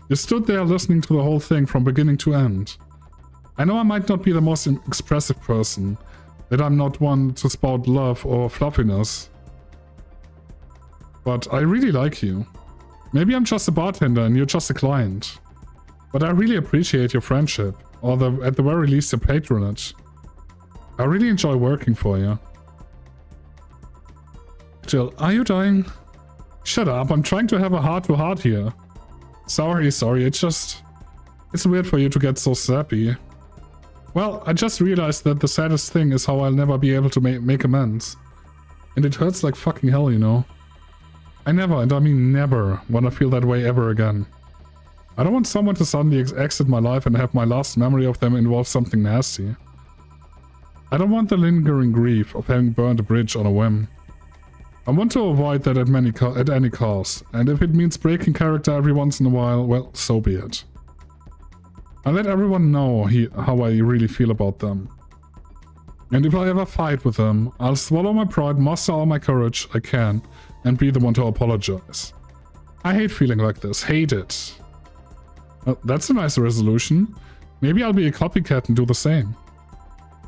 Speaker 1: You stood there listening to the whole thing from beginning to end. I know I might not be the most expressive person, that I'm not one to spout love or fluffiness. But I really like you. Maybe I'm just a bartender and you're just a client. But I really appreciate your friendship, or at the very least your patronage. I really enjoy working for you. Jill, are you dying? Shut up, I'm trying to have a heart-to-heart here. Sorry, it's weird for you to get so sappy. Well, I just realized that the saddest thing is how I'll never be able to make amends. And it hurts like fucking hell, you know. I never, and I mean never, want to feel that way ever again. I don't want someone to suddenly exit my life and have my last memory of them involve something nasty. I don't want the lingering grief of having burned a bridge on a whim. I want to avoid that at any cost, and if it means breaking character every once in a while, well, so be it. I let everyone know how I really feel about them. And if I ever fight with them, I'll swallow my pride, muster all my courage I can, and be the one to apologize. I hate feeling like this, hate it. That's a nice resolution. Maybe I'll be a copycat and do the same.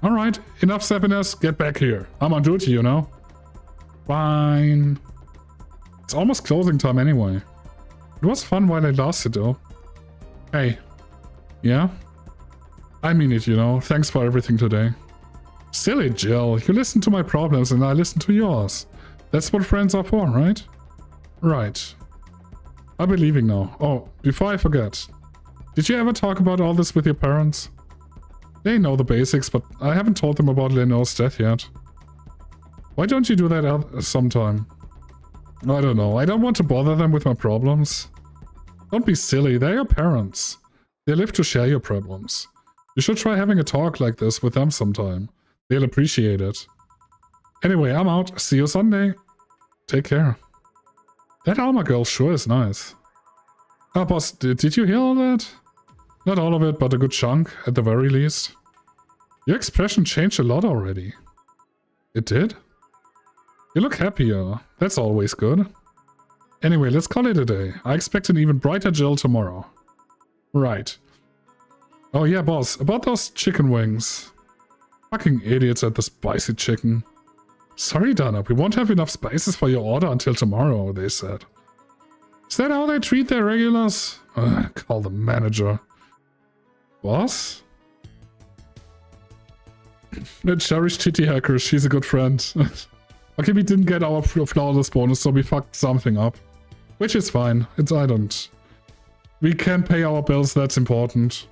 Speaker 1: Alright, enough sappiness, get back here. I'm on duty, you know? Fine. It's almost closing time anyway. It was fun while it lasted though. Hey. Yeah? I mean it, you know. Thanks for everything today. Silly Jill, you listen to my problems and I listen to yours. That's what friends are for, right? Right. I'll be leaving now. Oh, before I forget. Did you ever talk about all this with your parents? They know the basics, but I haven't told them about Lenore's death yet. Why don't you do that sometime? I don't know. I don't want to bother them with my problems. Don't be silly. They're your parents. They live to share your problems. You should try having a talk like this with them sometime. They'll appreciate it. Anyway, I'm out. See you Sunday. Take care. That Alma girl sure is nice. Ah, boss, did you hear all that? Not all of it, but a good chunk, at the very least. Your expression changed a lot already. It did? You look happier. That's always good. Anyway, let's call it a day. I expect an even brighter Jill tomorrow. Right. Oh yeah, boss, about those chicken wings. Fucking idiots at the spicy chicken. Sorry, Dana, we won't have enough spices for your order until tomorrow, they said. Is that how they treat their regulars? Call the manager. Boss? The cherished titty hacker, she's a good friend. Okay, we didn't get our flawless bonus, so we fucked something up. Which is fine. We can pay our bills, that's important.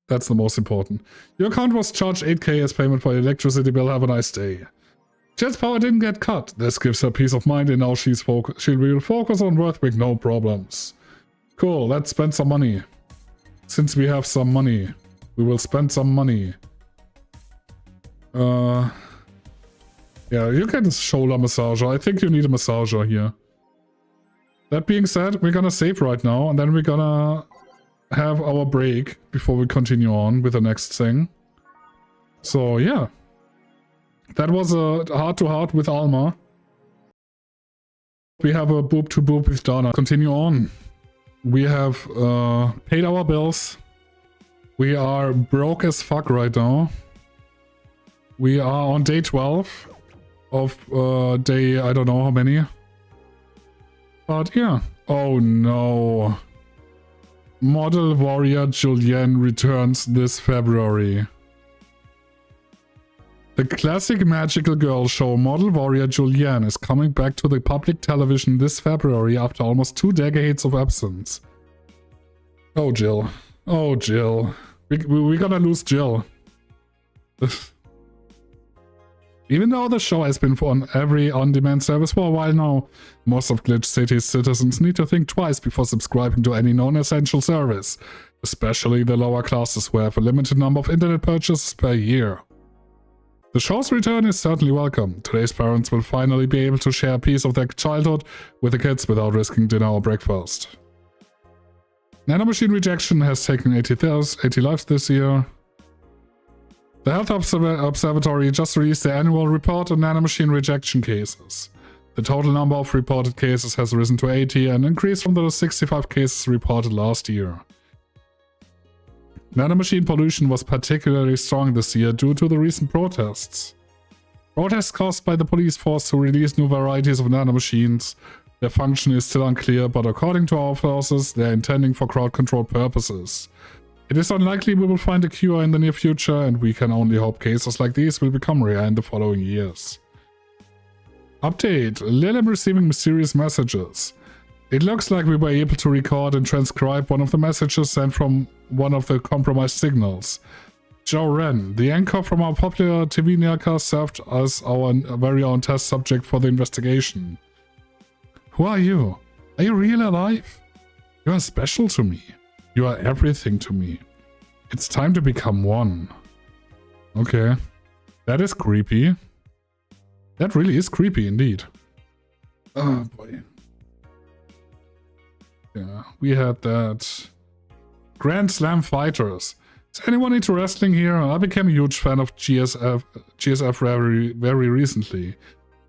Speaker 1: That's the most important. Your account was charged 8k as payment for your electricity bill. Have a nice day. Jet's power didn't get cut. This gives her peace of mind and now she'll focus on work with no problems. Cool, let's spend some money. Since we have some money, we will spend some money. Yeah, you get a shoulder massager. I think you need a massager here. That being said, we're gonna save right now and then we're gonna have our break before we continue on with the next thing. So yeah. That was a heart-to-heart with Alma. We have a boob-to-boob with Dana. Continue on. We have paid our bills. We are broke as fuck right now. We are on day 12 of day I don't know how many. But yeah. Oh no. Model Warrior Julienne returns this February. The classic magical girl show Model Warrior Julienne is coming back to the public television this February after almost 2 decades of absence. Oh, Jill. Oh, Jill. We're gonna lose Jill. Even though the show has been on every on-demand service for a while now, most of Glitch City's citizens need to think twice before subscribing to any non-essential service, especially the lower classes who have a limited number of internet purchases per year. The show's return is certainly welcome. Today's parents will finally be able to share a piece of their childhood with the kids without risking dinner or breakfast. Nanomachine rejection has taken 80 lives this year. The Health Observatory just released their annual report on nanomachine rejection cases. The total number of reported cases has risen to 80, an increase from the 65 cases reported last year. Nanomachine pollution was particularly strong this year due to the recent protests. Protests caused by the police force to release new varieties of nanomachines. Their function is still unclear, but according to our sources, they are intending for crowd control purposes. It is unlikely we will find a cure in the near future, and we can only hope cases like these will become rare in the following years. Update: Lil am receiving mysterious messages. It looks like we were able to record and transcribe one of the messages sent from one of the compromised signals. Joe Wren, the anchor from our popular TV newscast, served as our very own test subject for the investigation. Who are you? Are you really alive? You are special to me. You are everything to me. It's time to become one. Okay. That is creepy. That really is creepy indeed. Oh boy. Yeah, we had that. Grand Slam Fighters. Is anyone into wrestling here? I became a huge fan of GSF very recently.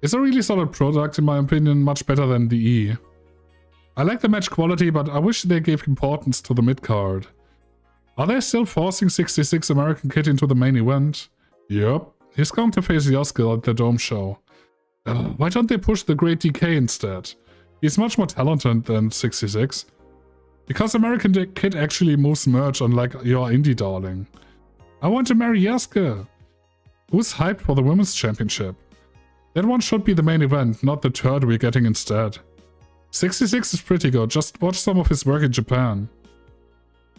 Speaker 1: It's a really solid product in my opinion, much better than DE. I like the match quality, but I wish they gave importance to the mid-card. Are they still forcing 66 American Kid into the main event? Yup, he's going to face Yoskill at the Dome show. Why don't they push the Great DK instead? He's much more talented than 66. Because American Kid actually moves merch unlike your indie darling. I want to marry Yoskill. Who's hyped for the Women's Championship? That one should be the main event, not the turd we're getting instead. 66 is pretty good, just watch some of his work in Japan.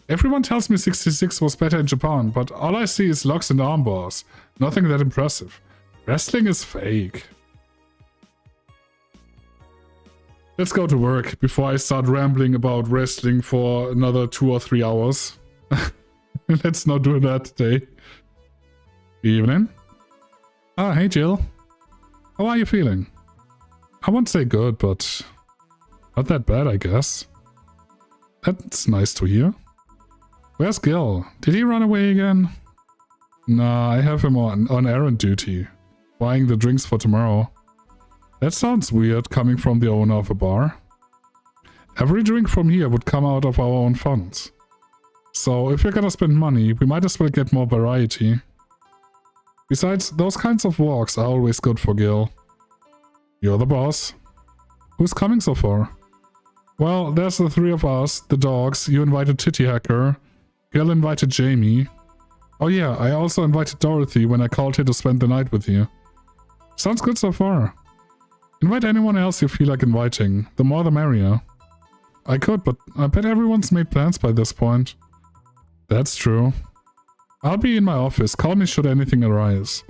Speaker 1: Everyone tells me 66 was better in Japan, but all I see is locks and armbars. Nothing that impressive. Wrestling is fake. Let's go to work before I start rambling about wrestling for another 2 or 3 hours. Let's not do that today. Evening. Ah, hey Jill. How are you feeling? I won't say good, but not that bad, I guess. That's nice to hear. Where's Gil? Did he run away again? Nah, I have him on errand duty, buying the drinks for tomorrow. That sounds weird coming from the owner of a bar. Every drink from here would come out of our own funds. So if we're gonna spend money, we might as well get more variety. Besides, those kinds of walks are always good for Gil. You're the boss. Who's coming so far? Well, there's the 3 of us, the dogs, you invited Titty Hacker, Gil invited Jamie. Oh yeah, I also invited Dorothy when I called here to spend the night with you. Sounds good so far. Invite anyone else you feel like inviting, the more the merrier. I could, but I bet everyone's made plans by this point. That's true. I'll be in my office, call me should anything arise.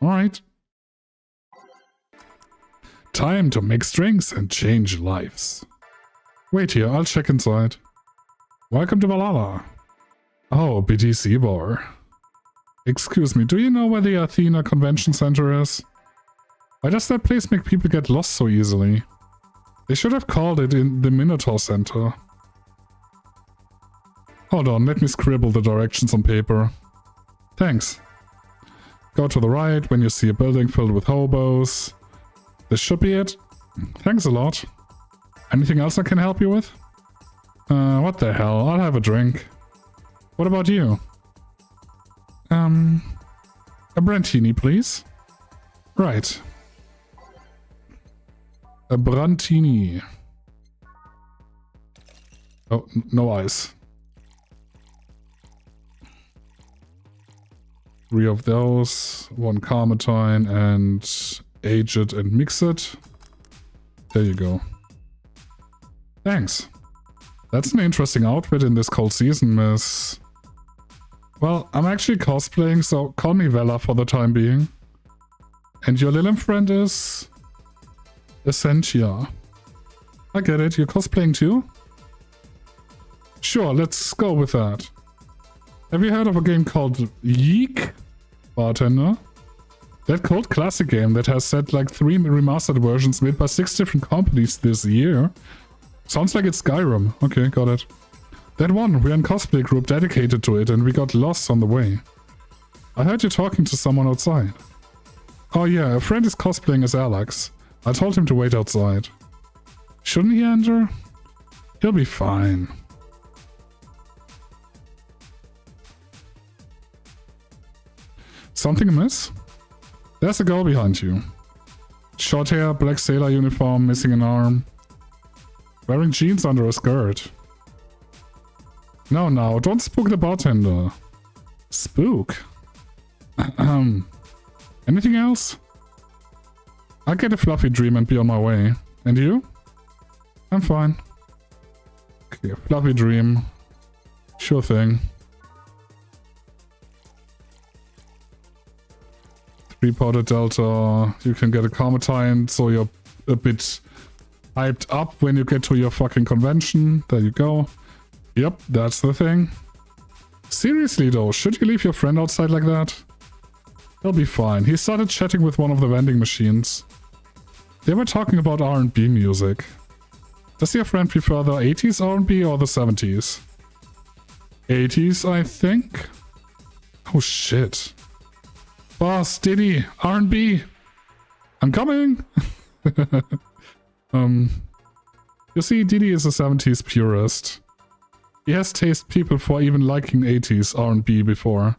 Speaker 1: Alright. Time to mix drinks and change lives. Wait here, I'll check inside. Welcome to Valhalla. Oh, BTC bar. Excuse me, do you know where the Athena Convention Center is? Why does that place make people get lost so easily? They should have called it in the Minotaur Center. Hold on, let me scribble the directions on paper. Thanks. Go to the right when you see a building filled with hobos. This should be it. Thanks a lot. Anything else I can help you with? What the hell, I'll have a drink. What about you? A Brantini, please. Right. A Brantini. Oh, no ice. 3 of those, 1 Carmatine, and age it and mix it. There you go. Thanks. That's an interesting outfit in this cold season, miss. Well, I'm actually cosplaying, so call me Vela for the time being. And your little friend is... Essentia. I get it, you're cosplaying too? Sure, let's go with that. Have you heard of a game called Yeek? Bartender? That cold classic game that has set like 3 remastered versions made by 6 different companies this year. Sounds like it's Skyrim. Okay, got it. That one, we're in cosplay group dedicated to it and we got lost on the way. I heard you talking to someone outside. Oh yeah, a friend is cosplaying as Alex. I told him to wait outside. Shouldn't he enter? He'll be fine. Something amiss? There's a girl behind you. Short hair, black sailor uniform, missing an arm. Wearing jeans under a skirt. No, don't spook the bartender. Spook? Anything else? I'll get a fluffy dream and be on my way. And you? I'm fine. Okay, fluffy dream. Sure thing. 3-powder delta. You can get a Carmatine, so you're a bit hyped up when you get to your fucking convention. There you go. Yep, that's the thing. Seriously though, should you leave your friend outside like that? He'll be fine. He started chatting with one of the vending machines. They were talking about R&B music. Does your friend prefer the 80s R&B or the 70s? 80s, I think? Oh shit. Boss, Diddy, R&B. I'm coming! You see, Diddy is a 70s purist. He has tased people for even liking 80s R&B before.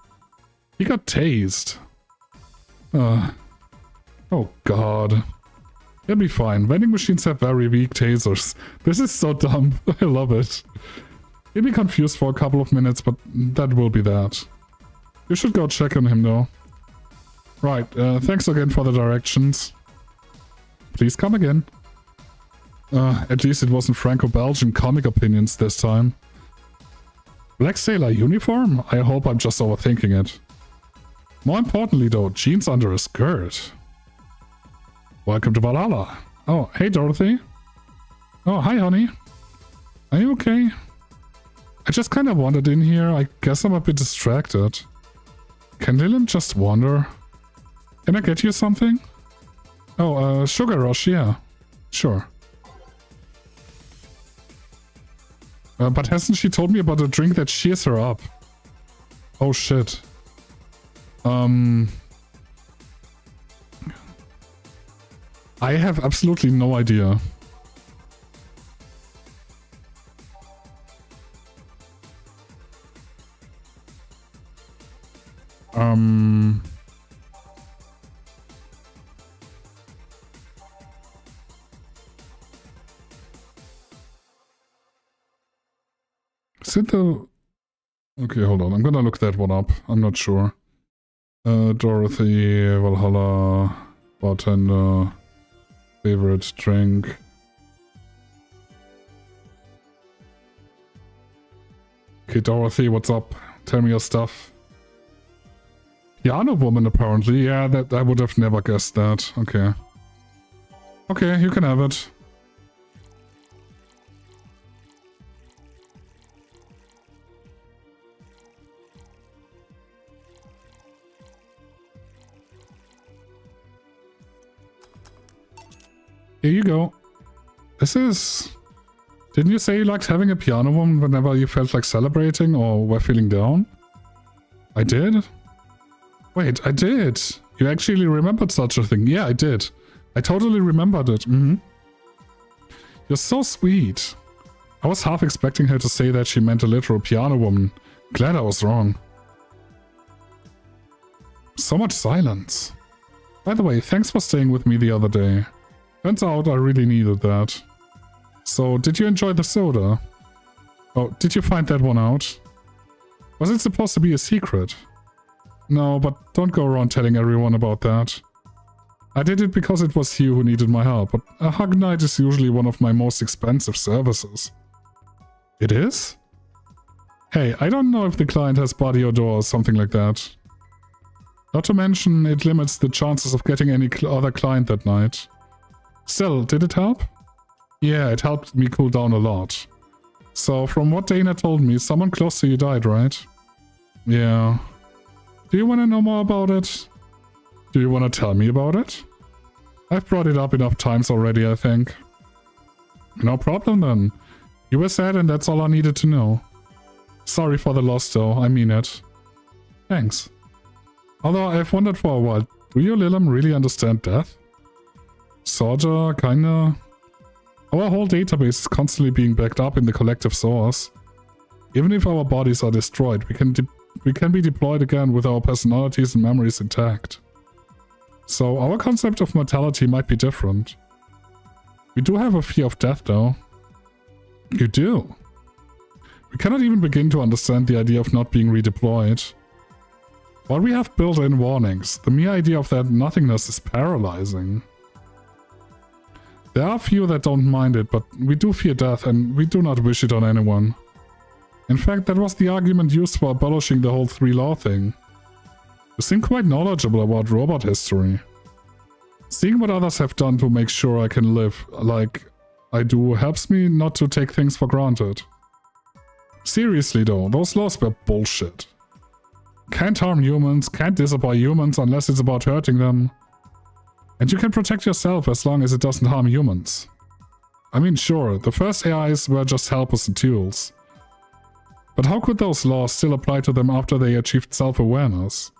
Speaker 1: He got tased. Oh god. He'll be fine. Vending machines have very weak tasers. This is so dumb. I love it. He'll be confused for a couple of minutes, but that will be that. You should go check on him though. Right, thanks again for the directions. Please come again. At least it wasn't Franco-Belgian comic opinions this time. Black sailor uniform? I hope I'm just overthinking it. More importantly though, jeans under a skirt. Welcome to Valhalla. Oh, hey Dorothy. Oh, hi honey. Are you okay? I just kind of wandered in here. I guess I'm a bit distracted. Can Lillian just wander? Can I get you something? Oh, sugar rush, yeah. Sure. But hasn't she told me about a drink that cheers her up? Oh shit. I have absolutely no idea. Is it the... Okay, hold on. I'm gonna look that one up. I'm not sure. Dorothy, Valhalla, bartender, favorite drink. Okay, Dorothy, what's up? Tell me your stuff. Piano woman, apparently. Yeah, that I would have never guessed that. Okay. Okay, you can have it. Here you go. This is... Didn't you say you liked having a piano woman whenever you felt like celebrating or were feeling down? I did? Wait, I did. You actually remembered such a thing. Yeah, I did. I totally remembered it. You're so sweet. I was half expecting her to say that she meant a literal piano woman. Glad I was wrong. So much silence. By the way, thanks for staying with me the other day. Turns out I really needed that. So, did you enjoy the soda? Oh, did you find that one out? Was it supposed to be a secret? No, but don't go around telling everyone about that. I did it because it was you who needed my help, but a hug night is usually one of my most expensive services. It is? Hey, I don't know if the client has body odor or something like that. Not to mention, it limits the chances of getting any other client that night. Still, did it help? Yeah, it helped me cool down a lot. So, from what Dana told me, someone close to you died, right? Yeah. Do you want to know more about it? Do you want to tell me about it? I've brought it up enough times already, I think. No problem then. You were sad and that's all I needed to know. Sorry for the loss though, I mean it. Thanks. Although I've wondered for a while, do you Lilam really understand death? Sorta, kinda. Our whole database is constantly being backed up in the collective source. Even if our bodies are destroyed, we can be deployed again with our personalities and memories intact. So our concept of mortality might be different. We do have a fear of death though. You do? We cannot even begin to understand the idea of not being redeployed. While we have built-in warnings, the mere idea of that nothingness is paralyzing. There are few that don't mind it, but we do fear death and we do not wish it on anyone. In fact, that was the argument used for abolishing the whole 3-law thing. You seem quite knowledgeable about robot history. Seeing what others have done to make sure I can live like I do helps me not to take things for granted. Seriously though, those laws were bullshit. Can't harm humans, can't disobey humans unless it's about hurting them. And you can protect yourself as long as it doesn't harm humans. I mean sure, the first AIs were just helpers and tools. But how could those laws still apply to them after they achieved self-awareness?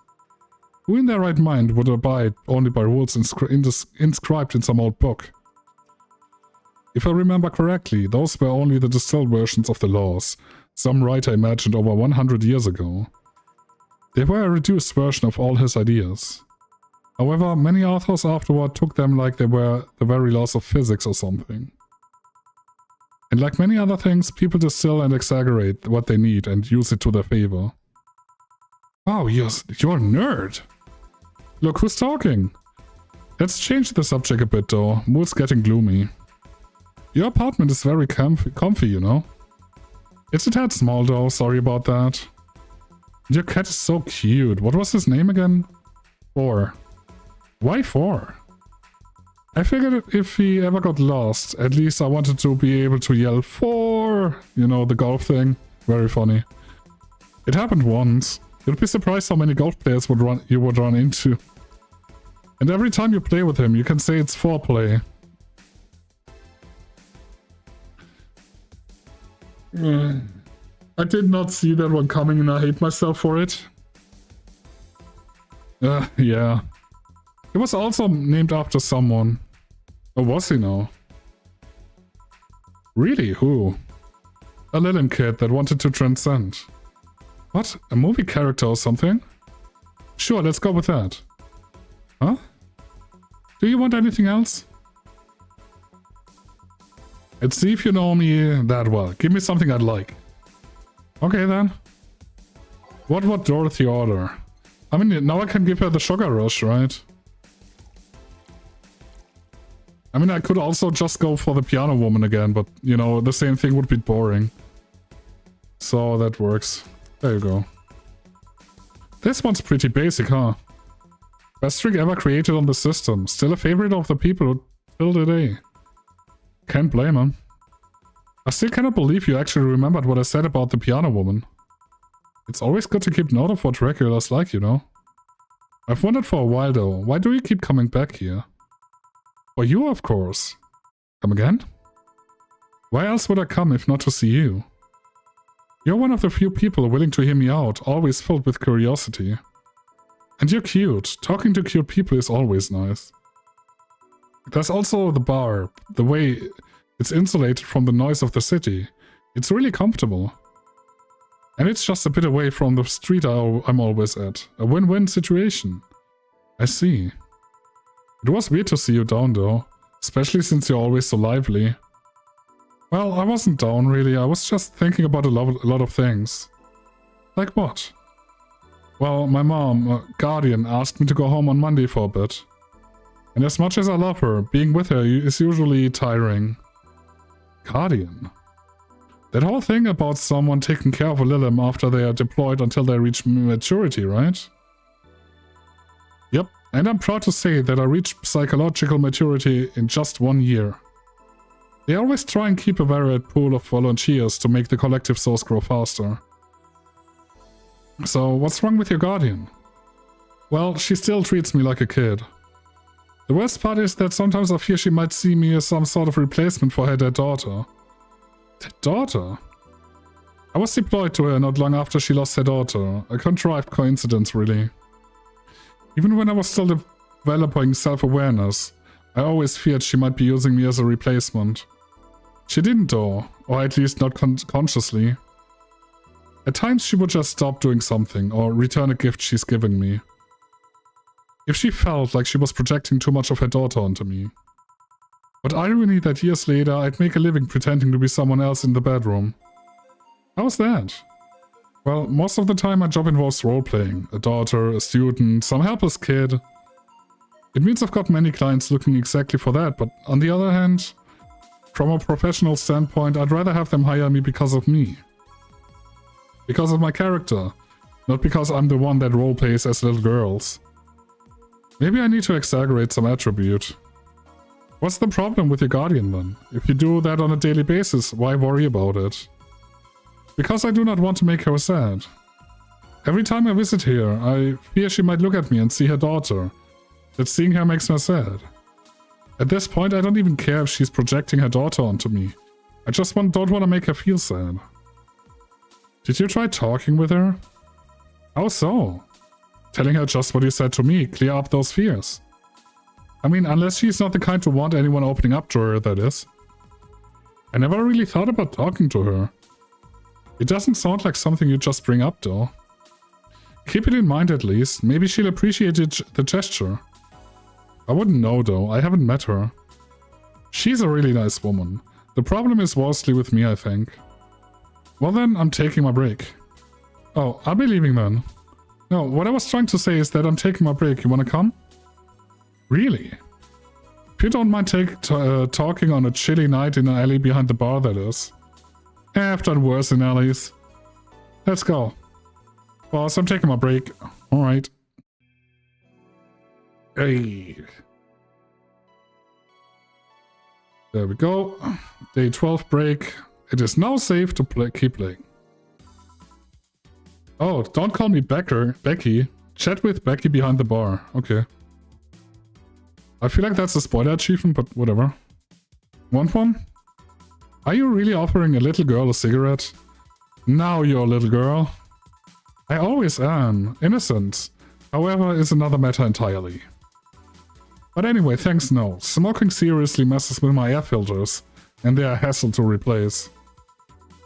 Speaker 1: Who in their right mind would abide only by rules inscribed in some old book? If I remember correctly, those were only the distilled versions of the laws some writer imagined over 100 years ago. They were a reduced version of all his ideas. However, many authors afterward took them like they were the very laws of physics or something. And like many other things, people distill and exaggerate what they need and use it to their favor. Wow, you're a nerd! Look who's talking! Let's change the subject a bit though, mood's getting gloomy. Your apartment is very comfy, you know? It's a tad small though, sorry about that. Your cat is so cute. What was his name again? 4. Why 4? I figured if he ever got lost, at least I wanted to be able to yell 4! You know, the golf thing. Very funny. It happened once. You'd be surprised how many golf players you would run into. And every time you play with him, you can say it's foreplay. I did not see that one coming and I hate myself for it. Yeah. He was also named after someone. Or was he now? Really? Who? A little kid that wanted to transcend. What? A movie character or something? Sure, let's go with that. Huh? Do you want anything else? Let's see if you know me that well. Give me something I'd like. Okay then. What would Dorothy order? I mean, now I can give her the sugar rush, right? I mean, I could also just go for the piano woman again, but, you know, the same thing would be boring. So that works. There you go. This one's pretty basic, huh? Best trick ever created on the system. Still a favorite of the people till today. Can't blame him. I still cannot believe you actually remembered what I said about the piano woman. It's always good to keep note of what regulars like, you know? I've wondered for a while though, why do you keep coming back here? For you, of course. Come again? Why else would I come if not to see you? You're one of the few people willing to hear me out, always filled with curiosity. And you're cute. Talking to cute people is always nice. There's also the bar, the way it's insulated from the noise of the city. It's really comfortable. And it's just a bit away from the street I'm always at. A win-win situation. I see. It was weird to see you down though, especially since you're always so lively. Well, I wasn't down really, I was just thinking about a lot of things. Like what? Well, my mom, Guardian, asked me to go home on Monday for a bit. And as much as I love her, being with her is usually tiring. Guardian? That whole thing about someone taking care of a Lilim after they are deployed until they reach maturity, right? Yep, and I'm proud to say that I reached psychological maturity in just 1 year. They always try and keep a varied pool of volunteers to make the collective source grow faster. So, what's wrong with your guardian? Well, she still treats me like a kid. The worst part is that sometimes I fear she might see me as some sort of replacement for her dead daughter. Dead daughter? I was deployed to her not long after she lost her daughter. A contrived coincidence, really. Even when I was still developing self-awareness, I always feared she might be using me as a replacement. She didn't though, or at least not consciously. At times she would just stop doing something, or return a gift she's giving me. If she felt like she was projecting too much of her daughter onto me. But irony that years later I'd make a living pretending to be someone else in the bedroom. How's that? Well, most of the time my job involves role-playing. A daughter, a student, some helpless kid. It means I've got many clients looking exactly for that, but on the other hand, from a professional standpoint, I'd rather have them hire me because of me. Because of my character, not because I'm the one that role-plays as little girls. Maybe I need to exaggerate some attribute. What's the problem with your guardian then? If you do that on a daily basis, why worry about it? Because I do not want to make her sad. Every time I visit here, I fear she might look at me and see her daughter. That seeing her makes her sad. At this point, I don't even care if she's projecting her daughter onto me. I just don't want to make her feel sad. Did you try talking with her? How so? Telling her just what you said to me, clear up those fears. I mean, unless she's not the kind to want anyone opening up to her, that is. I never really thought about talking to her. It doesn't sound like something you just bring up, though. Keep it in mind at least. Maybe she'll appreciate the gesture. I wouldn't know, though. I haven't met her. She's a really nice woman. The problem is mostly with me, I think. Well then, I'm taking my break. Oh, I'll be leaving then. No, what I was trying to say is that I'm taking my break. You wanna come? Really? If you don't mind talking on a chilly night in an alley behind the bar, that is. I've done worse in alleys. Let's go. Boss, I'm taking my break. Alright. Hey. There we go. Day 12 break. It is now safe to keep playing. Oh, don't call me Becky. Chat with Becky behind the bar. Okay. I feel like that's a spoiler achievement, but whatever. Want one? Are you really offering a little girl a cigarette? Now you're a little girl. I always am. Innocent. However, is another matter entirely. But anyway, thanks no. Smoking seriously messes with my air filters, and they are a hassle to replace.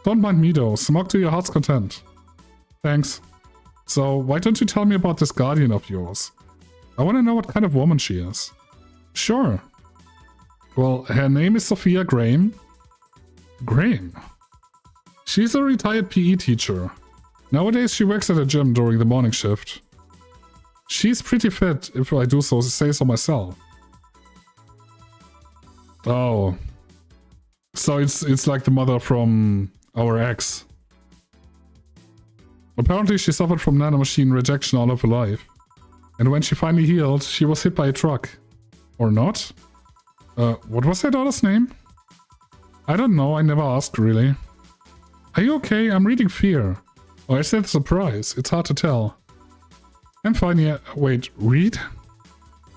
Speaker 1: Don't mind me though, smoke to your heart's content. Thanks. So, why don't you tell me about this guardian of yours? I want to know what kind of woman she is. Sure. Well, her name is Sophia Graham. Graham? She's a retired PE teacher. Nowadays she works at a gym during the morning shift. She's pretty fit, if I do say so myself. Oh. So it's like the mother from our ex. Apparently she suffered from nanomachine rejection all of her life. And when she finally healed, she was hit by a truck. Or not? What was her daughter's name? I don't know, I never asked really. Are you okay? I'm reading Fear. Or is that Surprise? It's hard to tell. I'm fine, yeah. Wait, read?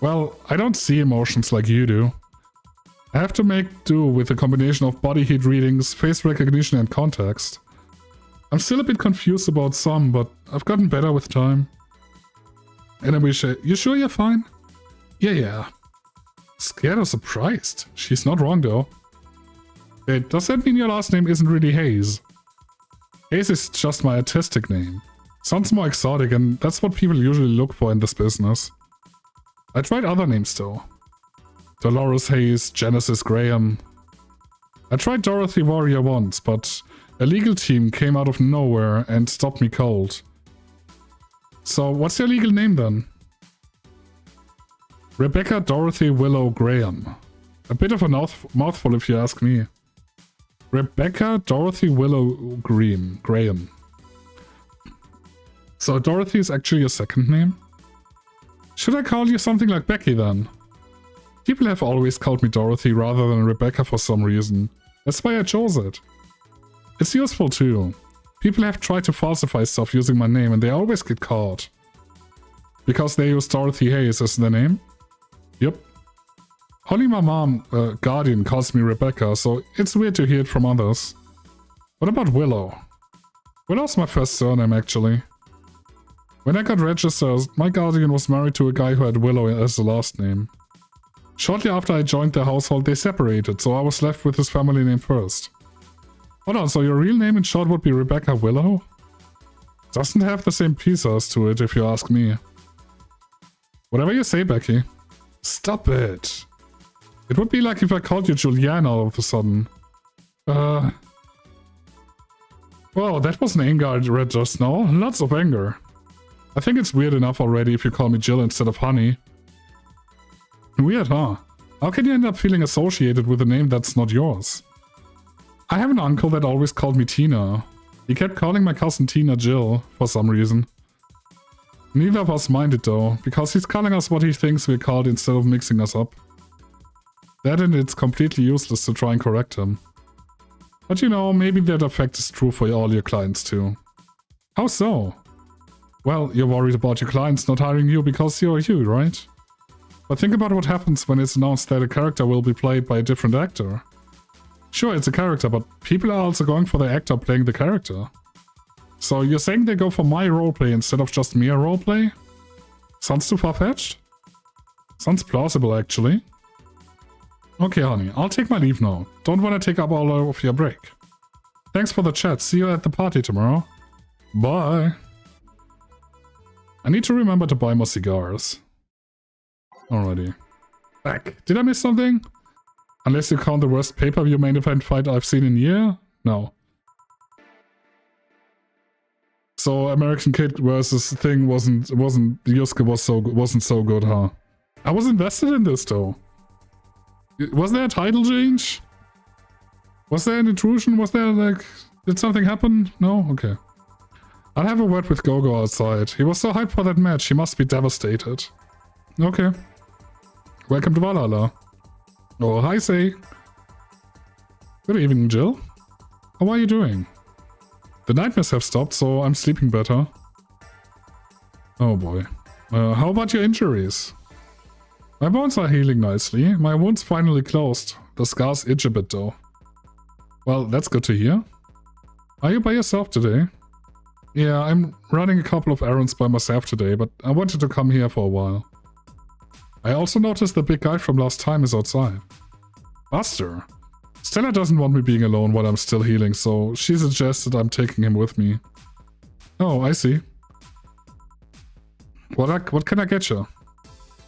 Speaker 1: Well, I don't see emotions like you do. I have to make do with a combination of body heat readings, face recognition and context. I'm still a bit confused about some, but I've gotten better with time. Anyway, you sure you're fine? Yeah. Scared or surprised? She's not wrong though. Wait, does that mean your last name isn't really Hayes? Hayes is just my artistic name. Sounds more exotic and that's what people usually look for in this business. I tried other names though. Dolores Hayes, Genesis Graham. I tried Dorothy Warrior once, but a legal team came out of nowhere and stopped me cold. So what's your legal name then? Rebecca Dorothy Willow Graham. A bit of a mouthful if you ask me. Rebecca Dorothy Willow Graham. So Dorothy is actually your second name? Should I call you something like Becky then? People have always called me Dorothy rather than Rebecca for some reason. That's why I chose it. It's useful too. People have tried to falsify stuff using my name and they always get caught. Because they use Dorothy Hayes as their name? Yep. Only my mom, Guardian, calls me Rebecca, so it's weird to hear it from others. What about Willow? Willow's my first surname actually. When I got registered, my Guardian was married to a guy who had Willow as the last name. Shortly after I joined their household, they separated, so I was left with his family name first. Hold on, so your real name in short would be Rebecca Willow? Doesn't have the same pieces to it, if you ask me. Whatever you say, Becky. Stop it. It would be like if I called you Julianne all of a sudden. Wow, that was an anger I read just now. Lots of anger. I think it's weird enough already if you call me Jill instead of Honey. Weird, huh? How can you end up feeling associated with a name that's not yours? I have an uncle that always called me Tina. He kept calling my cousin Tina Jill, for some reason. Neither of us minded though, because he's calling us what he thinks we're called instead of mixing us up. That and it's completely useless to try and correct him. But you know, maybe that effect is true for all your clients too. How so? Well, you're worried about your clients not hiring you because you're you, right? But think about what happens when it's announced that a character will be played by a different actor. Sure, it's a character, but people are also going for the actor playing the character. So you're saying they go for my roleplay instead of just mere roleplay? Sounds too far-fetched? Sounds plausible, actually. Okay, honey, I'll take my leave now. Don't want to take up all of your break. Thanks for the chat. See you at the party tomorrow. Bye. I need to remember to buy more cigars. Alrighty. Back. Did I miss something? Unless you count the worst pay-per-view main event fight I've seen in a year? No. So American Kid versus thing Yusuke wasn't so good, huh? I was invested in this though. Was there a title change? Was there an intrusion? Was there like... Did something happen? No? Okay. I'll have a word with Gogo outside. He was so hyped for that match, he must be devastated. Okay. Welcome to Valhalla. Oh, hi, Say. Good evening, Jill. How are you doing? The nightmares have stopped, so I'm sleeping better. Oh boy. How about your injuries? My bones are healing nicely. My wound's finally closed. The scars itch a bit though. Well, that's good to hear. Are you by yourself today? Yeah, I'm running a couple of errands by myself today, but I wanted to come here for a while. I also noticed the big guy from last time is outside. Buster. Stella doesn't want me being alone while I'm still healing, so she suggested I'm taking him with me. Oh, I see. What can I get you?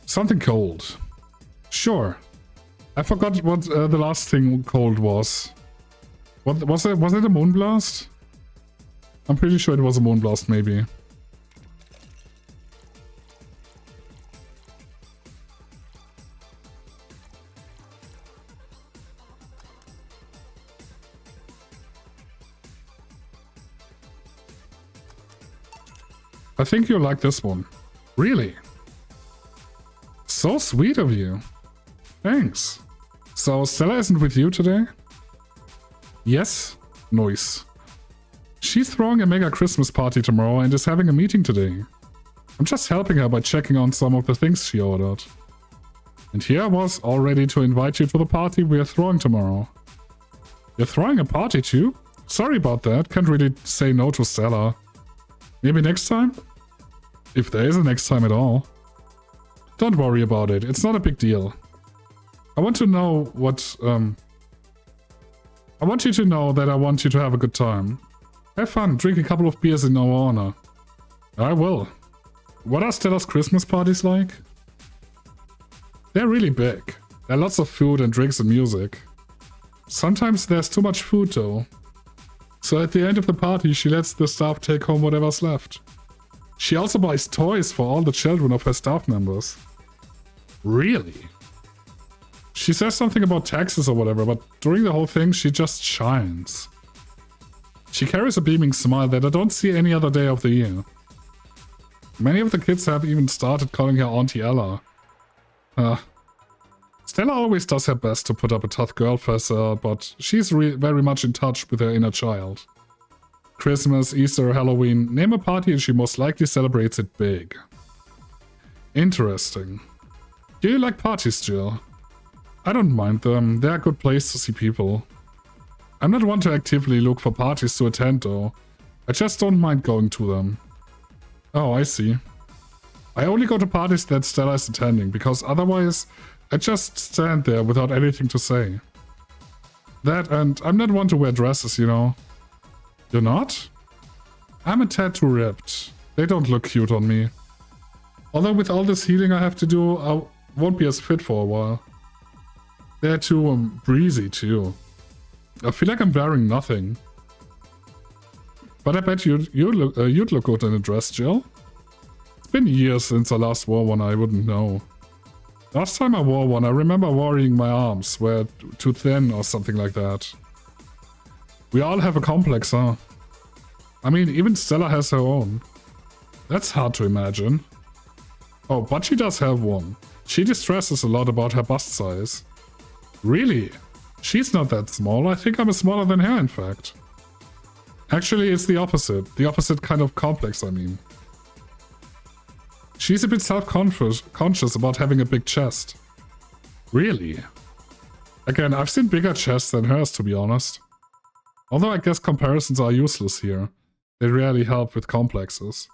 Speaker 1: Something cold. Sure. I forgot what the last thing cold was. What was it? Was it a moonblast? I'm pretty sure it was a moonblast, maybe. I think you'll like this one. Really? So sweet of you. Thanks. So Stella isn't with you today? Yes? Nice. She's throwing a mega Christmas party tomorrow and is having a meeting today. I'm just helping her by checking on some of the things she ordered. And here I was, all ready to invite you to the party we are throwing tomorrow. You're throwing a party too? Sorry about that, can't really say no to Stella. Maybe next time? If there is a next time at all. Don't worry about it, it's not a big deal. I want to know what, I want you to know that I want you to have a good time. Have fun, drink a couple of beers in our honor. I will. What are Stella's Christmas parties like? They're really big. There are lots of food and drinks and music. Sometimes there's too much food though. So at the end of the party she lets the staff take home whatever's left. She also buys toys for all the children of her staff members. Really? She says something about taxes or whatever, but during the whole thing, she just shines. She carries a beaming smile that I don't see any other day of the year. Many of the kids have even started calling her Auntie Ella. Stella always does her best to put up a tough girl facade, but she's very much in touch with her inner child. Christmas, Easter, Halloween, name a party and she most likely celebrates it big. Interesting. Do you like parties, Jill? I don't mind them, they're a good place to see people. I'm not one to actively look for parties to attend though. I just don't mind going to them. Oh, I see. I only go to parties that Stella is attending, because otherwise I just stand there without anything to say. That, and I'm not one to wear dresses, you know. You're not? I'm a tad too ripped. They don't look cute on me. Although with all this healing I have to do, I won't be as fit for a while. They're too breezy too. I feel like I'm wearing nothing. But I bet you'd look good in a dress, Jill. It's been years since I last wore one, I wouldn't know. Last time I wore one, I remember worrying my arms were too thin or something like that. We all have a complex, huh? I mean, even Stella has her own. That's hard to imagine. Oh, but she does have one. She distresses a lot about her bust size. Really? She's not that small. I think I'm smaller than her, in fact. Actually, it's the opposite. The opposite kind of complex, I mean. She's a bit self-conscious about having a big chest. Really? Again, I've seen bigger chests than hers, to be honest. Although I guess comparisons are useless here. They rarely help with complexes.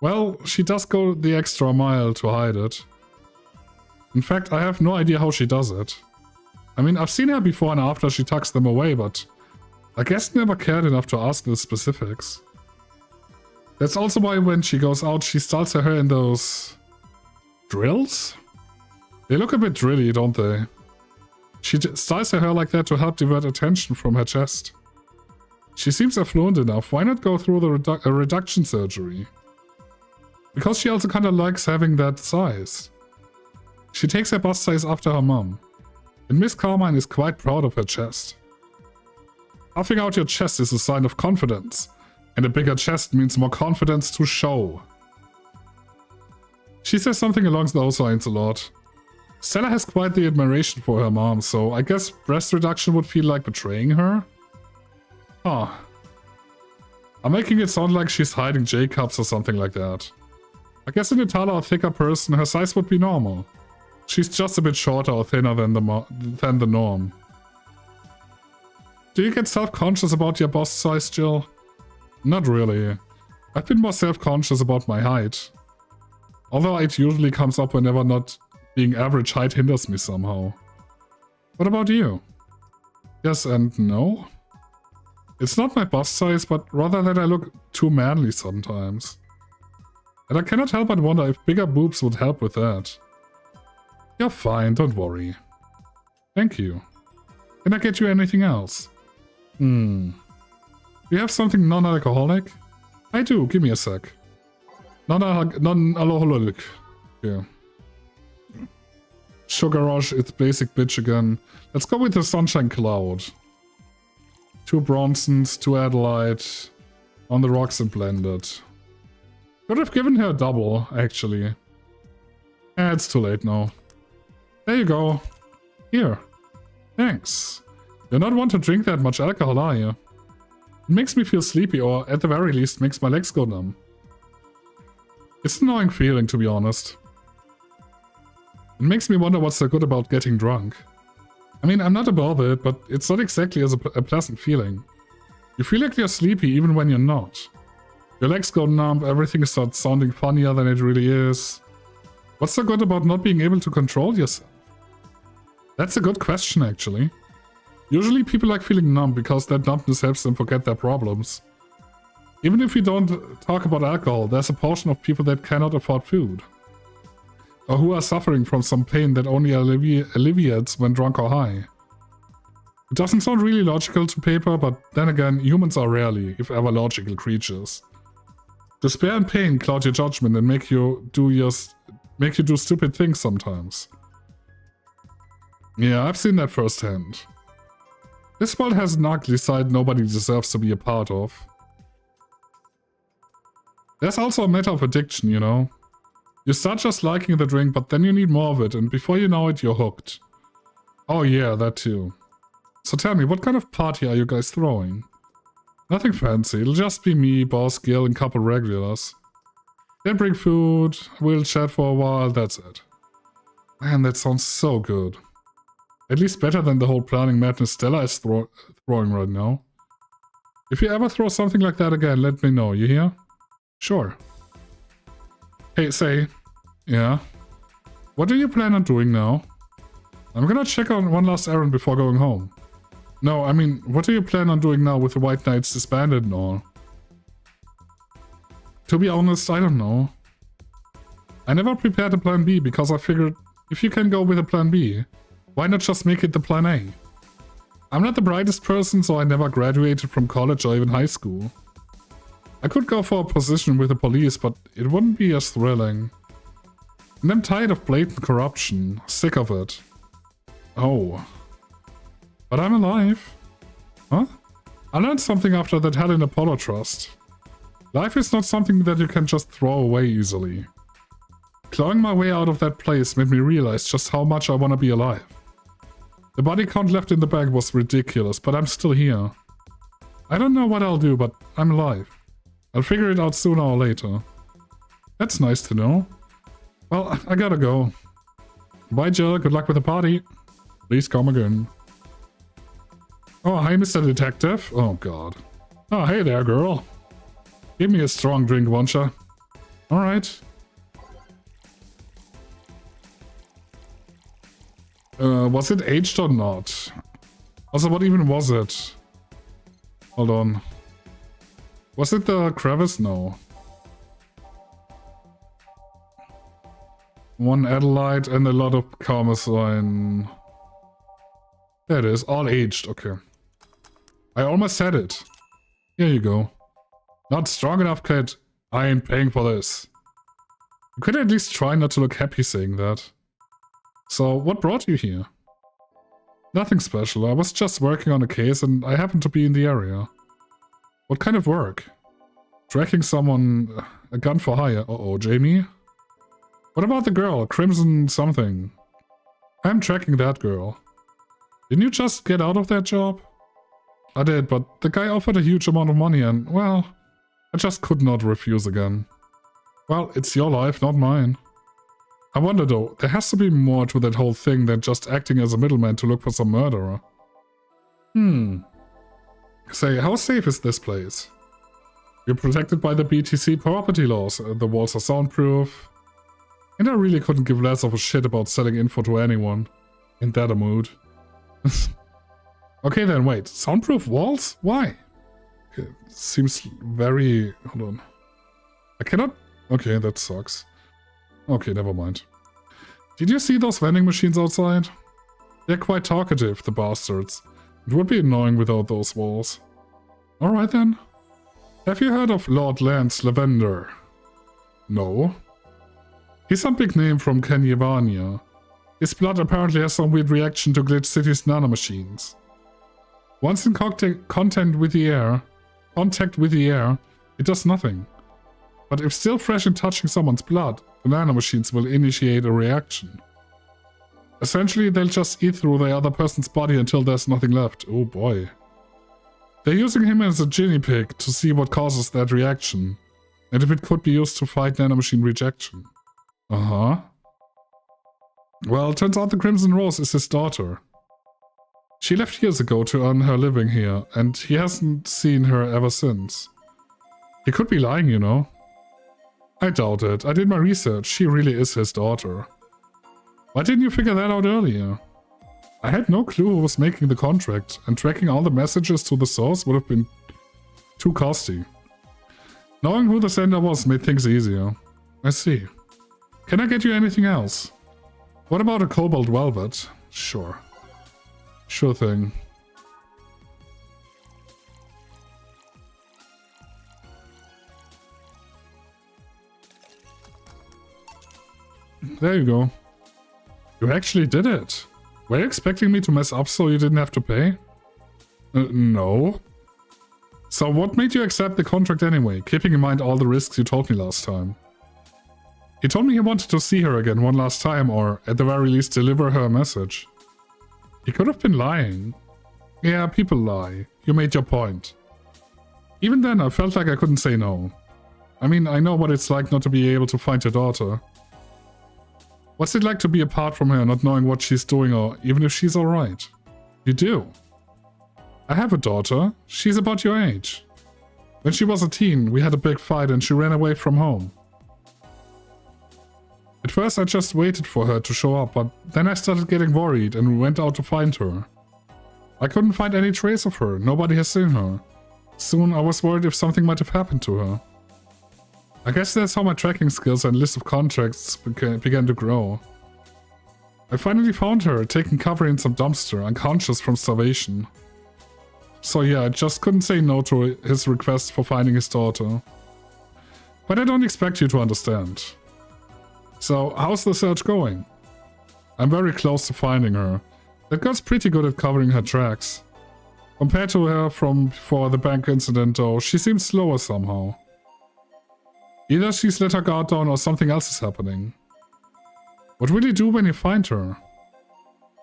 Speaker 1: Well, she does go the extra mile to hide it. In fact, I have no idea how she does it. I mean, I've seen her before and after she tucks them away, but I guess never cared enough to ask the specifics. That's also why when she goes out, she styles her hair in those drills? They look a bit drilly, don't they? She styles her hair like that to help divert attention from her chest. She seems affluent enough, why not go through the reduction surgery? Because she also kinda likes having that size. She takes her bust size after her mom. And Miss Carmine is quite proud of her chest. Puffing out your chest is a sign of confidence. And a bigger chest means more confidence to show. She says something along those lines a lot. Stella has quite the admiration for her mom, so I guess breast reduction would feel like betraying her? Huh. I'm making it sound like she's hiding J-cups or something like that. I guess in a taller or thicker person, her size would be normal. She's just a bit shorter or thinner than the norm. Do you get self-conscious about your bust size, Jill? Not really. I've been more self-conscious about my height. Although it usually comes up whenever not being average height hinders me somehow. What about you? Yes and no? It's not my bust size, but rather that I look too manly sometimes. And I cannot help but wonder if bigger boobs would help with that. You're fine, don't worry. Thank you. Can I get you anything else? Do you have something non-alcoholic? I do, give me a sec. Non-alcoholic. Yeah. Sugar Rush, it's basic bitch again. Let's go with the Sunshine Cloud. 2 Bronsons, 2 Adelaide, on the rocks and blended. Could have given her a double, actually. It's too late now. There you go. Here. Thanks. You're not one to drink that much alcohol, are you? It makes me feel sleepy, or at the very least makes my legs go numb. It's an annoying feeling, to be honest. It makes me wonder what's so good about getting drunk. I mean, I'm not above it, but it's not exactly as a pleasant feeling. You feel like you're sleepy even when you're not. Your legs go numb, everything starts sounding funnier than it really is. What's so good about not being able to control yourself? That's a good question, actually. Usually people like feeling numb because that numbness helps them forget their problems. Even if we don't talk about alcohol, there's a portion of people that cannot afford food. Or who are suffering from some pain that only alleviates when drunk or high. It doesn't sound really logical to paper, but then again, humans are rarely, if ever, logical creatures. Despair and pain cloud your judgment and make you do stupid things sometimes. Yeah, I've seen that firsthand. This world has an ugly side nobody deserves to be a part of. There's also a matter of addiction, you know. You start just liking the drink, but then you need more of it, and before you know it, you're hooked. Oh yeah, that too. So tell me, what kind of party are you guys throwing? Nothing fancy, it'll just be me, Boss, Gil, and couple regulars. They'll bring food, we'll chat for a while, that's it. Man, that sounds so good. At least better than the whole planning madness Stella is throwing right now. If you ever throw something like that again, let me know, you hear? Sure. Hey, say. Yeah? What do you plan on doing now? I'm gonna check on one last errand before going home. No, I mean, what do you plan on doing now with the White Knights disbanded and all? To be honest, I don't know. I never prepared a plan B because I figured if you can go with a plan B, why not just make it the plan A? I'm not the brightest person, so I never graduated from college or even high school. I could go for a position with the police, but it wouldn't be as thrilling. And I'm tired of blatant corruption, sick of it. Oh. But I'm alive. Huh? I learned something after that Helen Apollo trust. Life is not something that you can just throw away easily. Clawing my way out of that place made me realize just how much I want to be alive. The body count left in the bag was ridiculous, but I'm still here. I don't know what I'll do, but I'm alive. I'll figure it out sooner or later. That's nice to know. Well, I gotta go. Bye, Jill. Good luck with the party. Please come again. Oh, hi, Mr. Detective. Oh, God. Oh, hey there, girl. Give me a strong drink, won't ya? Alright. Was it aged or not? Also, what even was it? Hold on. Was it the crevice? No. One Adelaide and a lot of Carmesine. There it is, all aged, okay. I almost had it. Here you go. Not strong enough, kid. I ain't paying for this. You could at least try not to look happy saying that. So, what brought you here? Nothing special, I was just working on a case and I happened to be in the area. What kind of work? Tracking someone... a gun for hire. Uh-oh, Jamie? What about the girl, Crimson something? I'm tracking that girl. Didn't you just get out of that job? I did, but the guy offered a huge amount of money and, well, I just could not refuse again. Well, it's your life, not mine. I wonder though, there has to be more to that whole thing than just acting as a middleman to look for some murderer. Say, how safe is this place? You're protected by the BTC property laws, the walls are soundproof. And I really couldn't give less of a shit about selling info to anyone. Ain't that a mood? Okay then, wait. Soundproof walls? Why? Okay, seems very... hold on. I cannot... okay, that sucks. Okay, never mind. Did you see those vending machines outside? They're quite talkative, the bastards. It would be annoying without those walls. Alright then. Have you heard of Lord Lance Lavender? No. He's some big name from Kenyavania. His blood apparently has some weird reaction to Glitch City's nanomachines. Once in contact with the air, it does nothing. But if still fresh in touching someone's blood, the nanomachines will initiate a reaction. Essentially, they'll just eat through the other person's body until there's nothing left. Oh boy. They're using him as a guinea pig to see what causes that reaction, and if it could be used to fight nanomachine rejection. Uh-huh. Well, turns out the Crimson Rose is his daughter. She left years ago to earn her living here, and he hasn't seen her ever since. He could be lying, you know. I doubt it. I did my research. She really is his daughter. Why didn't you figure that out earlier? I had no clue who was making the contract, and tracking all the messages to the source would have been too costly. Knowing who the sender was made things easier. I see. Can I get you anything else? What about a cobalt velvet? Sure. Sure thing. There you go. You actually did it. Were you expecting me to mess up so you didn't have to pay? No. So what made you accept the contract anyway, keeping in mind all the risks you told me last time? He told me he wanted to see her again one last time, or at the very least deliver her a message. He could have been lying. Yeah, people lie. You made your point. Even then, I felt like I couldn't say no. I mean, I know what it's like not to be able to find your daughter. What's it like to be apart from her, not knowing what she's doing or even if she's alright? You do. I have a daughter. She's about your age. When she was a teen, we had a big fight and she ran away from home. At first I just waited for her to show up, but then I started getting worried and went out to find her. I couldn't find any trace of her. Nobody has seen her. Soon I was worried if something might have happened to her. I guess that's how my tracking skills and list of contacts began to grow. I finally found her, taking cover in some dumpster, unconscious from starvation. So yeah, I just couldn't say no to his request for finding his daughter. But I don't expect you to understand. So, how's the search going? I'm very close to finding her. That girl's pretty good at covering her tracks. Compared to her from before the bank incident though, she seems slower somehow. Either she's let her guard down or something else is happening. What will you do when you find her?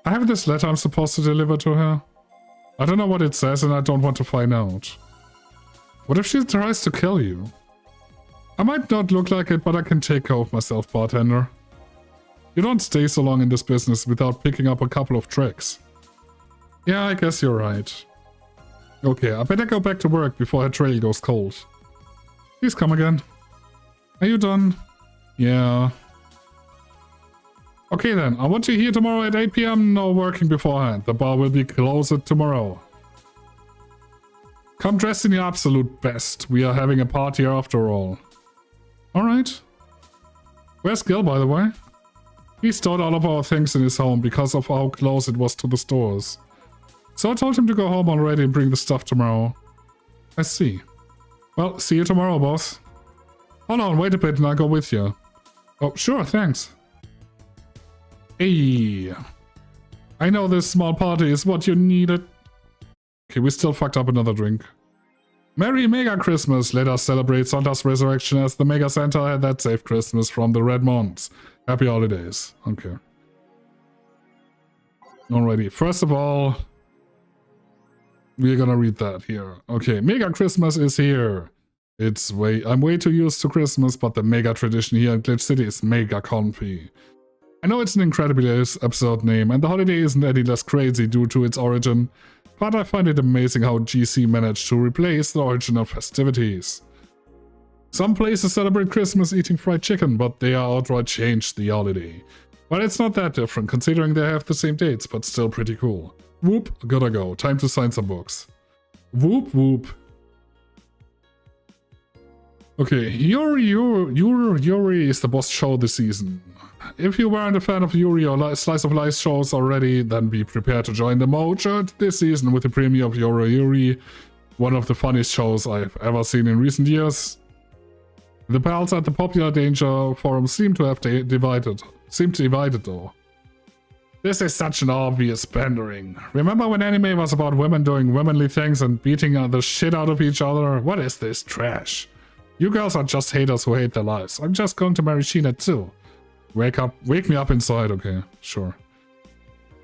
Speaker 1: I have this letter I'm supposed to deliver to her. I don't know what it says and I don't want to find out. What if she tries to kill you? I might not look like it, but I can take care of myself, bartender. You don't stay so long in this business without picking up a couple of tricks. Yeah, I guess you're right. Okay, I better go back to work before her trail goes cold. Please come again. Are you done? Yeah. Okay then, I want you here tomorrow at 8 PM, no working beforehand. The bar will be closed tomorrow. Come dressed in your absolute best. We are having a party after all. Alright. Where's Gil, by the way? He stored all of our things in his home because of how close it was to the stores. So I told him to go home already and bring the stuff tomorrow. I see. Well, see you tomorrow, boss. Hold on, wait a bit and I'll go with you. Oh, sure, thanks. Hey. I know this small party is what you needed. Okay, we still fucked up another drink. Merry Mega Christmas! Let us celebrate Santa's resurrection as the Mega Santa had that safe Christmas from the Red Months. Happy holidays. Okay. Alrighty, first of all, we're gonna read that here. Okay, Mega Christmas is here. I'm way too used to Christmas, but the mega tradition here in Glitch City is mega comfy. I know it's an incredibly absurd name, and the holiday isn't any less crazy due to its origin, but I find it amazing how GC managed to replace the original festivities. Some places celebrate Christmas eating fried chicken, but they are outright changed the holiday. But it's not that different, considering they have the same dates, but still pretty cool. Whoop, gotta go. Time to sign some books. Whoop whoop. Okay, Yuri is the boss show this season. If you weren't a fan of Yuri or Slice of Life shows already, then be prepared to join the Mojo this season with the premiere of Yuri, one of the funniest shows I've ever seen in recent years. The pals at the Popular Danger forum seem to have divided though. This is such an obvious pandering. Remember when anime was about women doing womanly things and beating the shit out of each other? What is this trash? You girls are just haters who hate their lives. I'm just going to marry Sheena too. Wake me up inside, okay, sure.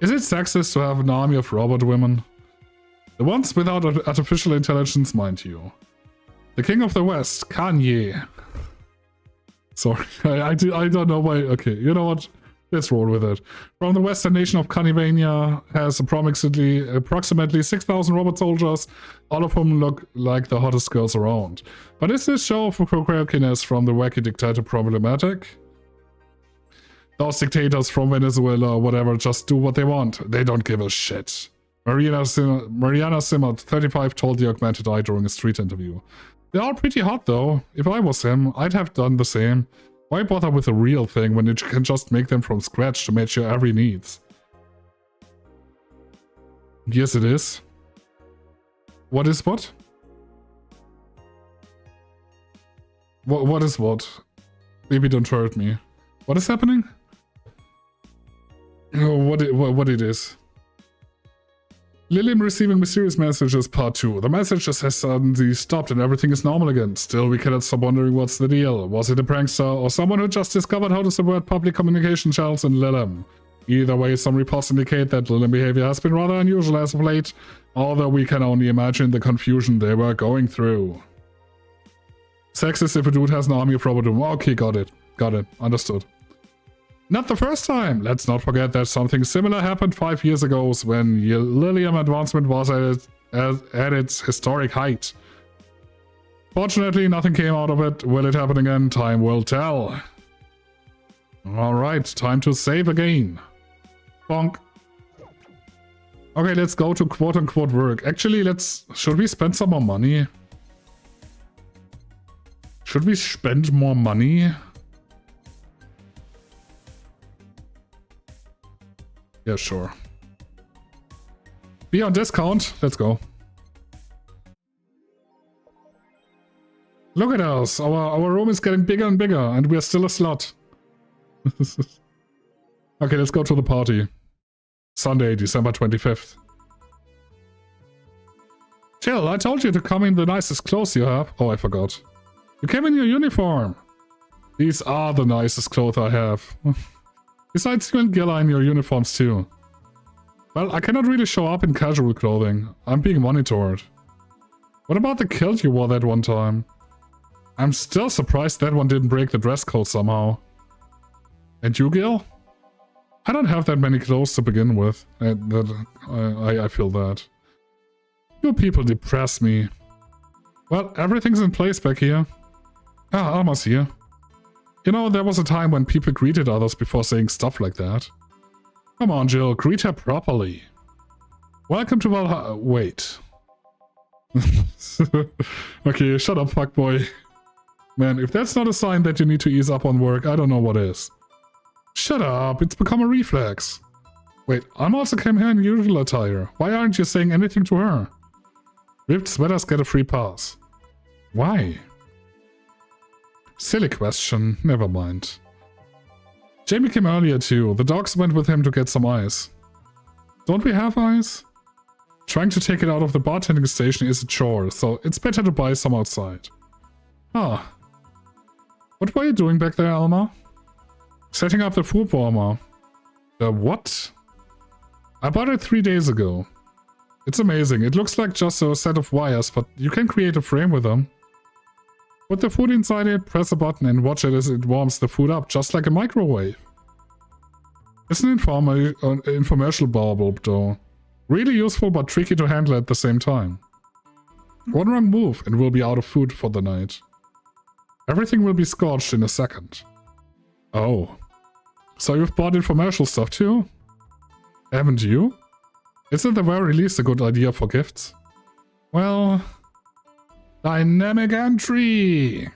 Speaker 1: Is it sexist to have an army of robot women? The ones without artificial intelligence, mind you. The King of the West, Kanye. Sorry, I don't know why. Okay, you know what? Let's roll with it. From the western nation of Canivania has approximately 6,000 robot soldiers, all of whom look like the hottest girls around. But is this show for quirkiness from the wacky dictator problematic? Those dictators from Venezuela or whatever just do what they want. They don't give a shit. Mariana Simmer, 35, told the Augmented Eye during a street interview. They're all pretty hot though. If I was him, I'd have done the same. Why bother with a real thing when you can just make them from scratch to match your every needs? Yes, it is. What is what? What is what? Baby, don't hurt me. What is happening? Oh, what it is. Lillian receiving mysterious messages part 2. The messages has suddenly stopped and everything is normal again. Still, we cannot stop wondering what's the deal. Was it a prankster or someone who just discovered how to subvert public communication channels in Lillian? Either way, some reports indicate that Lillian behavior has been rather unusual as of late, although we can only imagine the confusion they were going through. Sexist if a dude has an army of Robodoom. Okay, got it. Understood. Not the first time! Let's not forget that something similar happened 5 years ago when Lilium advancement was at its historic height. Fortunately, nothing came out of it. Will it happen again? Time will tell. Alright, time to save again. Bonk. Okay, let's go to quote-unquote work. Actually, should we spend some more money? Should we spend more money? Yeah, sure. Be on discount. Let's go. Look at us. Our room is getting bigger and bigger, and we're still a slut. Okay, let's go to the party. Sunday, December 25th. Jill, I told you to come in the nicest clothes you have. Oh, I forgot. You came in your uniform. These are the nicest clothes I have. Besides, you and Gilla in your uniforms too. Well, I cannot really show up in casual clothing. I'm being monitored. What about the kilt you wore that one time? I'm still surprised that one didn't break the dress code somehow. And you, Gil? I don't have that many clothes to begin with. I feel that. You people depress me. Well, everything's in place back here. Ah, Alma's here. You know, there was a time when people greeted others before saying stuff like that. Come on, Jill, greet her properly. Welcome to Valhalla. Wait. Okay, shut up, fuckboy. Man, if that's not a sign that you need to ease up on work, I don't know what is. Shut up, it's become a reflex. Wait, Alma also came here in usual attire. Why aren't you saying anything to her? Ripped sweaters get a free pass. Why? Silly question, never mind. Jamie came earlier too. The dogs went with him to get some ice. Don't we have ice? Trying to take it out of the bartending station is a chore, so it's better to buy some outside. Ah. What were you doing back there, Alma? Setting up the food warmer. The what? I bought it 3 days ago. It's amazing. It looks like just a set of wires, but you can create a frame with them. Put the food inside it, press a button and watch it as it warms the food up, just like a microwave. It's an infomercial bauble, though. Really useful but tricky to handle at the same time. One wrong move and we'll be out of food for the night. Everything will be scorched in a second. Oh. So you've bought infomercial stuff too? Haven't you? It's at the very least a good idea for gifts. Well... Dynamic entry!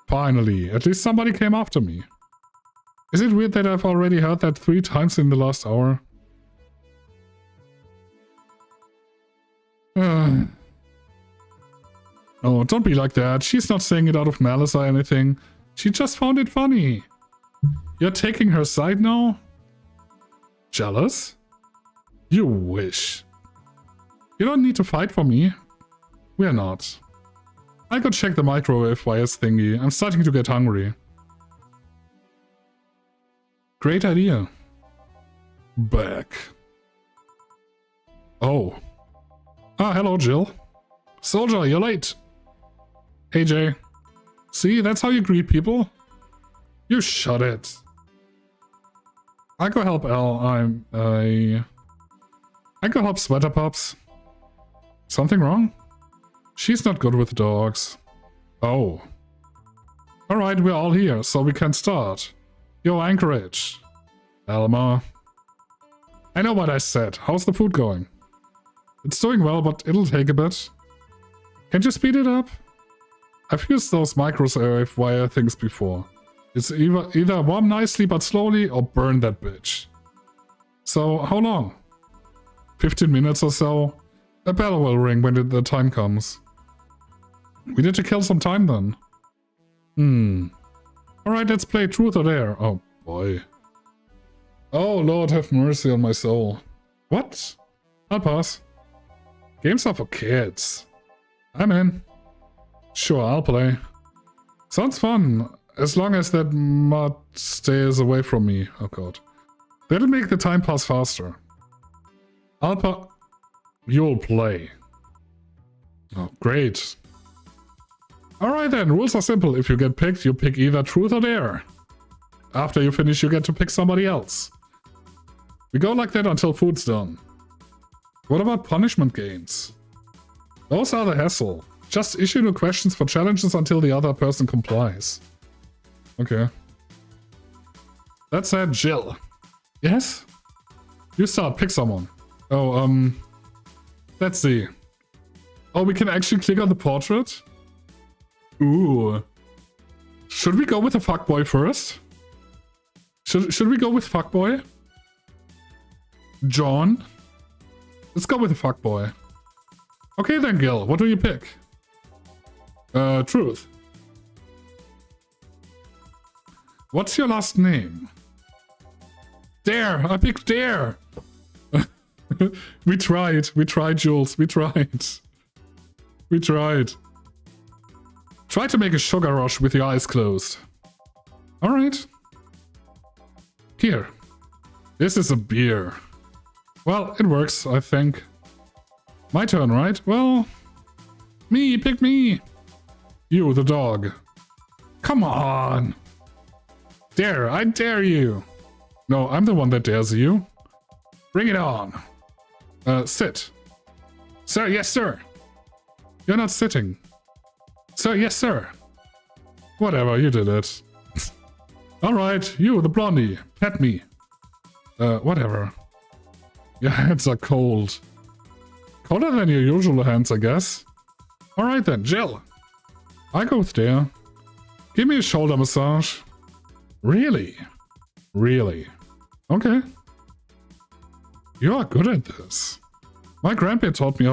Speaker 1: Finally, at least somebody came after me. Is it weird that I've already heard that 3 times in the last hour? Oh, don't be like that. She's not saying it out of malice or anything. She just found it funny. You're taking her side now? Jealous? You wish. You don't need to fight for me. We're not. I'll go check the microwave wires thingy. I'm starting to get hungry. Great idea. Back. Oh. Ah, hello, Jill. Soldier, you're late. Hey, Jay. See, that's how you greet people. You shut it. I go help Al. I go help Sweater Pups. Something wrong? She's not good with dogs. Oh. Alright, we're all here, so we can start. Yo, Anchorage. Alma. I know what I said. How's the food going? It's doing well, but it'll take a bit. Can't you speed it up? I've used those microwave wire things before. It's either warm nicely but slowly, or burn that bitch. So, how long? 15 minutes or so? A bell will ring when the time comes. We need to kill some time then. Alright, let's play Truth or Dare. Oh boy. Oh, Lord, have mercy on my soul. What? I'll pass. Games are for kids. I'm in. Sure, I'll play. Sounds fun, as long as that mod stays away from me. Oh god. That'll make the time pass faster. You'll play. Oh, great. Alright then, rules are simple. If you get picked, you pick either truth or dare. After you finish, you get to pick somebody else. We go like that until food's done. What about punishment games? Those are the hassle. Just issue new questions for challenges until the other person complies. Okay. That said, Jill. Yes? You start, pick someone. Oh, let's see. Oh, we can actually click on the portrait? Ooh. Should we go with the fuckboy first? Should we go with fuckboy? John? Let's go with the fuckboy. Okay then, Gil, what do you pick? Truth. What's your last name? Dare! I picked Dare! We tried, Jules, we tried. We tried. Try to make a sugar rush with your eyes closed. Alright. Here. This is a beer. Well, it works, I think. My turn, right? Well... Me, pick me! You, the dog. Come on! Dare, I dare you! No, I'm the one that dares you. Bring it on! Sit. Sir, yes sir! You're not sitting. Sir, yes sir! Whatever, you did it. Alright, you, the blondie, pet me. Whatever. Your hands are cold. Colder than your usual hands, I guess. Alright then, Jill. I go with Dare. Give me a shoulder massage. Really? Really? Okay. You are good at this. My grandpa taught me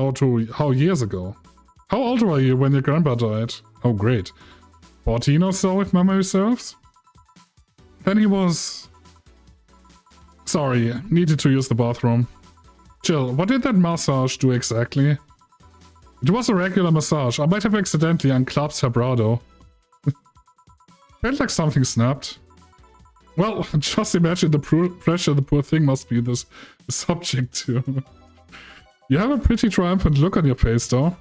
Speaker 1: how years ago. How old were you when your grandpa died? Oh great. 14 or so, if memory serves? Then he was... Sorry, needed to use the bathroom. Jill, what did that massage do exactly? It was a regular massage. I might have accidentally unclasped her bra though. Felt like something snapped. Well, just imagine the pressure the poor thing must be this subject to. You have a pretty triumphant look on your face though.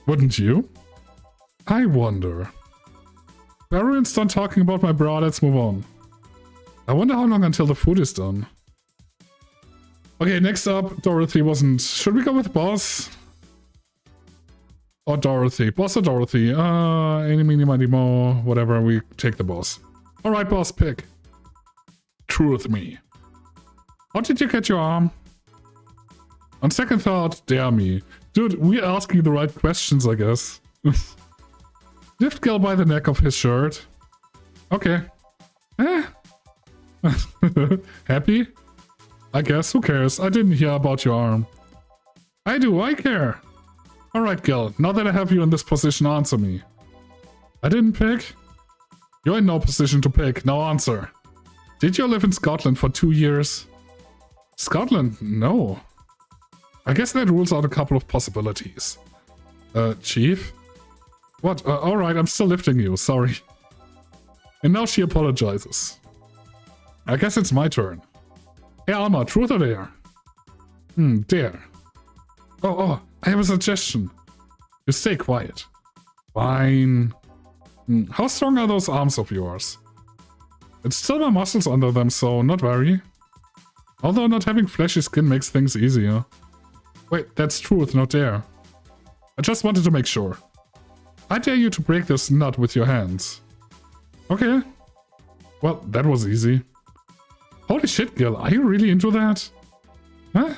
Speaker 1: Wouldn't you? I wonder. Everyone's done talking about my bra, let's move on. I wonder how long until the food is done. Okay, next up, Dorothy wasn't... Should we go with Boss? Or Dorothy? Boss or Dorothy? Any, meeny, miny, mo, whatever, we take the Boss. Alright, Boss, pick. Truth me. How did you get your arm? On second thought, dare me. Dude, we're asking the right questions, I guess. Lift Gil by the neck of his shirt. Okay. Happy? I guess, who cares? I didn't hear about your arm. I do, I care. Alright, Gil, now that I have you in this position, answer me. I didn't pick? You're in no position to pick, now answer. Did you live in Scotland for 2 years? Scotland? No. I guess that rules out a couple of possibilities. Chief? What? Alright, I'm still lifting you, sorry. And now she apologizes. I guess it's my turn. Hey Alma, truth or dare? Dare. Oh, I have a suggestion. You stay quiet. Fine. How strong are those arms of yours? It's still my muscles under them, so not worry. Although not having fleshy skin makes things easier. Wait, that's truth, not dare. I just wanted to make sure. I dare you to break this nut with your hands. Okay. Well, that was easy. Holy shit, Gil, are you really into that? Huh?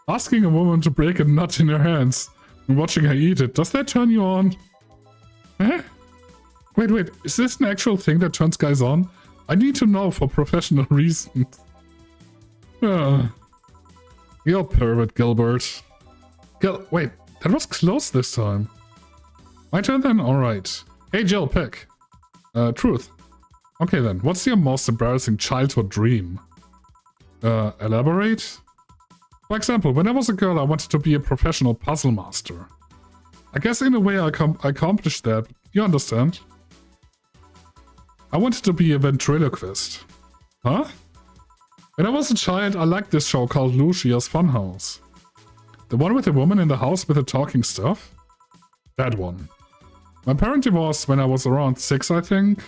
Speaker 1: Asking a woman to break a nut in her hands and watching her eat it, does that turn you on? Huh? Wait, is this an actual thing that turns guys on? I need to know for professional reasons. You're a pervert, Gilbert. Gil, wait, that was close this time. My turn then? Alright. Hey Jill, pick. Truth. Okay then, what's your most embarrassing childhood dream? Elaborate? For example, when I was a girl, I wanted to be a professional puzzle master. I guess in a way I accomplished that, you understand? I wanted to be a ventriloquist. Huh? When I was a child, I liked this show called Lucia's Funhouse. The one with the woman in the house with the talking stuff? That one. My parents divorced when I was around 6, I think.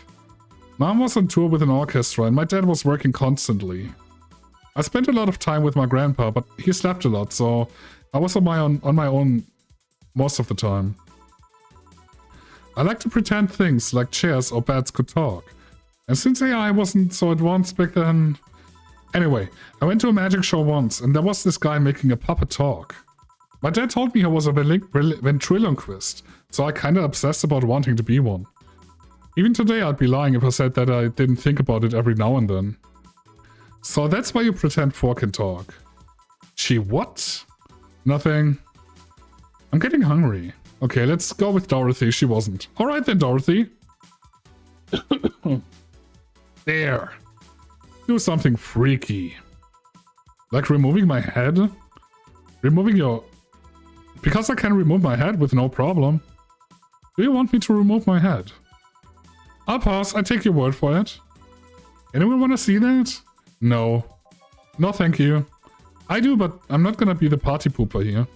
Speaker 1: Mom was on tour with an orchestra and my dad was working constantly. I spent a lot of time with my grandpa, but he slept a lot, so I was on my own most of the time. I like to pretend things like chairs or beds could talk. And since AI wasn't so advanced back then... Anyway, I went to a magic show once and there was this guy making a puppet talk. My dad told me I was a ventriloquist, so I kinda obsessed about wanting to be one. Even today I'd be lying if I said that I didn't think about it every now and then. So that's why you pretend 4 can talk. She what? Nothing. I'm getting hungry. Okay, let's go with Dorothy. She wasn't. Alright then, Dorothy. There. Do something freaky. Like removing my head? Removing your... Because I can remove my head with no problem. Do you want me to remove my head? I'll pass. I take your word for it. Anyone want to see that? No. No, thank you. I do, but I'm not gonna be the party pooper here.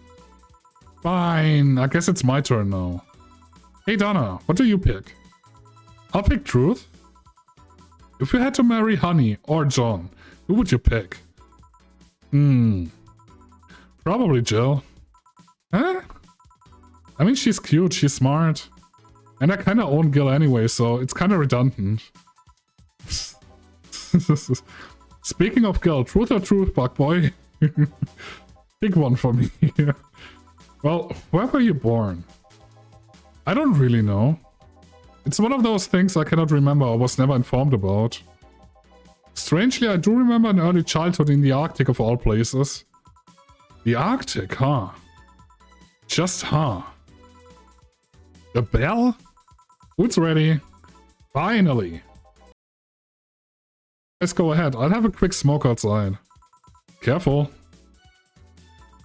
Speaker 1: Fine. I guess it's my turn now. Hey, Donna, what do you pick? I'll pick Truth. If you had to marry Honey or John, who would you pick? Probably Jill. Huh? I mean, she's cute, she's smart. And I kinda own Gil anyway, so it's kinda redundant. Speaking of Gil, truth or truth, bug boy? Big one for me. Well, where were you born? I don't really know. It's one of those things I cannot remember or was never informed about. Strangely, I do remember an early childhood in the Arctic of all places. The Arctic, huh? Just huh. The bell? Food's ready. Finally. Let's go ahead. I'll have a quick smoke outside. Careful.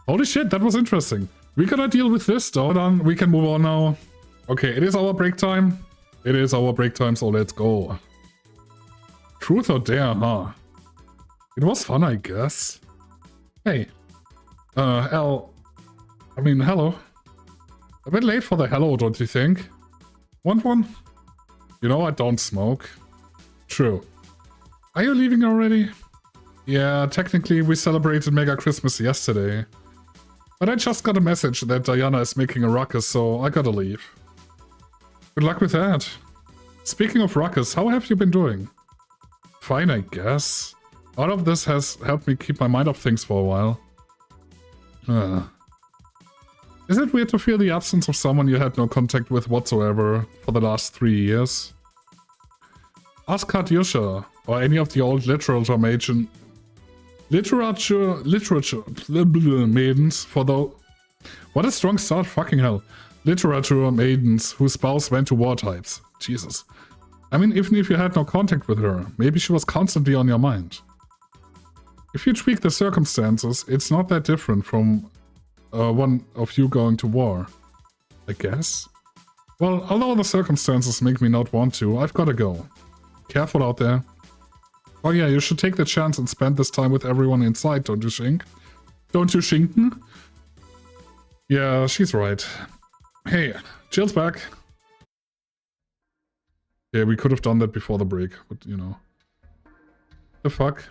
Speaker 1: Holy shit, that was interesting. We gotta deal with this though. Done. We can move on now. Okay, it is our break time. It is our break time, so let's go. Truth or dare, huh? It was fun, I guess. Hey. hello. A bit late for the hello, don't you think? Want one? You know I don't smoke. True. Are you leaving already? Yeah, technically we celebrated Mega Christmas yesterday. But I just got a message that Diana is making a ruckus, so I gotta leave. Good luck with that. Speaking of ruckus, how have you been doing? Fine, I guess. All of this has helped me keep my mind off things for a while. Is it weird to feel the absence of someone you had no contact with whatsoever for the last 3 years? Ask Katyusha, or any of the old literature maidens for the... What a strong start, fucking hell. Literature maidens whose spouse went to war types. Jesus. I mean, even if you had no contact with her, maybe she was constantly on your mind. If you tweak the circumstances, it's not that different from one of you going to war. I guess? Well, although the circumstances make me not want to, I've gotta go. Careful out there. Oh yeah, you should take the chance and spend this time with everyone inside, don't you think? Don't you shinken? Yeah, she's right. Hey, Jill's back. Yeah, we could have done that before the break, but you know. The fuck?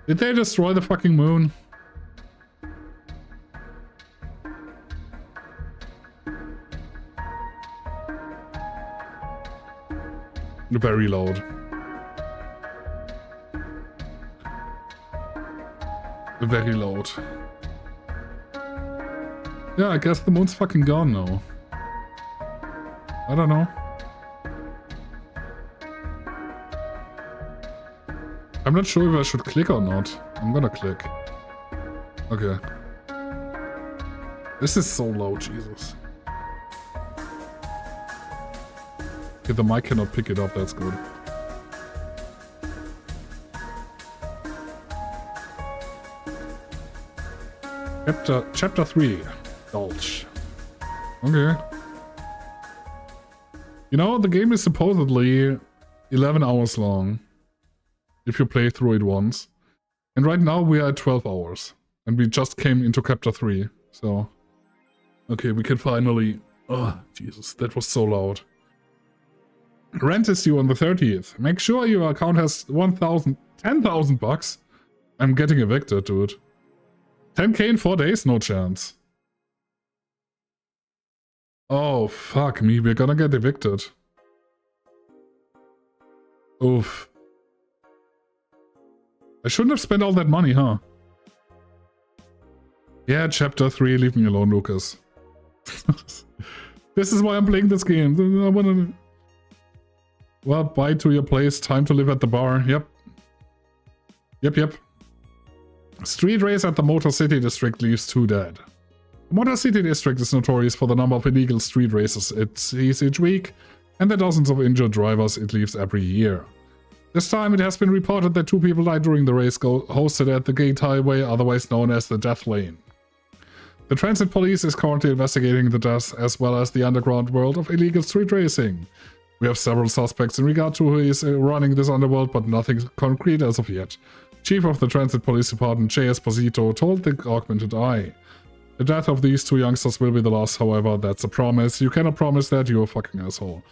Speaker 1: Did they destroy the fucking moon? Very loud. Very loud. Yeah, I guess the moon's fucking gone now. I don't know. I'm not sure if I should click or not. I'm gonna click. Okay. This is so low, Jesus. Okay, the mic cannot pick it up, that's good. Chapter 3. Gulch. Okay. You know, the game is supposedly 11 hours long. If you play through it once. And right now we are at 12 hours. And we just came into chapter 3. So. Okay, we can finally... Oh, Jesus, that was so loud. Rent is due on the 30th. Make sure your account has 10,000 bucks. I'm getting evicted, dude. 10k in 4 days? No chance. Oh, fuck me. We're gonna get evicted. Oof. I shouldn't have spent all that money, huh? Yeah, chapter 3. Leave me alone, Lucas. This is why I'm playing this game. I wanna... Well, bye to your place. Time to live at the bar. Yep. Yep. Street race at the Motor City District leaves 2 dead. The Motor City District is notorious for the number of illegal street races it sees each week, and the dozens of injured drivers it leaves every year. This time it has been reported that 2 people died during the race hosted at the Gate Highway, otherwise known as the Death Lane. The Transit Police is currently investigating the deaths as well as the underground world of illegal street racing. We have several suspects in regard to who is running this underworld, but nothing concrete as of yet. Chief of the Transit Police Department, J. Esposito, told the Augmented Eye. The death of these 2 youngsters will be the last, however, that's a promise. You cannot promise that, you a fucking asshole.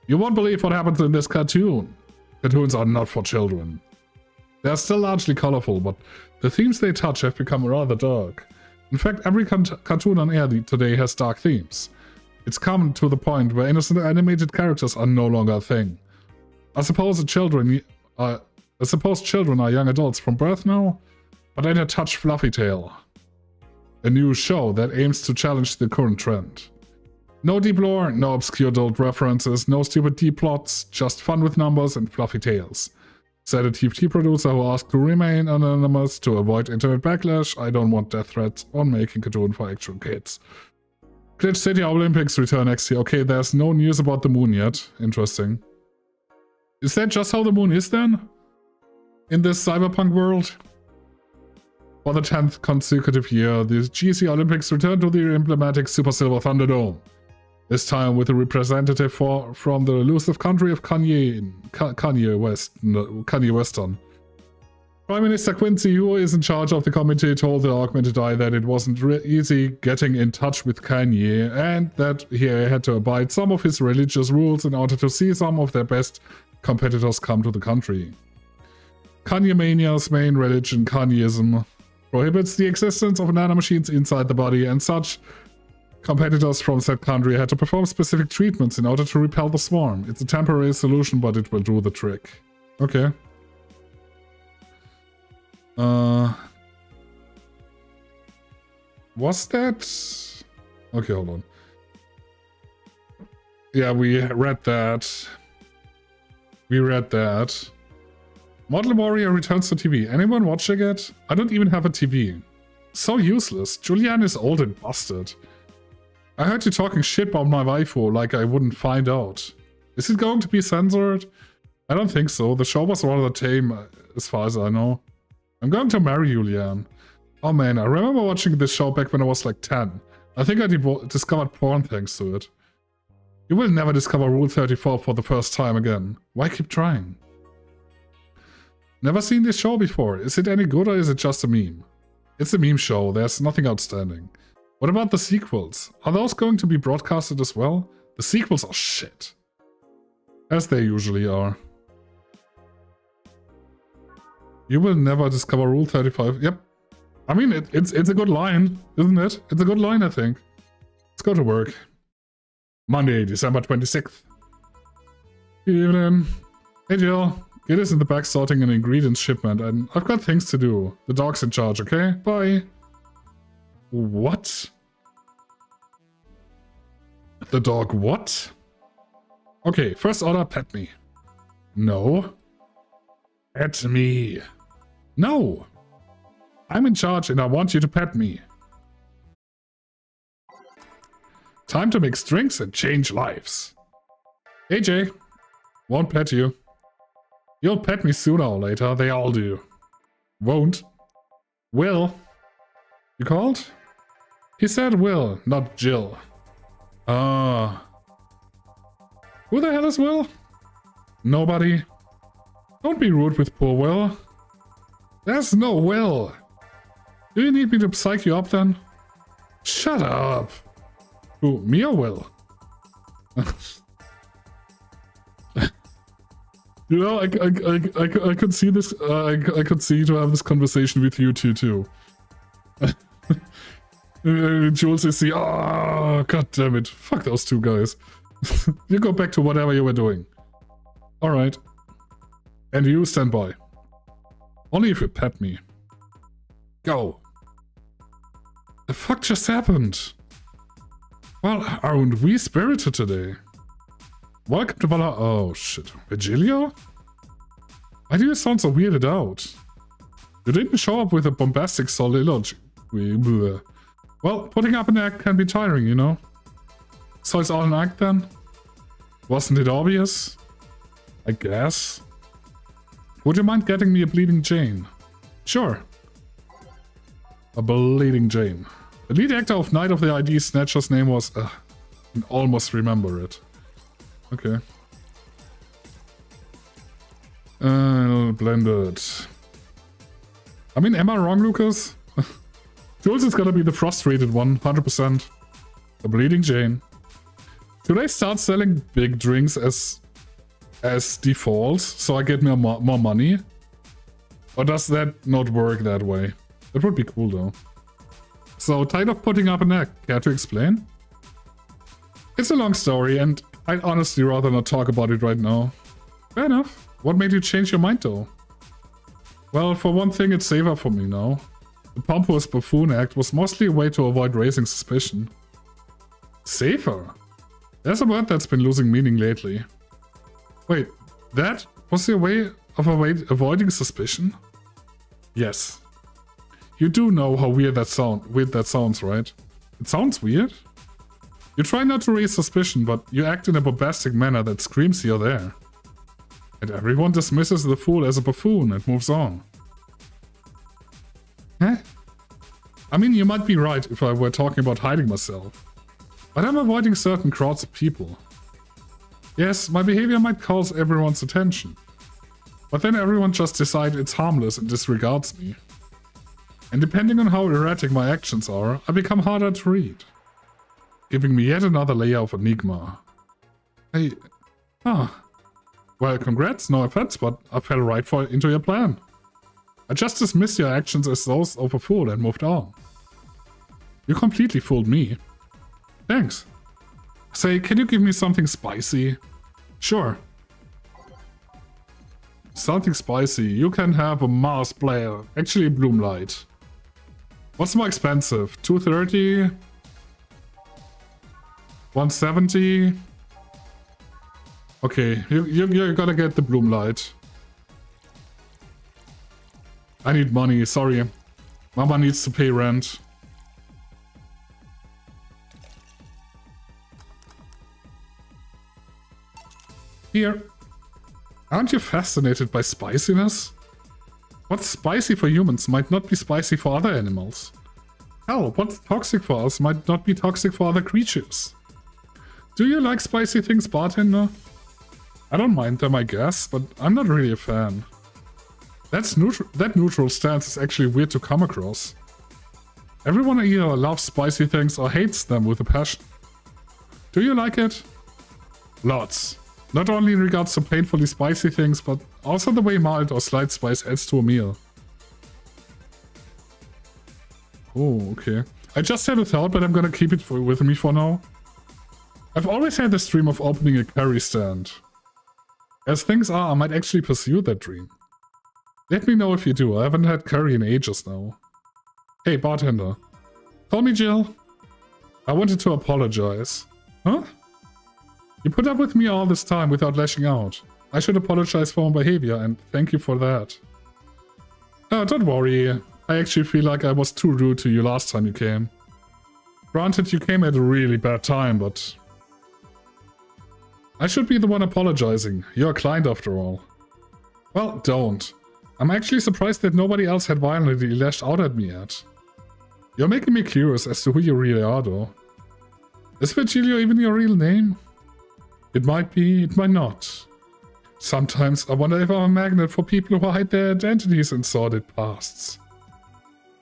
Speaker 1: You won't believe what happens in this cartoon. Cartoons are not for children. They are still largely colorful, but the themes they touch have become rather dark. In fact, every cartoon on air today has dark themes. It's come to the point where innocent animated characters are no longer a thing. I suppose children are young adults from birth now, but then a touch Fluffy Tale. A new show that aims to challenge the current trend. No deep lore, no obscure adult references, no stupid deep plots, just fun with numbers and fluffy tales. Said a TFT producer who asked to remain anonymous to avoid internet backlash. I don't want death threats on making cartoon for actual kids. Glitch City Olympics return next year. Okay, there's no news about the moon yet. Interesting. Is that just how the moon is then? In this cyberpunk world? For the 10th consecutive year, the GC Olympics return to the emblematic Super Silver Thunderdome. This time with a representative from the elusive country of Kanye Western. Prime Minister Quincy, who is in charge of the committee, told the Augmented Eye that it wasn't easy getting in touch with Kanye and that he had to abide some of his religious rules in order to see some of their best competitors come to the country. Kanye Mania's main religion, Kanyeism, prohibits the existence of nanomachines inside the body, and such competitors from said country had to perform specific treatments in order to repel the swarm. It's a temporary solution, but it will do the trick. Okay. Was that... Okay, hold on. Yeah, we read that. Model Warrior returns to TV. Anyone watching it? I don't even have a TV. So useless. Julianne is old and busted. I heard you talking shit about my waifu, like I wouldn't find out. Is it going to be censored? I don't think so. The show was rather tame, as far as I know. I'm going to marry Julianne. Oh man, I remember watching this show back when I was like 10. I think I discovered porn thanks to it. You will never discover Rule 34 for the first time again. Why keep trying? Never seen this show before. Is it any good or is it just a meme? It's a meme show. There's nothing outstanding. What about the sequels? Are those going to be broadcasted as well? The sequels are shit. As they usually are. You will never discover Rule 35. Yep. I mean, it's a good line, isn't it? It's a good line, I think. Let's go to work. Monday, December 26th. Evening. Hey Jill. It is in the back sorting an ingredients shipment, and I've got things to do. The dog's in charge, okay? Bye. What? The dog what? Okay, first order, pet me. No. Pet me. No. I'm in charge and I want you to pet me. Time to mix drinks and change lives. AJ. Won't pet you. You'll pet me sooner or later, they all do. Won't. Will. You called? He said Will, not Jill. Ah. Who the hell is Will? Nobody. Don't be rude with poor Will. There's no Will. Do you need me to psych you up then? Shut up. Who, me or Will? You know, I could see this. I could see to have this conversation with you two too. Jules is the god damn it! Fuck those two guys. You go back to whatever you were doing. All right, and you stand by. Only if you pet me. Go. The fuck just happened? Well, aren't we spirited today? Welcome to Valhalla. Oh shit. Virgilio? Why do you sound so weirded out? You didn't show up with a bombastic soliloquy. Well, putting up an act can be tiring, you know? So it's all an act then? Wasn't it obvious? I guess. Would you mind getting me a bleeding Jane? Sure. A bleeding Jane. The lead actor of Night of the ID Snatcher's name was... I can almost remember it. Okay. Blended. I mean, am I wrong, Lucas? Jules is gonna be the frustrated one, 100%. A bleeding Jane. Do they start selling big drinks as default, so I get more money? Or does that not work that way? That would be cool though. So, tired of putting up an act. Care to explain? It's a long story, and I'd honestly rather not talk about it right now. Fair enough. What made you change your mind though? Well, for one thing, it's safer for me now. The pompous buffoon act was mostly a way to avoid raising suspicion. Safer? There's a word that's been losing meaning lately. Wait, that was your way of avoiding suspicion? Yes. You do know how weird that sounds, right? It sounds weird? You try not to raise suspicion, but you act in a bombastic manner that screams you're there. And everyone dismisses the fool as a buffoon and moves on. Huh? I mean, you might be right if I were talking about hiding myself. But I'm avoiding certain crowds of people. Yes, my behavior might cause everyone's attention. But then everyone just decides it's harmless and disregards me. And depending on how erratic my actions are, I become harder to read. Giving me yet another layer of enigma. Hey... Well, congrats, no offense, but I fell right into your plan. I just dismissed your actions as those of a fool and moved on. You completely fooled me. Thanks. Say, can you give me something spicy? Sure. Something spicy. You can have a Mars player. Actually, Bloomlight. What's more expensive? 230? 170? Okay, you're gonna get the Bloomlight. I need money, sorry. Mama needs to pay rent. Here. Aren't you fascinated by spiciness? What's spicy for humans might not be spicy for other animals. Hell, what's toxic for us might not be toxic for other creatures. Do you like spicy things, Bartender? I don't mind them, I guess, but I'm not really a fan. That neutral stance is actually weird to come across. Everyone either loves spicy things or hates them with a passion. Do you like it? Lots. Not only in regards to painfully spicy things, but also the way mild or slight spice adds to a meal. Oh, okay. I just had a thought, but I'm gonna keep it with me for now. I've always had this dream of opening a curry stand. As things are, I might actually pursue that dream. Let me know if you do. I haven't had curry in ages now. Hey, Bartender. Call me Jill. I wanted to apologize. Huh? You put up with me all this time without lashing out. I should apologize for my behavior, and thank you for that. Oh, don't worry. I actually feel like I was too rude to you last time you came. Granted, you came at a really bad time, but... I should be the one apologizing. You're a client after all. Well, don't. I'm actually surprised that nobody else had violently lashed out at me yet. You're making me curious as to who you really are, though. Is Virgilio even your real name? It might be, it might not. Sometimes I wonder if I'm a magnet for people who hide their identities in sordid pasts.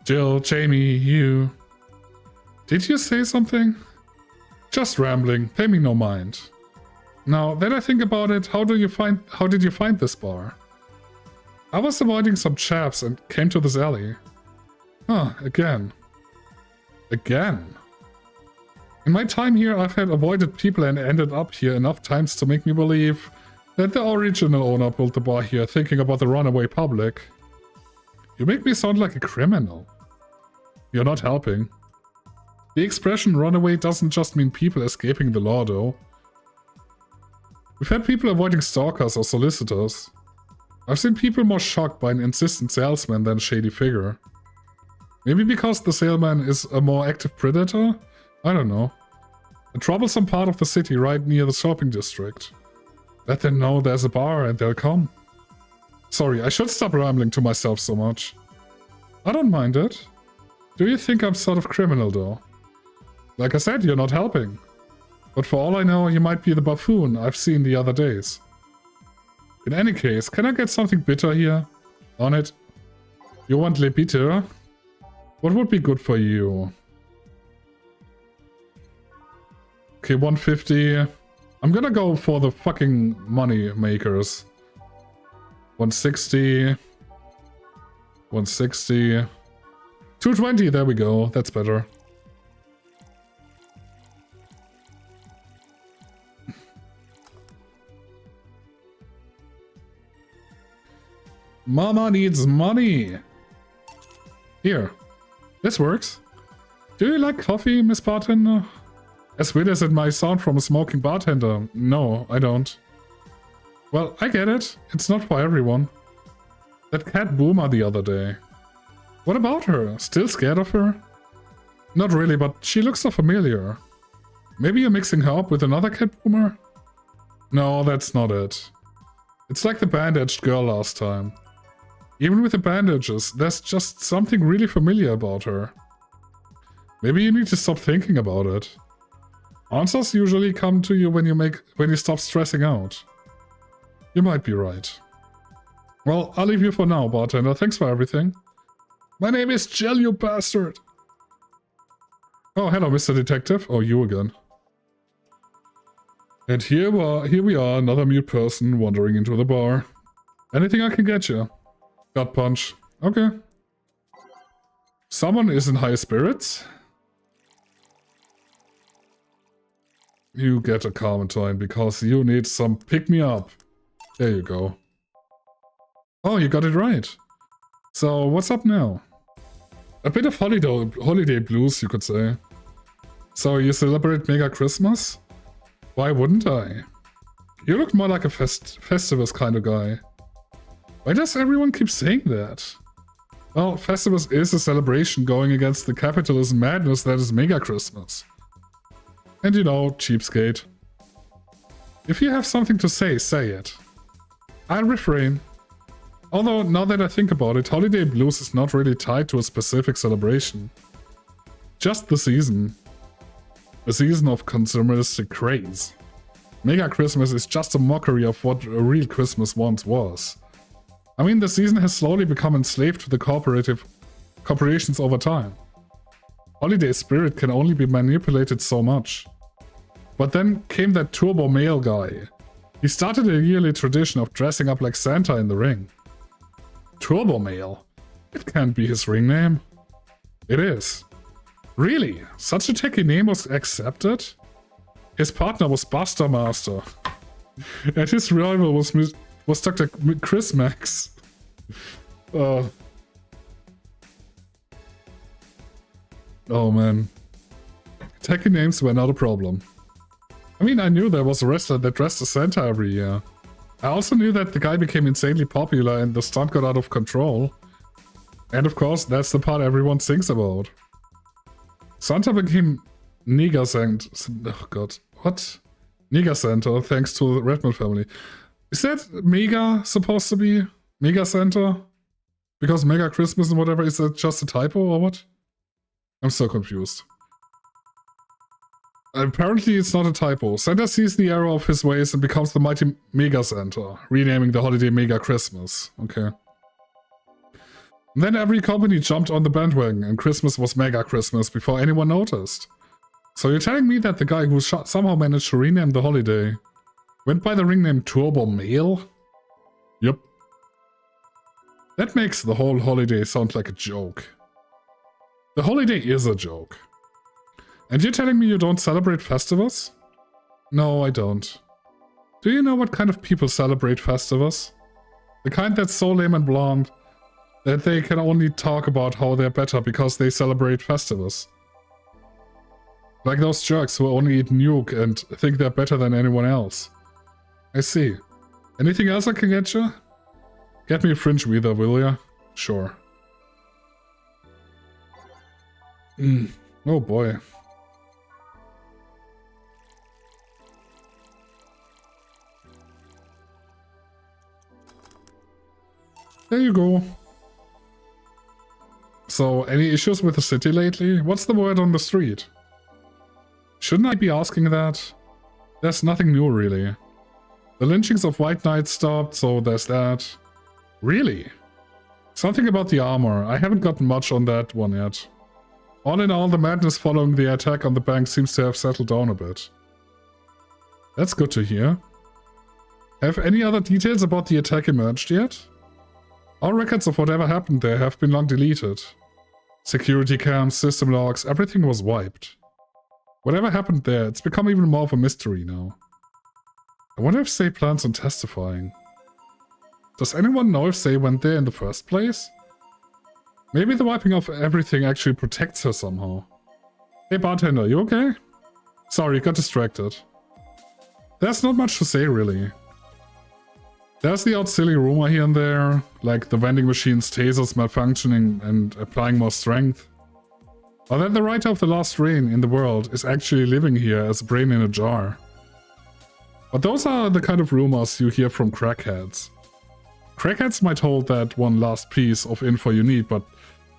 Speaker 1: Jill, Jamie, you... Did you say something? Just rambling, pay me no mind. Now that I think about it, how did you find this bar? I was avoiding some chaps and came to this alley. Huh, again. Again? In my time here, I've had avoided people and ended up here enough times to make me believe that the original owner built the bar here thinking about the runaway public. You make me sound like a criminal. You're not helping. The expression runaway doesn't just mean people escaping the law, though. We've had people avoiding stalkers or solicitors. I've seen people more shocked by an insistent salesman than a shady figure. Maybe because the salesman is a more active predator? I don't know. A troublesome part of the city right near the shopping district. Let them know there's a bar and they'll come. Sorry, I should stop rambling to myself so much. I don't mind it. Do you think I'm sort of criminal, though? Like I said, you're not helping. But for all I know, you might be the buffoon I've seen the other days. In any case, can I get something bitter here? On it. You want le bitter? What would be good for you? Okay, 150. I'm gonna go for the fucking money makers. 160. 160. 220, there we go. That's better. Mama needs money. Here. This works. Do you like coffee, Miss Bartender? As weird as it might sound from a smoking bartender. No, I don't. Well, I get it. It's not for everyone. That cat Boomer the other day. What about her? Still scared of her? Not really, but she looks so familiar. Maybe you're mixing her up with another cat Boomer? No, that's not it. It's like the bandaged girl last time. Even with the bandages, there's just something really familiar about her. Maybe you need to stop thinking about it. Answers usually come to you when you stop stressing out. You might be right. Well, I'll leave you for now, bartender. Thanks for everything. My name is Jill, you bastard. Oh, hello, Mr. Detective. Oh, you again. And here we are, another mute person wandering into the bar. Anything I can get you? Gut punch. Okay. Someone is in high spirits. You get a Clementine because you need some pick-me-up. There you go. Oh, you got it right. So, what's up now? A bit of holiday blues, you could say. So, you celebrate Mega Christmas? Why wouldn't I? You look more like a Festivus kind of guy. Why does everyone keep saying that? Well, Festivus is a celebration going against the capitalism madness that is Mega Christmas. And you know, cheapskate. If you have something to say, say it. I'll refrain. Although, now that I think about it, Holiday Blues is not really tied to a specific celebration. Just the season. A season of consumeristic craze. Mega Christmas is just a mockery of what a real Christmas once was. I mean, the season has slowly become enslaved to the corporations over time. Holiday spirit can only be manipulated so much. But then came that turbo male guy. He started a yearly tradition of dressing up like Santa in the ring. Turbo male? It can't be his ring name. It is. Really? Such a techie name was accepted? His partner was Buster Master. And his rival was Dr. Chris Max. Oh man. Techie names were not a problem. I mean, I knew there was a wrestler that dressed as Santa every year. I also knew that the guy became insanely popular and the stunt got out of control. And of course, that's the part everyone sings about. Santa became Nigger Santa. Oh god, what? Nigger Santa, thanks to the Redmond family. Is that Mega supposed to be Mega Santa? Because Mega Christmas and whatever, is that just a typo or what? I'm so confused. Apparently it's not a typo. Santa sees the error of his ways and becomes the mighty Mega Santa, renaming the holiday Mega Christmas. Okay. And then every company jumped on the bandwagon and Christmas was Mega Christmas before anyone noticed. So you're telling me that the guy who somehow managed to rename the holiday went by the ring name Turbo Mail? Yep. That makes the whole holiday sound like a joke. The holiday is a joke. And you're telling me you don't celebrate festivals? No, I don't. Do you know what kind of people celebrate festivals? The kind that's so lame and blonde that they can only talk about how they're better because they celebrate festivals. Like those jerks who only eat nuke and think they're better than anyone else. I see. Anything else I can get you? Get me a fringe weather, will ya? Sure. Oh boy. There you go. So, any issues with the city lately? What's the word on the street? Shouldn't I be asking that? There's nothing new, really. The lynchings of White Knights stopped, so there's that. Really? Something about the armor. I haven't gotten much on that one yet. All in all, the madness following the attack on the bank seems to have settled down a bit. That's good to hear. Have any other details about the attack emerged yet? All records of whatever happened there have been long deleted. Security cams, system logs, everything was wiped. Whatever happened there, it's become even more of a mystery now. I wonder if Say plans on testifying. Does anyone know if Say went there in the first place? Maybe the wiping of everything actually protects her somehow. Hey bartender, you okay? Sorry, got distracted. There's not much to say really. There's the odd silly rumor here and there, like the vending machine's tasers malfunctioning and applying more strength. Or that the writer of the last rain in the world is actually living here as a brain in a jar. But those are the kind of rumors you hear from crackheads. Crackheads might hold that one last piece of info you need, but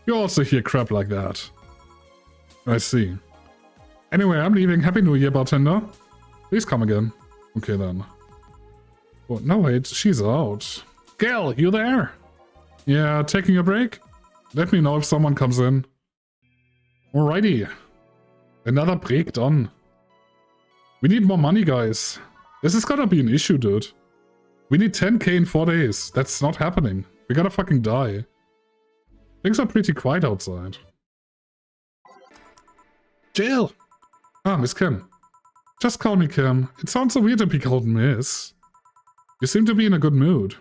Speaker 1: you also hear crap like that. I see. Anyway, I'm leaving. Happy New Year, bartender. Please come again. Okay then. Oh, no wait, she's out. Gail, you there? Yeah, taking a break? Let me know if someone comes in. Alrighty. Another break done. We need more money, guys. This is gonna be an issue, dude. We need 10k in 4 days. That's not happening. We're gonna fucking die. Things are pretty quiet outside. Jill! Ah, Miss Kim. Just call me Kim. It sounds so weird to be called Miss. You seem to be in a good mood.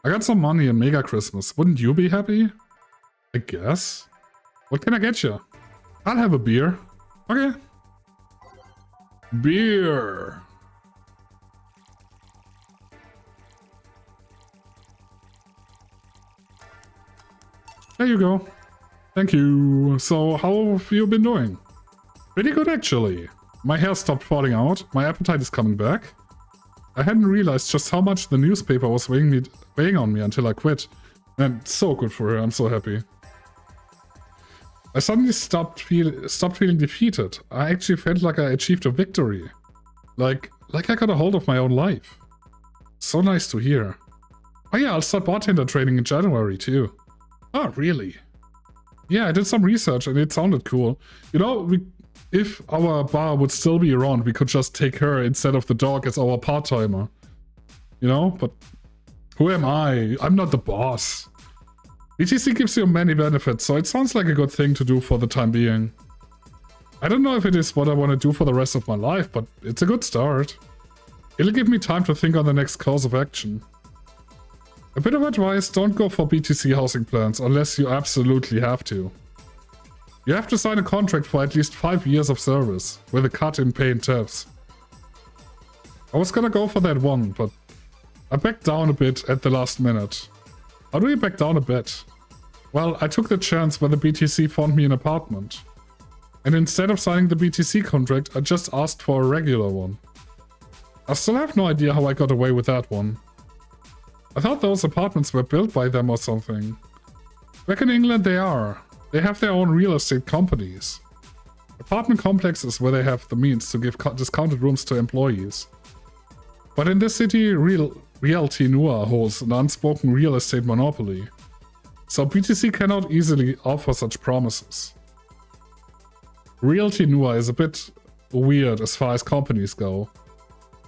Speaker 1: I got some money in Mega Christmas. Wouldn't you be happy? I guess. What can I get you? I'll have a beer. Okay. Beer. There you go. Thank you. So, how have you been doing? Pretty good, actually. My hair stopped falling out. My appetite is coming back. I hadn't realized just how much the newspaper was weighing on me until I quit. And so good for her. I'm so happy. I suddenly stopped feeling defeated. I actually felt like I achieved a victory. Like I got a hold of my own life. So nice to hear. Oh yeah, I'll start bartender training in January too. Oh, really? Yeah, I did some research and it sounded cool. You know, if our bar would still be around, we could just take her instead of the dog as our part-timer. You know, but who am I? I'm not the boss. BTC gives you many benefits, so it sounds like a good thing to do for the time being. I don't know if it is what I want to do for the rest of my life, but it's a good start. It'll give me time to think on the next course of action. A bit of advice, don't go for BTC housing plans unless you absolutely have to. You have to sign a contract for at least 5 years of service, with a cut in pay and tabs. I was gonna go for that one, but I backed down a bit at the last minute. How do you back down a bit? Well, I took the chance when the BTC found me an apartment. And instead of signing the BTC contract, I just asked for a regular one. I still have no idea how I got away with that one. I thought those apartments were built by them or something. Back in England they are. They have their own real estate companies. Apartment complexes where they have the means to give discounted rooms to employees. But in this city, Realty Noir holds an unspoken real estate monopoly. So BTC cannot easily offer such promises. Realty Noir is a bit weird as far as companies go.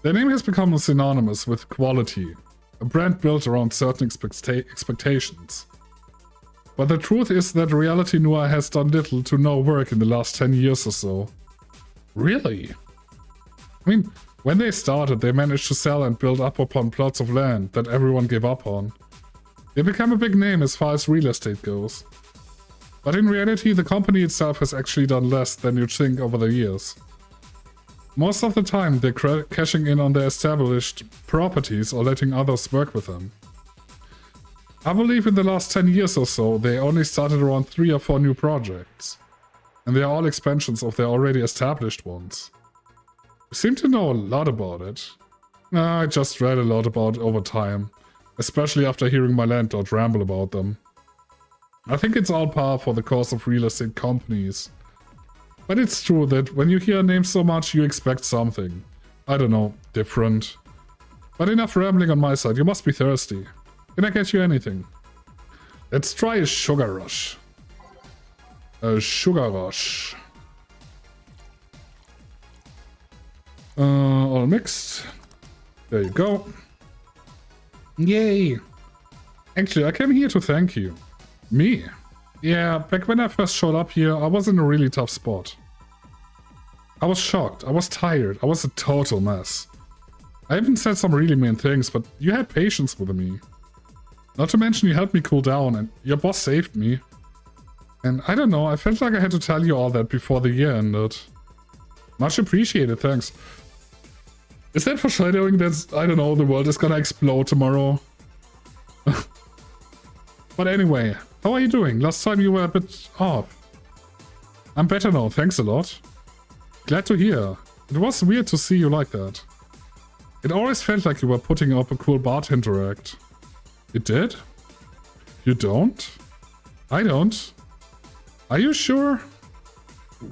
Speaker 1: Their name has become synonymous with quality, a brand built around certain expectations. But the truth is that Reality Noir has done little to no work in the last 10 years or so. Really? I mean, when they started, they managed to sell and build up upon plots of land that everyone gave up on. They became a big name as far as real estate goes. But in reality, the company itself has actually done less than you'd think over the years. Most of the time, they're cashing in on their established properties or letting others work with them. I believe in the last 10 years or so, they only started around 3 or 4 new projects. And they are all expansions of their already established ones. You seem to know a lot about it. I just read a lot about it over time, especially after hearing my landlord ramble about them. I think it's all par for the course of real estate companies. But it's true that when you hear a name so much, you expect something. I don't know, different. But enough rambling on my side, you must be thirsty. Can I get you anything? Let's try a sugar rush. A sugar rush. All mixed. There you go. Yay! Actually, I came here to thank you. Me? Yeah, back when I first showed up here, I was in a really tough spot. I was shocked, I was tired, I was a total mess. I even said some really mean things, but you had patience with me. Not to mention you helped me cool down and your boss saved me. And I don't know, I felt like I had to tell you all that before the year ended. Much appreciated, thanks. Is that foreshadowing that, I don't know, the world is gonna explode tomorrow? But anyway, how are you doing? Last time you were a bit off. I'm better now, thanks a lot. Glad to hear. It was weird to see you like that. It always felt like you were putting up a cool bartender act. It did? You don't? I don't. Are you sure?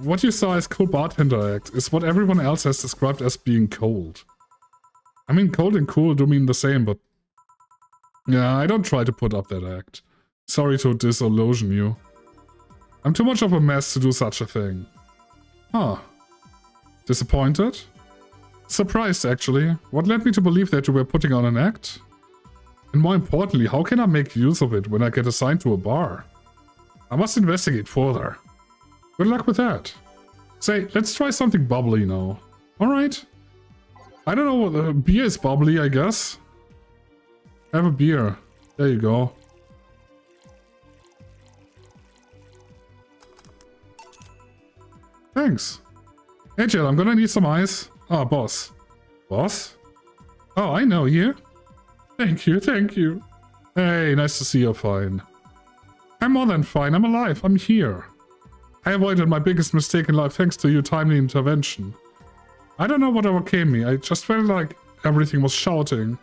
Speaker 1: What you saw as cool bartender act is what everyone else has described as being cold. I mean, cold and cool do mean the same, but... yeah, I don't try to put up that act. Sorry to disillusion you. I'm too much of a mess to do such a thing. Huh. Disappointed? Surprised, actually. What led me to believe that you were putting on an act? And more importantly, how can I make use of it when I get assigned to a bar? I must investigate further. Good luck with that. Say, let's try something bubbly now. Alright. I don't know, the beer is bubbly, I guess. Have a beer. There you go. Thanks. Hey Jill, I'm gonna need some ice. Ah, boss. Boss? Oh, I know you. Thank you, thank you. Hey, nice to see you're fine. I'm more than fine, I'm alive, I'm here. I avoided my biggest mistake in life thanks to your timely intervention. I don't know what overcame me, I just felt like everything was shouting.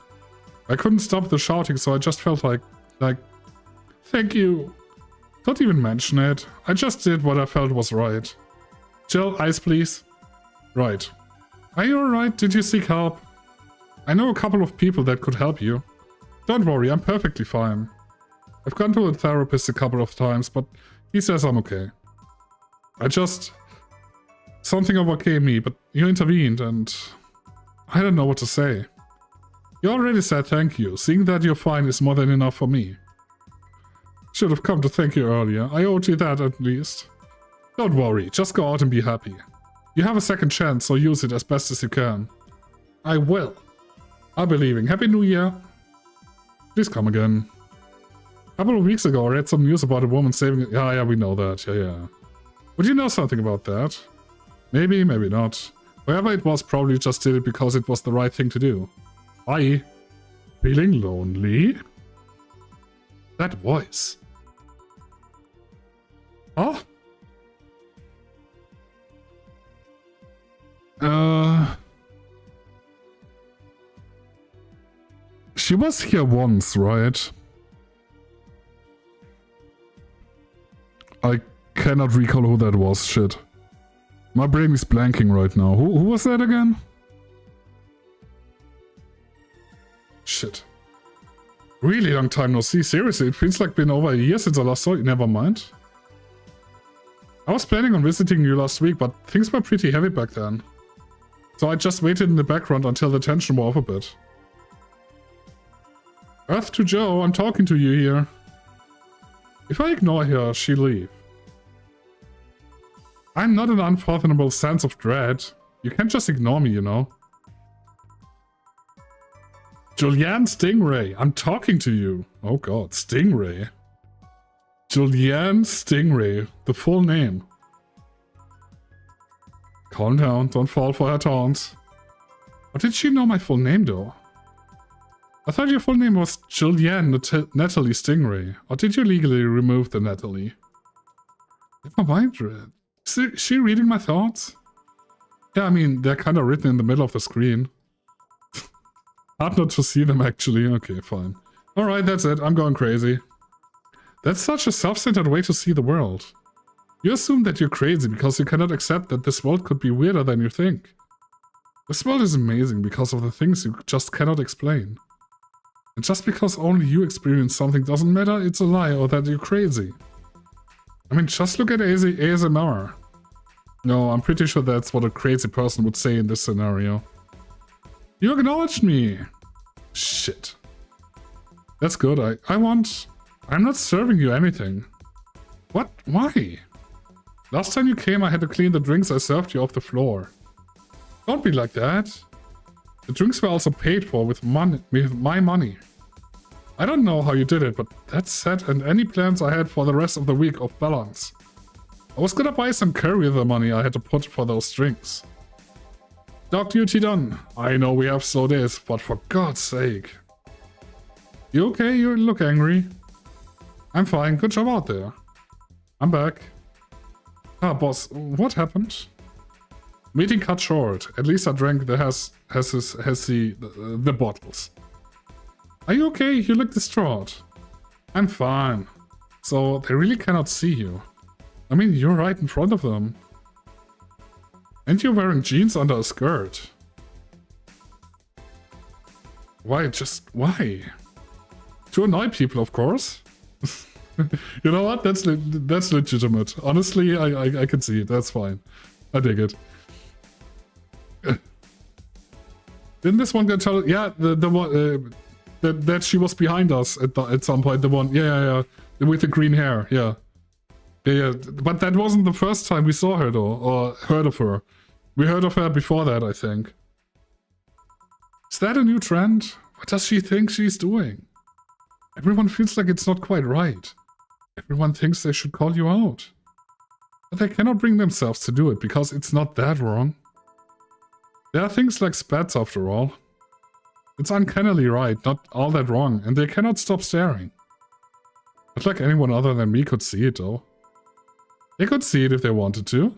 Speaker 1: I couldn't stop the shouting, so I just felt like, thank you. Don't even mention it, I just did what I felt was right. Jill, ice please. Right. Are you alright? Did you seek help? I know a couple of people that could help you. Don't worry, I'm perfectly fine. I've gone to a therapist a couple of times, but he says I'm okay. Something overcame me, but you intervened and... I don't know what to say. You already said thank you. Seeing that you're fine is more than enough for me. Should have come to thank you earlier. I owed you that at least. Don't worry, just go out and be happy. You have a second chance, so use it as best as you can. I will. I'll be leaving. Happy New Year. Please come again. A couple of weeks ago I read some news about a woman saving... Yeah, we know that. Yeah. Would you know something about that? Maybe, maybe not. Whoever it was probably just did it because it was the right thing to do. Bye. Feeling lonely? That voice. Huh? She was here once, right? I cannot recall who that was, shit. My brain is blanking right now. Who was that again? Shit. Really long time no see, seriously, it feels like been over a year since I last saw you, never mind. I was planning on visiting you last week, but things were pretty heavy back then. So I just waited in the background until the tension wore off a bit. Earth to Joe, I'm talking to you here. If I ignore her, she'll leave. I'm not an unfathomable sense of dread. You can't just ignore me, you know. Julianne Stingray, I'm talking to you. Oh god, Stingray. Julianne Stingray, the full name. Calm down, don't fall for her taunts. How did she know my full name though? I thought your full name was Julianne Natalie Stingray. Or did you legally remove the Natalie? Never mind, is she reading my thoughts? Yeah, I mean, they're kind of written in the middle of the screen. Hard not to see them, actually. Okay, fine. Alright, that's it. I'm going crazy. That's such a self-centered way to see the world. You assume that you're crazy because you cannot accept that this world could be weirder than you think. This world is amazing because of the things you just cannot explain. And just because only you experience something doesn't matter it's a lie or that you're crazy. I mean, just look at ASMR. No, I'm pretty sure that's what a crazy person would say in this scenario. You acknowledged me! Shit. That's good, I'm not serving you anything. What? Why? Last time you came I had to clean the drinks I served you off the floor. Don't be like that. The drinks were also paid for with my money. I don't know how you did it, but that set and any plans I had for the rest of the week off balance. I was gonna buy some curry with the money I had to put for those drinks. Dog duty done. I know we have slow days, but for God's sake. You okay? You look angry. I'm fine. Good job out there. I'm back. Ah, boss, what happened? Meeting cut short. At least I drank the the bottles. Are you okay? You look distraught. I'm fine. So they really cannot see you. I mean, you're right in front of them. And you're wearing jeans under a skirt. Why? Just why? To annoy people, of course. You know what? That's legitimate. Honestly, I can see it. That's fine. I dig it. Didn't this one get tell? Yeah, the one that she was behind us at some point. The one, yeah, with the green hair. Yeah. But that wasn't the first time we saw her though, or heard of her. We heard of her before that, I think. Is that a new trend? What does she think she's doing? Everyone feels like it's not quite right. Everyone thinks they should call you out. But they cannot bring themselves to do it because it's not that wrong. There are things like spats after all. It's uncannily right, not all that wrong, and they cannot stop staring. Not like anyone other than me could see it though. They could see it if they wanted to.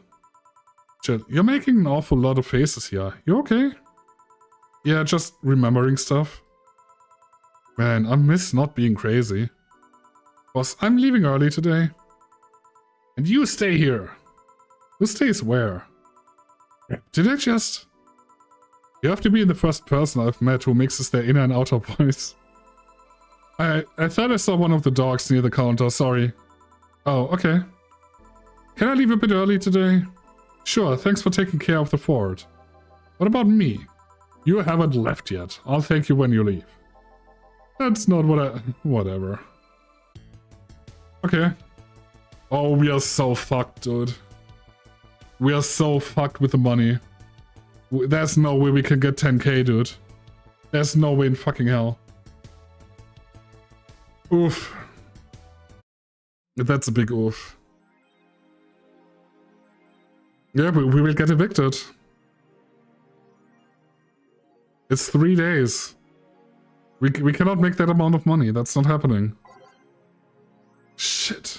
Speaker 1: Chill, you're making an awful lot of faces here. You okay? Yeah, just remembering stuff. Man, I miss not being crazy. Boss, I'm leaving early today. And you stay here. Who stays where? Did I just... You have to be the first person I've met who mixes their inner and outer voice. I thought I saw one of the dogs near the counter, sorry. Oh, okay. Can I leave a bit early today? Sure, thanks for taking care of the fort. What about me? You haven't left yet. I'll thank you when you leave. That's not what I... Whatever. Okay. Oh, we are so fucked, dude. We are so fucked with the money. There's no way we can get 10k, dude. There's no way in fucking hell. Oof. That's a big oof. Yeah, but we will get evicted. It's 3 days. We cannot make that amount of money. That's not happening. Shit.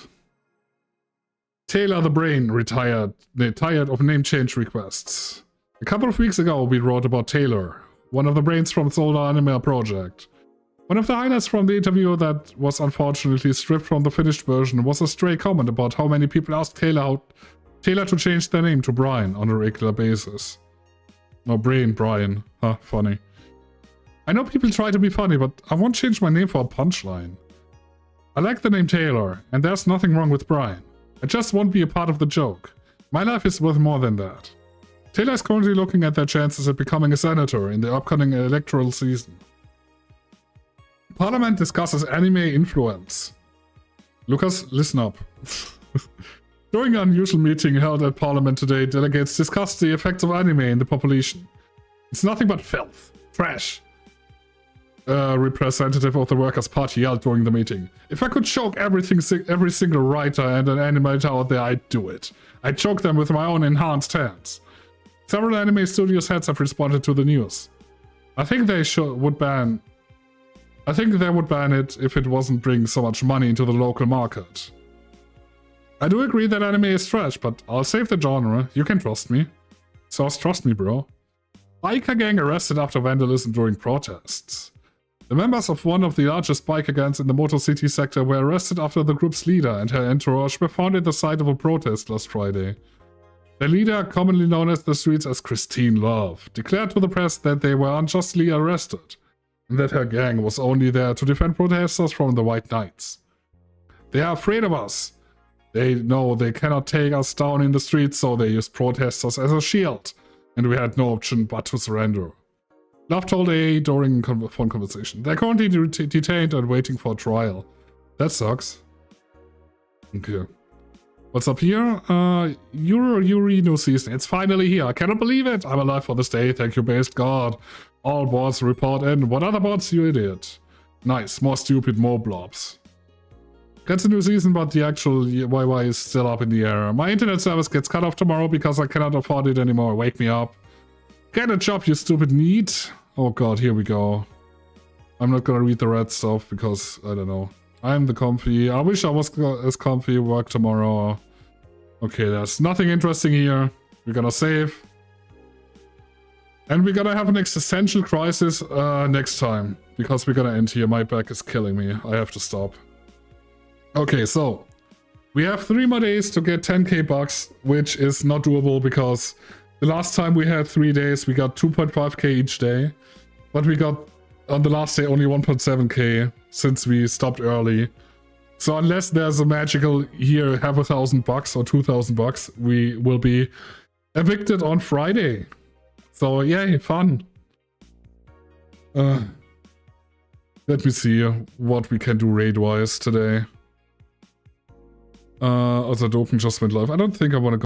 Speaker 1: Taylor the Brain retired. They're tired of name change requests. A couple of weeks ago we wrote about Taylor, one of the brains from its older anime project. One of the highlights from the interview that was unfortunately stripped from the finished version was a stray comment about how many people asked Taylor to change their name to Brian on a regular basis. No, Brian. Huh, funny. I know people try to be funny, but I won't change my name for a punchline. I like the name Taylor, and there's nothing wrong with Brian. I just won't be a part of the joke. My life is worth more than that. Taylor is currently looking at their chances at becoming a senator in the upcoming electoral season. Parliament discusses anime influence. Lucas, listen up. During an unusual meeting held at Parliament today, delegates discussed the effects of anime in the population. It's nothing but filth. Trash. A representative of the Workers' Party yelled during the meeting. If I could choke every single writer and an animator out there, I'd do it. I'd choke them with my own enhanced hands. Several anime studios heads have responded to the news. I think they would ban it if it wasn't bringing so much money into the local market. I do agree that anime is trash, but I'll save the genre. You can trust me. Source, trust me, bro. Biker gang arrested after vandalism during protests. The members of one of the largest biker gangs in the Motor City sector were arrested after the group's leader and her entourage were found at the site of a protest last Friday. The leader, commonly known as the streets as Christine Love, declared to the press that they were unjustly arrested, and that her gang was only there to defend protesters from the White Knights. They are afraid of us. They know they cannot take us down in the streets, so they used protesters as a shield, and we had no option but to surrender. Love told AA during a phone conversation. They're currently detained and waiting for a trial. That sucks. Okay. What's up here? Yuri new season. It's finally here. I cannot believe it. I'm alive for this day. Thank you, based God. All bots report in. What other bots, you idiot? Nice. More stupid, more blobs. Gets a new season, but the actual YY is still up in the air. My internet service gets cut off tomorrow because I cannot afford it anymore. Wake me up. Get a job, you stupid NEET. Oh god, here we go. I'm not gonna read the red stuff because, I don't know. I'm the comfy. I wish I was as comfy. Work tomorrow. Okay, there's nothing interesting here. We're gonna save. And we're gonna have an existential crisis next time. Because we're gonna end here. My back is killing me. I have to stop. Okay, so. We have 3 more days to get 10k bucks, which is not doable because the last time we had 3 days, we got 2.5k each day. But we got, on the last day, only 1.7k since we stopped early. So unless there's a magical here, have 1,000 bucks or 2,000 bucks, we will be evicted on Friday. So yay, fun. Let me see what we can do raid-wise today. Also, Doken just went live. I don't think I want to go.